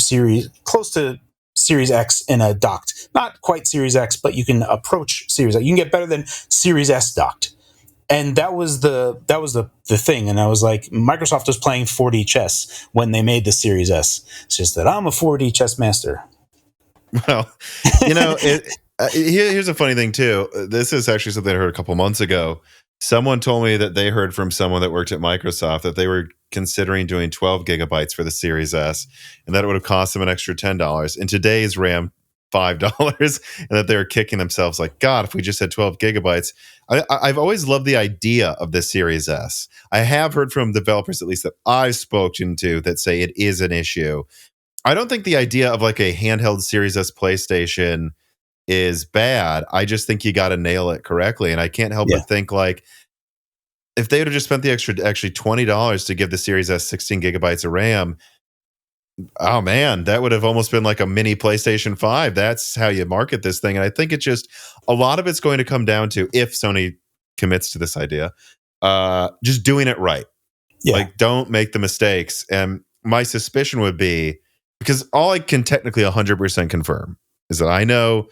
close to Series X in a docked. Not quite Series X, but you can approach Series X. You can get better than Series S docked. And that was the thing. And I was like, Microsoft was playing 4D chess when they made the Series S. It's just that I'm a 4D chess master. Well, here's a funny thing too. This is actually something I heard a couple months ago. Someone told me that they heard from someone that worked at Microsoft that they were considering doing 12 gigabytes for the Series S, and that it would have cost them an extra $10. In today's RAM, $5, and that they were kicking themselves like, God, if we just had 12 gigabytes. I've always loved the idea of the Series S. I have heard from developers, at least that I've spoken to, that say it is an issue. I don't think the idea of like a handheld Series S PlayStation is bad. I just think you got to nail it correctly. And I can't help but think, like, if they would have just spent the extra actually $20 to give the Series S 16 gigabytes of RAM, oh man, that would have almost been like a mini PlayStation 5. That's how you market this thing. And I think it's just, a lot of it's going to come down to, if Sony commits to this idea, just doing it right. Yeah. Like, don't make the mistakes. And my suspicion would be, because all I can technically 100% confirm is that I know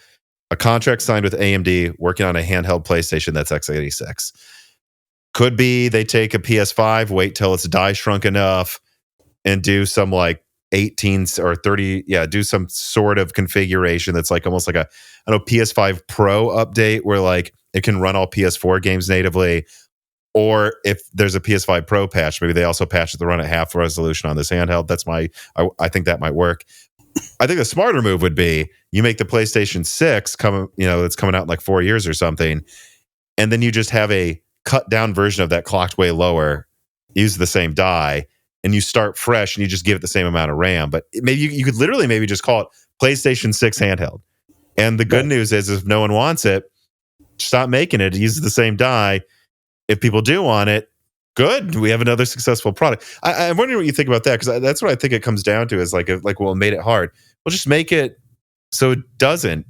a contract signed with AMD working on a handheld PlayStation that's x86. Could be they take a PS5, wait till it's die shrunk enough, and do some like 18 or 30, do some sort of configuration that's like almost like a, I don't know, PS5 Pro update where like it can run all PS4 games natively. Or if there's a PS5 Pro patch, maybe they also patch it to run at half resolution on this handheld. That's I think that might work. I think the smarter move would be you make the PlayStation 6 that's coming out in like 4 years or something, and then you just have a cut down version of that clocked way lower, use the same die, and you start fresh and you just give it the same amount of RAM. But maybe you could literally maybe just call it PlayStation 6 handheld. And the good news is, if no one wants it, stop making it. It uses the same die. If people do want it, good. We have another successful product. I'm wondering what you think about that, because that's what I think it comes down to is like, well, it made it hard. We'll just make it so it doesn't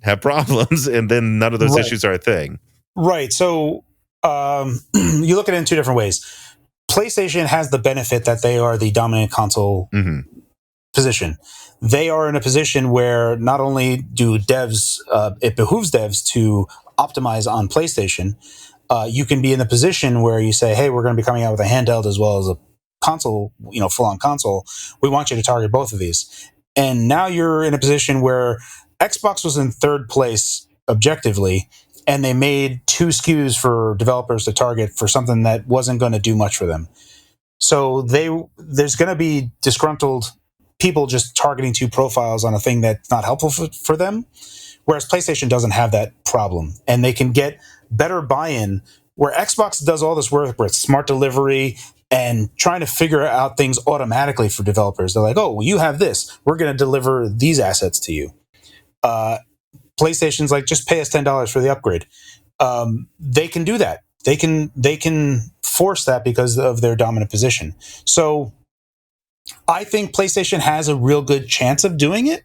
have problems, and then none of those issues are a thing. Right. So you look at it in two different ways. PlayStation has the benefit that they are the dominant console position. They are in a position where not only do devs, it behooves devs to optimize on PlayStation. You can be in a position where you say, hey, we're going to be coming out with a handheld as well as a console, full-on console. We want you to target both of these. And now you're in a position where Xbox was in third place objectively, and they made 2 SKUs for developers to target for something that wasn't going to do much for them. So there's going to be disgruntled people just targeting 2 profiles on a thing that's not helpful for them, whereas PlayStation doesn't have that problem, and they can get better buy-in, where Xbox does all this work with smart delivery and trying to figure out things automatically for developers. They're like, oh, well, you have this. We're going to deliver these assets to you. PlayStation's like, just pay us $10 for the upgrade. They can do that. They can force that because of their dominant position. So I think PlayStation has a real good chance of doing it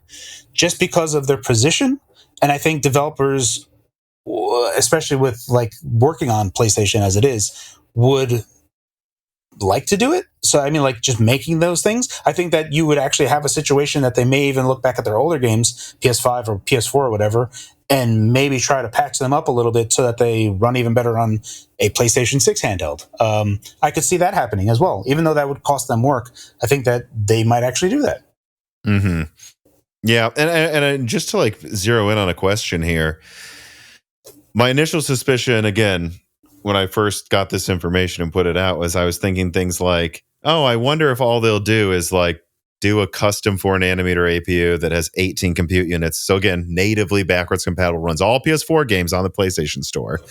just because of their position. And I think developers, especially with like working on PlayStation as it is, would like to do it. So I mean, like, just making those things, I think that you would actually have a situation that they may even look back at their older games, PS5 or PS4 or whatever, and maybe try to patch them up a little bit so that they run even better on a PlayStation 6 handheld. I could see that happening as well. Even though that would cost them work, I think that they might actually do that. Mm-hmm. Yeah, and just to like zero in on a question here, my initial suspicion, again, when I first got this information and put it out, was I was thinking things like, oh, I wonder if all they'll do is like do a custom 4nm APU that has 18 compute units. So again, natively backwards compatible, runs all PS4 games on the PlayStation Store.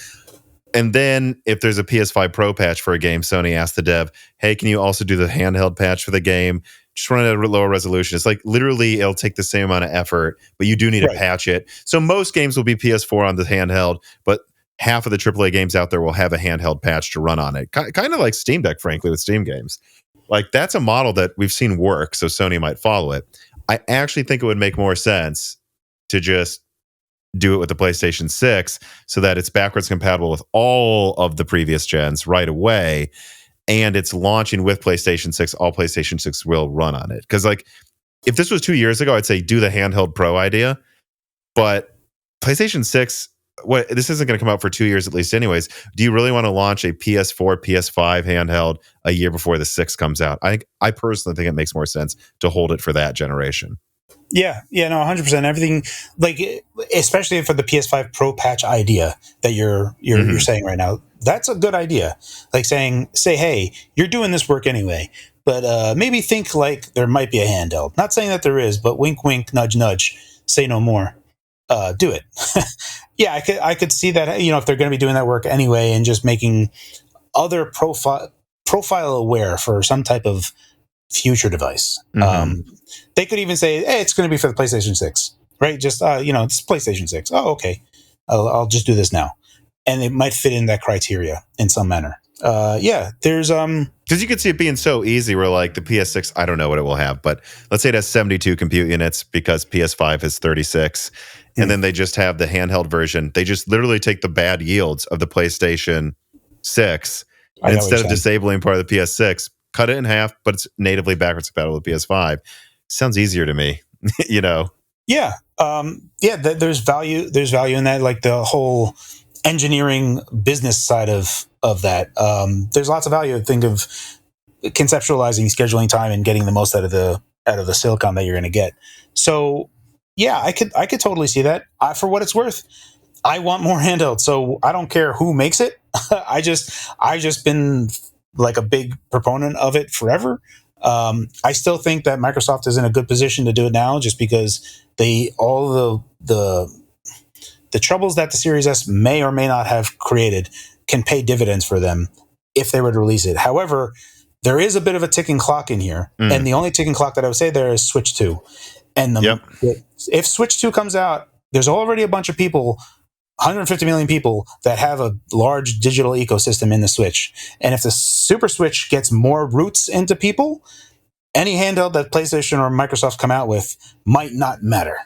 And then if there's a PS5 Pro patch for a game, Sony asks the dev, hey, can you also do the handheld patch for the game? Just run it at a lower resolution. It's like literally it'll take the same amount of effort, but you do need to patch it. So most games will be PS4 on the handheld, but half of the AAA games out there will have a handheld patch to run on it. Kind of like Steam Deck, frankly, with Steam games. Like, that's a model that we've seen work, so Sony might follow it. I actually think it would make more sense to just do it with the PlayStation 6 so that it's backwards compatible with all of the previous gens right away, and it's launching with PlayStation 6. All PlayStation 6 will run on it. Because, like, if this was 2 years ago, I'd say do the handheld Pro idea, but PlayStation 6... this isn't going to come out for 2 years at least anyways. Do you really want to launch a PS4, PS5 handheld a year before the 6 comes out? I personally think it makes more sense to hold it for that generation. Yeah, no, 100%. Everything, like, especially for the PS5 Pro patch idea that you're saying right now, that's a good idea. Like say, hey, you're doing this work anyway, but maybe think like there might be a handheld. Not saying that there is, but wink, wink, nudge, nudge. Say no more. Do it. Yeah, I could see that, if they're going to be doing that work anyway and just making other profile aware for some type of future device. They could even say, hey, it's going to be for the PlayStation 6, right? Just, it's PlayStation 6. Oh, okay. I'll just do this now. And it might fit in that criteria in some manner. There's... Because you could see it being so easy where, like, the PS6, I don't know what it will have, but let's say it has 72 compute units because PS5 has 36. And then they just have the handheld version. They just literally take the bad yields of the PlayStation 6. And instead of disabling part of the PS6, cut it in half, but it's natively backwards compatible with PS5. Sounds easier to me, Yeah. There's value. There's value in that, like the whole engineering business side of that. There's lots of value. Think of conceptualizing, scheduling time, and getting the most out of the silicon that you're going to get. So yeah, I could totally see that. For what it's worth, I want more handheld, so I don't care who makes it. I've just been like a big proponent of it forever. I still think that Microsoft is in a good position to do it now, just because all the troubles that the Series S may or may not have created can pay dividends for them if they were to release it. However, there is a bit of a ticking clock in here, and the only ticking clock that I would say there is Switch 2. And if Switch 2 comes out, there's already a bunch of people 150 million people that have a large digital ecosystem in the Switch. And if the Super Switch gets more roots into people, any handheld that PlayStation or Microsoft come out with might not matter.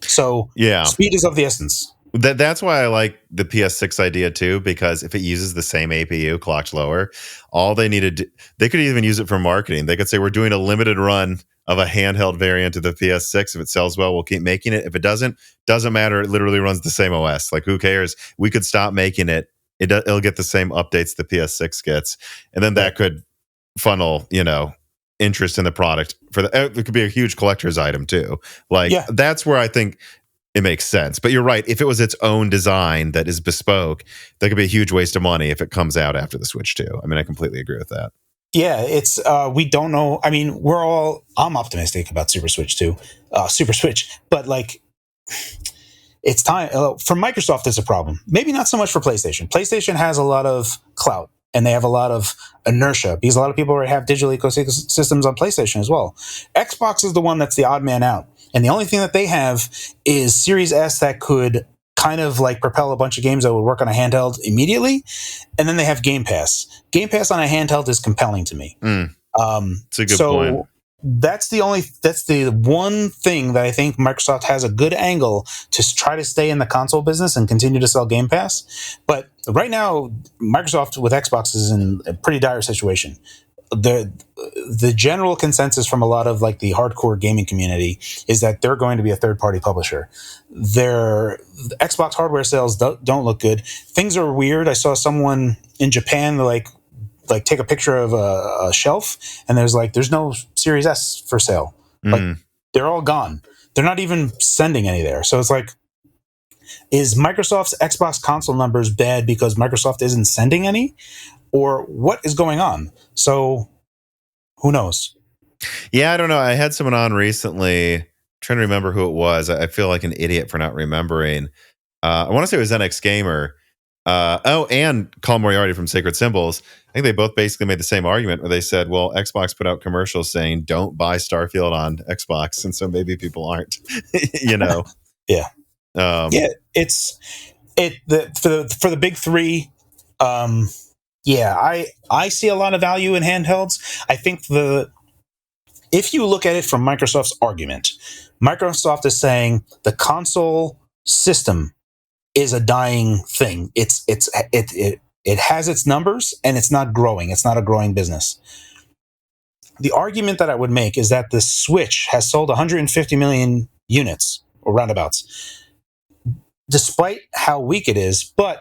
So speed is of the essence. That's why I like the PS6 idea too, because if it uses the same APU clocked lower, all they needed, they could even use it for marketing. They could say, we're doing a limited run of a handheld variant of the PS6. If it sells well, we'll keep making it. If it doesn't matter. It literally runs the same OS. Like, who cares? We could stop making it. It'll get the same updates the PS6 gets. And then that could funnel, interest in the product it could be a huge collector's item too. That's where I think it makes sense. But you're right. If it was its own design that is bespoke, that could be a huge waste of money if it comes out after the Switch too. I mean, I completely agree with that. Yeah, it's we don't know. I mean, I'm optimistic about Super Switch too. But it's time for Microsoft. Is a problem. Maybe not so much for PlayStation. PlayStation has a lot of clout and they have a lot of inertia because a lot of people already have digital ecosystems on PlayStation as well. Xbox is the one that's the odd man out. And the only thing that they have is Series S that could kind of propel a bunch of games that would work on a handheld immediately. And then they have Game Pass. Game Pass on a handheld is compelling to me. It's a good point. That's the one thing that I think Microsoft has a good angle to try to stay in the console business and continue to sell Game Pass. But right now, Microsoft with Xbox is in a pretty dire situation. The general consensus from a lot of the hardcore gaming community is that they're going to be a third-party publisher. Their Xbox hardware sales don't look good. Things are weird. I saw someone in Japan take a picture of a shelf, and there's no Series S for sale. They're all gone. They're not even sending any there. So it's is Microsoft's Xbox console numbers bad because Microsoft isn't sending any? Or what is going on? So, who knows? Yeah, I don't know. I had someone on recently. I'm trying to remember who it was. I feel like an idiot for not remembering. I want to say it was NX Gamer. And Call Moriarty from Sacred Symbols. I think they both basically made the same argument where they said, well, Xbox put out commercials saying don't buy Starfield on Xbox. And so maybe people aren't, Yeah. It's for the big three. I see a lot of value in handhelds. I think if you look at it from Microsoft's argument, Microsoft is saying the console system is a dying thing. It has its numbers and it's not growing. It's not a growing business. The argument that I would make is that the Switch has sold 150 million units or roundabouts, despite how weak it is. But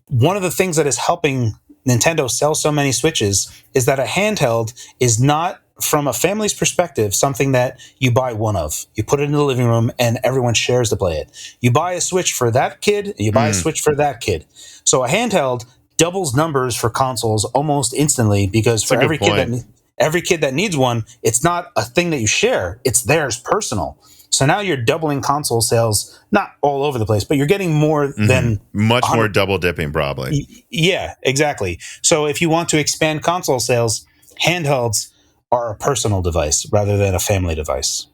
one of the things that is helping Nintendo sell so many Switches is that a handheld is not, from a family's perspective, something that you buy one of. You put it in the living room and everyone shares to play it. You buy a Switch for that kid, and you buy a Switch for that kid. So a handheld doubles numbers for consoles almost instantly because for every kid that needs one, it's not a thing that you share. It's theirs personal. So now you're doubling console sales, not all over the place, but you're getting more than... Much more double dipping, probably. Yeah, exactly. So if you want to expand console sales, handhelds are a personal device rather than a family device.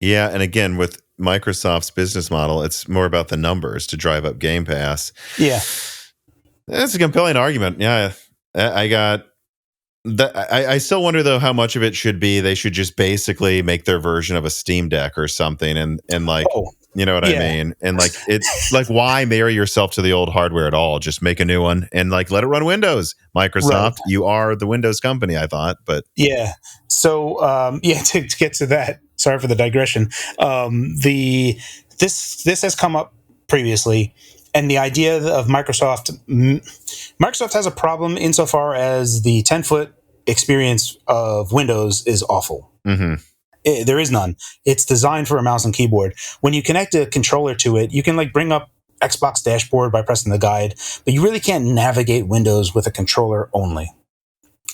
Yeah, and again, with Microsoft's business model, it's more about the numbers to drive up Game Pass. Yeah. That's a compelling argument. Yeah, I still wonder though how much of it should be they should just basically make their version of a Steam Deck or something and you know what I mean? And it's why marry yourself to the old hardware at all? Just make a new one and let it run Windows. Microsoft, right. You are the Windows company, I thought, but yeah. So to get to that, sorry for the digression. This has come up previously. And the idea of Microsoft has a problem insofar as the 10-foot experience of Windows is awful. There is none. It's designed for a mouse and keyboard. When you connect a controller to it, you can bring up Xbox dashboard by pressing the guide, but you really can't navigate Windows with a controller only.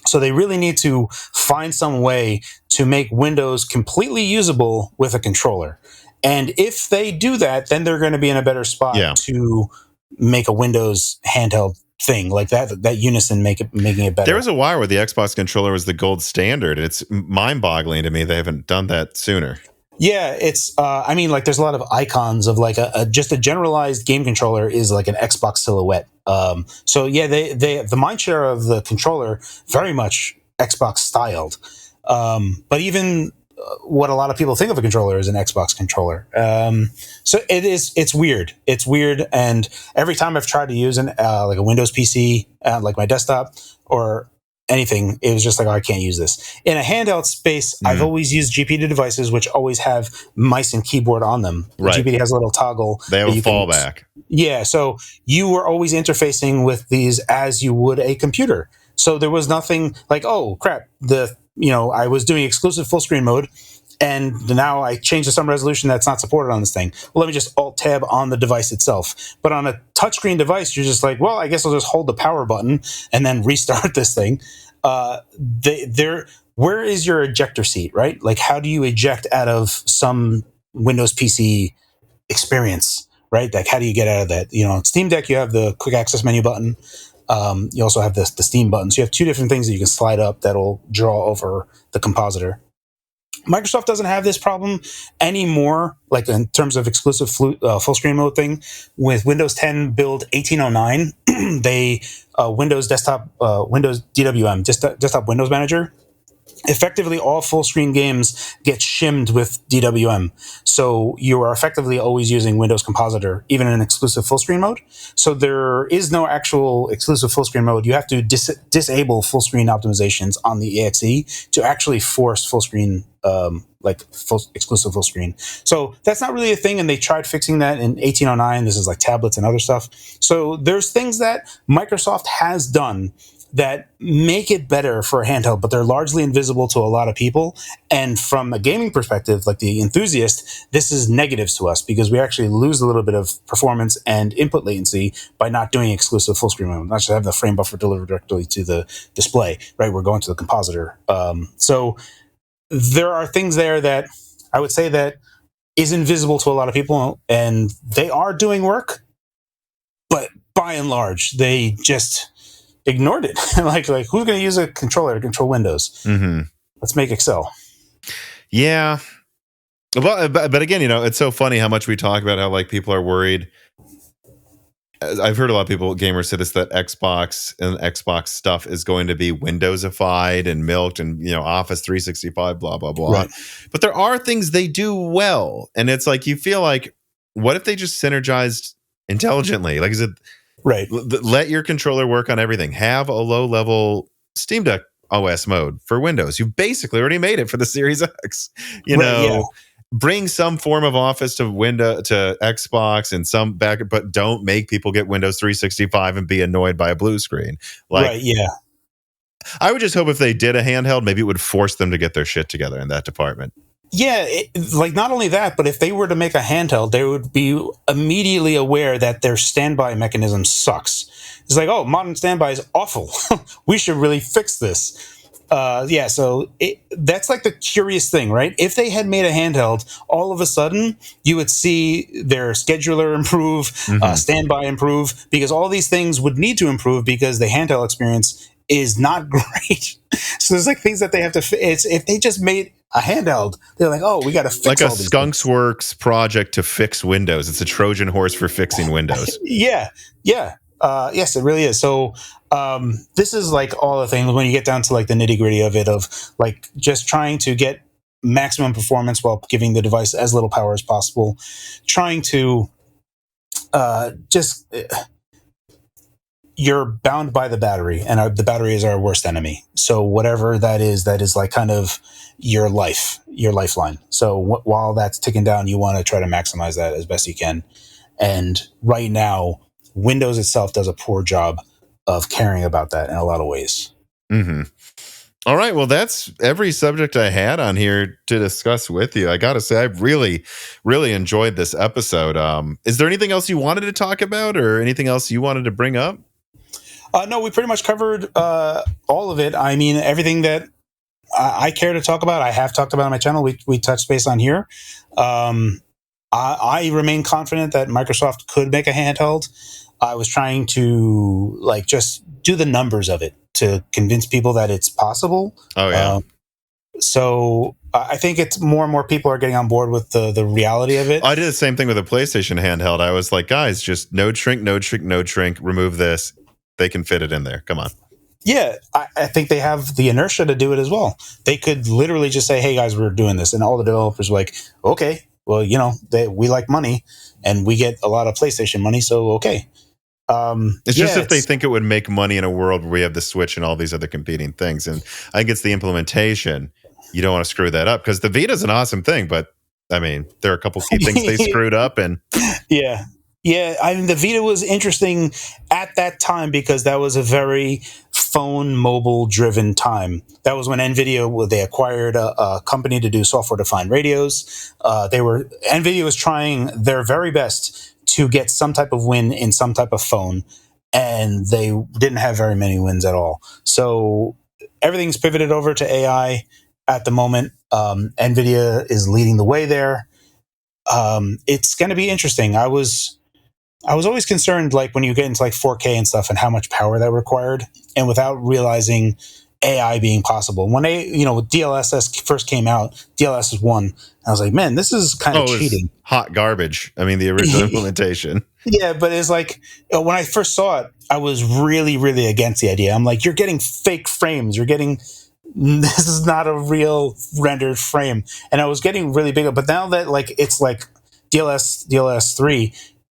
So they really need to find some way to make Windows completely usable with a controller. And if they do that, then they're going to be in a better spot to make a Windows handheld thing like that unison making it better. There was a while where the Xbox controller was the gold standard. It's mind-boggling to me they haven't done that sooner. Yeah, it's. I mean, like, there's a lot of icons of like just a generalized game controller is like an Xbox silhouette. So yeah, they the mind share of the controller very much Xbox styled. But even what a lot of people think of a controller is an Xbox controller. So it's weird. It's weird, and every time I've tried to use an like a Windows PC, like my desktop or anything, it was just like, oh, I can't use this. In a handheld space, I've always used GPD devices, which always have mice and keyboard on them. The Right. GPD has a little toggle. They have a fallback. Yeah, so you were always interfacing with these as you would a computer. So there was nothing like, oh crap, I was doing exclusive full screen mode, and now I changed to some resolution that's not supported on this thing. Well, let me just Alt Tab on the device itself. But on a touchscreen device, you're just like, well, I guess I'll just hold the power button and then restart this thing. Where is your ejector seat, right? Like, how do you eject out of some Windows PC experience, right? Like, how do you get out of that? Steam Deck, you have the quick access menu button. You also have the Steam button. So you have two different things that you can slide up that'll draw over the compositor. Microsoft doesn't have this problem anymore, like in terms of exclusive full screen mode thing. With Windows 10 build 1809, they Windows Desktop, Windows DWM, Desktop Windows Manager, effectively all full screen games get shimmed with DWM. So you are effectively always using Windows Compositor, even in exclusive full screen mode. So there is no actual exclusive full screen mode. You have to disable full screen optimizations on the EXE to actually force full screen, exclusive full screen. So that's not really a thing. And they tried fixing that in 1809. This is like tablets and other stuff. So there's things that Microsoft has done that make it better for a handheld, but they're largely invisible to a lot of people. And from a gaming perspective, like the enthusiast, this is negatives to us because we actually lose a little bit of performance and input latency by not doing exclusive full screen mode, not just have the frame buffer delivered directly to the display, right? We're going to the compositor. So there are things there that I would say that is invisible to a lot of people, and they are doing work, but by and large, they just ignored it. like who's going to use a controller to control Windows? Mm-hmm. Let's make Excel. Yeah. Well, but again, it's so funny how much we talk about how like people are worried. I've heard a lot of people, gamers, say this, that Xbox and Xbox stuff is going to be Windowsified and milked and, Office 365, blah, blah, blah. Right. But there are things they do well. And it's like, you feel like, what if they just synergized intelligently? Like, is it right? Let your controller work on everything. Have a low-level Steam Deck OS mode for Windows. You basically already made it for the Series X. Yeah. Bring some form of Office to Xbox and some back, but don't make people get Windows 365 and be annoyed by a blue screen. Right. Yeah. I would just hope if they did a handheld, maybe it would force them to get their shit together in that department. Yeah, not only that, but if they were to make a handheld, they would be immediately aware that their standby mechanism sucks. It's like, oh, modern standby is awful. We should really fix this. So that's like the curious thing, right? If they had made a handheld, all of a sudden you would see their scheduler improve, standby improve, because all these things would need to improve because the handheld experience is not great. So there's like things that they have to fix. If they just made a handheld, they're like, oh, we got to fix like all a these Skunks things. Works project to fix Windows. It's a Trojan horse for fixing Windows. Yeah. Yes, it really is. So this is like all the things when you get down to like the nitty gritty of it, of like just trying to get maximum performance while giving the device as little power as possible, trying to you're bound by the battery, and the battery is our worst enemy. So whatever that is like kind of your lifeline. So while that's ticking down, you want to try to maximize that as best you can. And right now, Windows itself does a poor job of caring about that in a lot of ways. Mm-hmm. All right. Well, that's every subject I had on here to discuss with you. I got to say, I really, really enjoyed this episode. Is there anything else you wanted to talk about or anything else you wanted to bring up? No, we pretty much covered all of it. I mean, everything that I care to talk about, I have talked about on my channel. We touched base on here. I remain confident that Microsoft could make a handheld. I was trying to just do the numbers of it to convince people that it's possible. Oh yeah. So I think it's more and more people are getting on board with the reality of it. I did the same thing with a PlayStation handheld. I was like, guys, just no shrink, no shrink, no shrink. Remove this. They can fit it in there. Come on. Yeah, I think they have the inertia to do it as well. They could literally just say, hey, guys, we're doing this. And all the developers are like, okay, well, we like money and we get a lot of PlayStation money. So, okay. It's just if they think it would make money in a world where we have the Switch and all these other competing things. And I think it's the implementation. You don't want to screw that up because the Vita is an awesome thing. But, I mean, there are a couple key things they screwed up. And yeah. Yeah, I mean, the Vita was interesting at that time because that was a very phone mobile driven time. That was when Nvidia, they acquired a company to do software defined radios. Nvidia was trying their very best to get some type of win in some type of phone, and they didn't have very many wins at all. So everything's pivoted over to AI at the moment. Nvidia is leading the way there. It's going to be interesting. I was always concerned, like when you get into like 4K and stuff, and how much power that required, and without realizing AI being possible. When DLSS first came out, DLSS 1, I was like, man, this is kind of cheating. Hot garbage. I mean, the original implementation. Yeah, but it's like when I first saw it, I was really, really against the idea. I'm like, you're getting fake frames. This is not a real rendered frame, and I was getting really big. But now that it's like DLSS 3.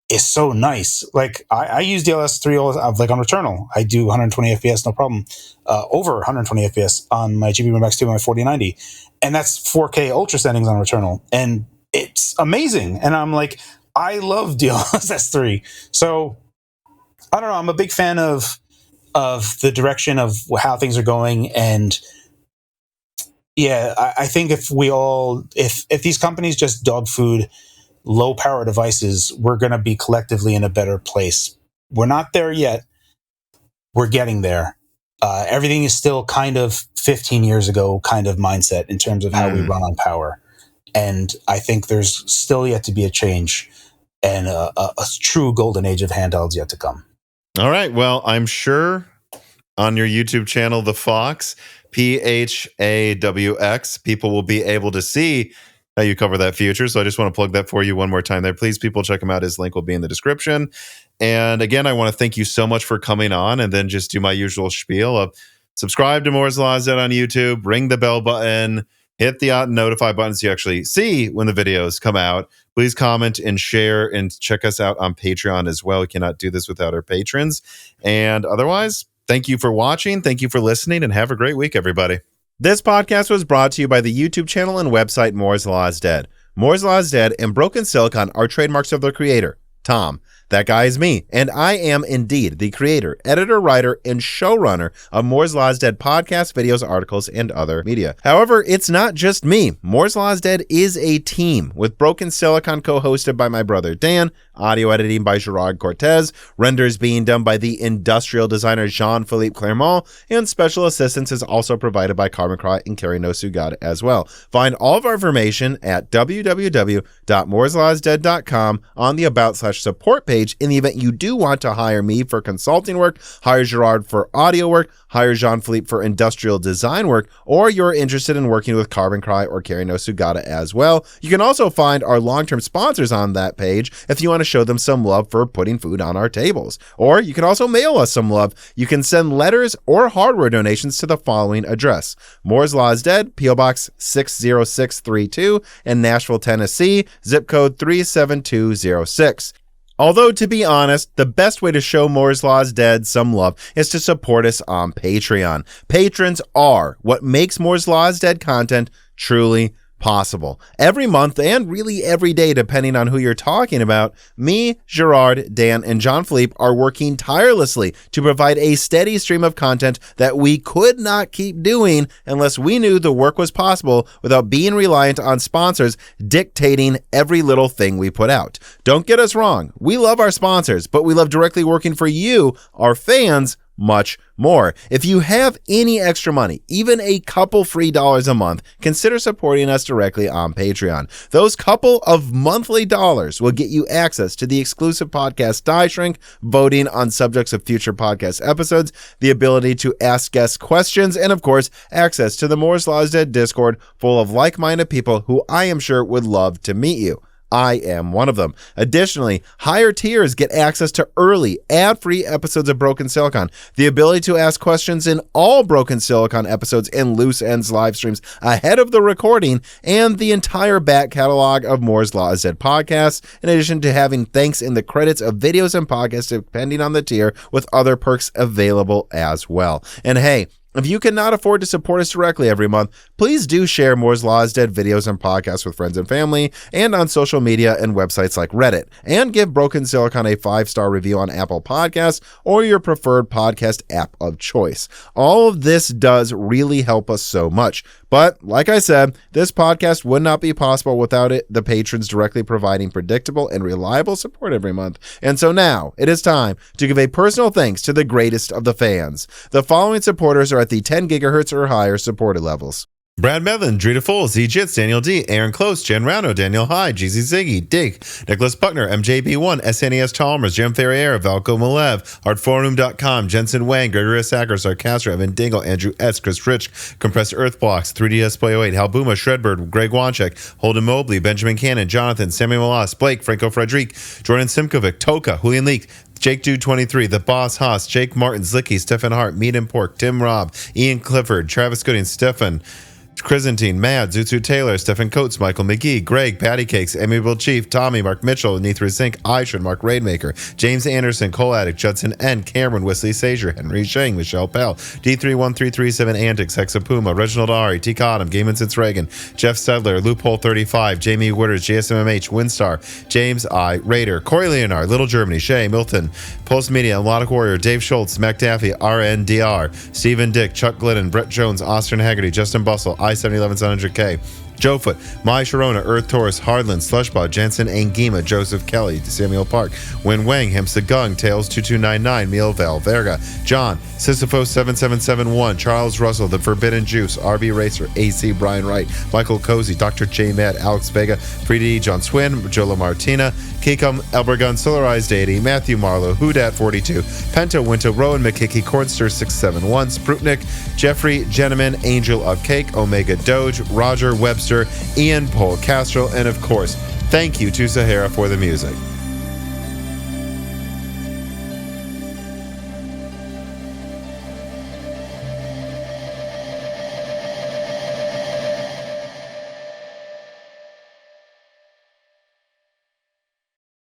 Is so nice. Like I use DLSS 3 on Returnal. I do 120 FPS, no problem. Over 120 FPS on my GPU Max 2 and my 4090, and that's 4K ultra settings on Returnal, and it's amazing. And I'm like, I love DLSS 3. So I don't know. I'm a big fan of the direction of how things are going, and yeah, I think if these companies just dog food low power devices, we're going to be collectively in a better place. We're not there yet. We're getting there. Everything is still kind of 15 years ago kind of mindset in terms of how we run on power. And I think there's still yet to be a change and a true golden age of handhelds yet to come. All right. Well, I'm sure on your YouTube channel, the Phawx, PHAWX, people will be able to see how you cover that future. So I just want to plug that for you one more time there. Please, people, check him out. His link will be in the description. And again, I want to thank you so much for coming on, and then just do my usual spiel of subscribe to Moore's Law Zen on YouTube, ring the bell button, hit the notify button so you actually see when the videos come out. Please comment and share, and check us out on Patreon as well. We cannot do this without our patrons. And otherwise, thank you for watching. Thank you for listening, and have a great week, everybody. This podcast was brought to you by the YouTube channel and website Moore's Law is Dead. Moore's Law is Dead and Broken Silicon are trademarks of their creator, Tom. That guy is me, and I am indeed the creator, editor, writer, and showrunner of Moore's Law is Dead podcasts, videos, articles, and other media. However, it's not just me. Moore's Law is Dead is a team, with Broken Silicon co-hosted by my brother Dan, audio editing by Gerard Cortez, renders being done by the industrial designer Jean-Philippe Clermont, and special assistance is also provided by Carmen Cry and Carrie Nosugada as well. Find all of our information at www.mooreslawsdead.com on the About/Support page in the event you do want to hire me for consulting work, hire Gerard for audio work, hire Jean-Philippe for industrial design work, or you're interested in working with Carbon Cry or Carrie Nosugada as well. You can also find our long-term sponsors on that page if you want to show them some love for putting food on our tables. Or you can also mail us some love. You can send letters or hardware donations to the following address: Moore's Law is Dead, P.O. Box 60632 in Nashville, Tennessee, zip code 37206. Although, to be honest, the best way to show Moore's Law is Dead some love is to support us on Patreon. Patrons are what makes Moore's Law is Dead content truly possible. Every month, and really every day, depending on who you're talking about, me, Gerard, Dan, and Jean-Philippe are working tirelessly to provide a steady stream of content that we could not keep doing unless we knew the work was possible without being reliant on sponsors dictating every little thing we put out. Don't get us wrong. We love our sponsors, but we love directly working for you, our fans, much more. If you have any extra money, even a couple free dollars a month, consider supporting us directly on Patreon. Those couple of monthly dollars will get you access to the exclusive podcast Die Shrink, voting on subjects of future podcast episodes, the ability to ask guest questions, and of course, access to the Moore's Law is Dead Discord full of like-minded people who I am sure would love to meet you. I am one of them. Additionally, higher tiers get access to early, ad-free episodes of Broken Silicon, the ability to ask questions in all Broken Silicon episodes and Loose Ends live streams ahead of the recording, and the entire back catalog of Moore's Law is Dead podcasts, in addition to having thanks in the credits of videos and podcasts depending on the tier, with other perks available as well. And hey, if you cannot afford to support us directly every month, please do share Moore's Law is Dead videos and podcasts with friends and family, and on social media and websites like Reddit, and give Broken Silicon a 5-star review on Apple Podcasts or your preferred podcast app of choice. All of this does really help us so much. But like I said, this podcast would not be possible without the patrons directly providing predictable and reliable support every month. And so now it is time to give a personal thanks to the greatest of the fans. The following supporters are at the 10 gigahertz or higher supported levels: Brad Medlin, Drita Foles, Z Jits, Daniel D, Aaron Close, Jen Rano, Daniel Hyde, GZ Ziggy, Dig, Nicholas Buckner, MJB1, SNES Chalmers, Jem Ferrier, Valco Malev, ArtForum.com, Jensen Wang, Gregory Sacker, Sarcastro, Evan Dingle, Andrew S, Chris Rich, Compressed Earth Blocks, 3DS Play 08, Hal Buma, Shredbird, Greg Wanchek, Holden Mobley, Benjamin Cannon, Jonathan, Samuel Molas, Blake, Franco Frederic, Jordan Simkovic, Toka, Julian Leak, Jake Dude 23, The Boss Haas, Jake Martin, Zlicky, Stefan Hart, Meat and Pork, Tim Robb, Ian Clifford, Travis Gooding, Stefan Chrysantine, Mad, Zutsu Taylor, Stephen Coates, Michael McGee, Greg, Patty Cakes, Amiable Chief, Tommy, Mark Mitchell, Nithra Zink, Aishan, Mark Raidmaker, James Anderson, Cole Addict, Judson N, Cameron, Wesley Sager, Henry Shang, Michelle Pell, D31337 Antics, Hexapuma, Reginald Ari, T. Cottom, Gaming Since Reagan, Jeff Sedler, Loophole 35, Jamie Wooders, JSMMH, Windstar, James I, Raider, Corey Leonard, Little Germany, Shay, Milton, Pulse Media, Melodic Warrior, Dave Schultz, McDaffie, RNDR, Stephen Dick, Chuck Glidden, Brett Jones, Austin Haggerty, Justin Bustle, I-7011-700K, Joefoot, Mai Sharona, Earth Taurus, Hardland, Slushbot, Jensen Angima, Joseph Kelly, Samuel Park, Wen Wang, Hemsa Gung, Tails 2299, Mealval, Verga, John, Sisyphos 7771, Charles Russell, The Forbidden Juice, RB Racer, AC Brian Wright, Michael Cozy, Dr. J Mad, Alex Vega, Freedy John Swin, Jola Martina, Kikum, Elbergun, Solarized Deity, Matthew Marlowe, Hudat 42, Penta, Winter, Rowan, McKicky, Cornster 671, Sprutnik, Jeffrey, Gentleman, Angel of Cake, Omega Doge, Roger Webster, Ian, Paul Castro, and of course, thank you to Sahara for the music.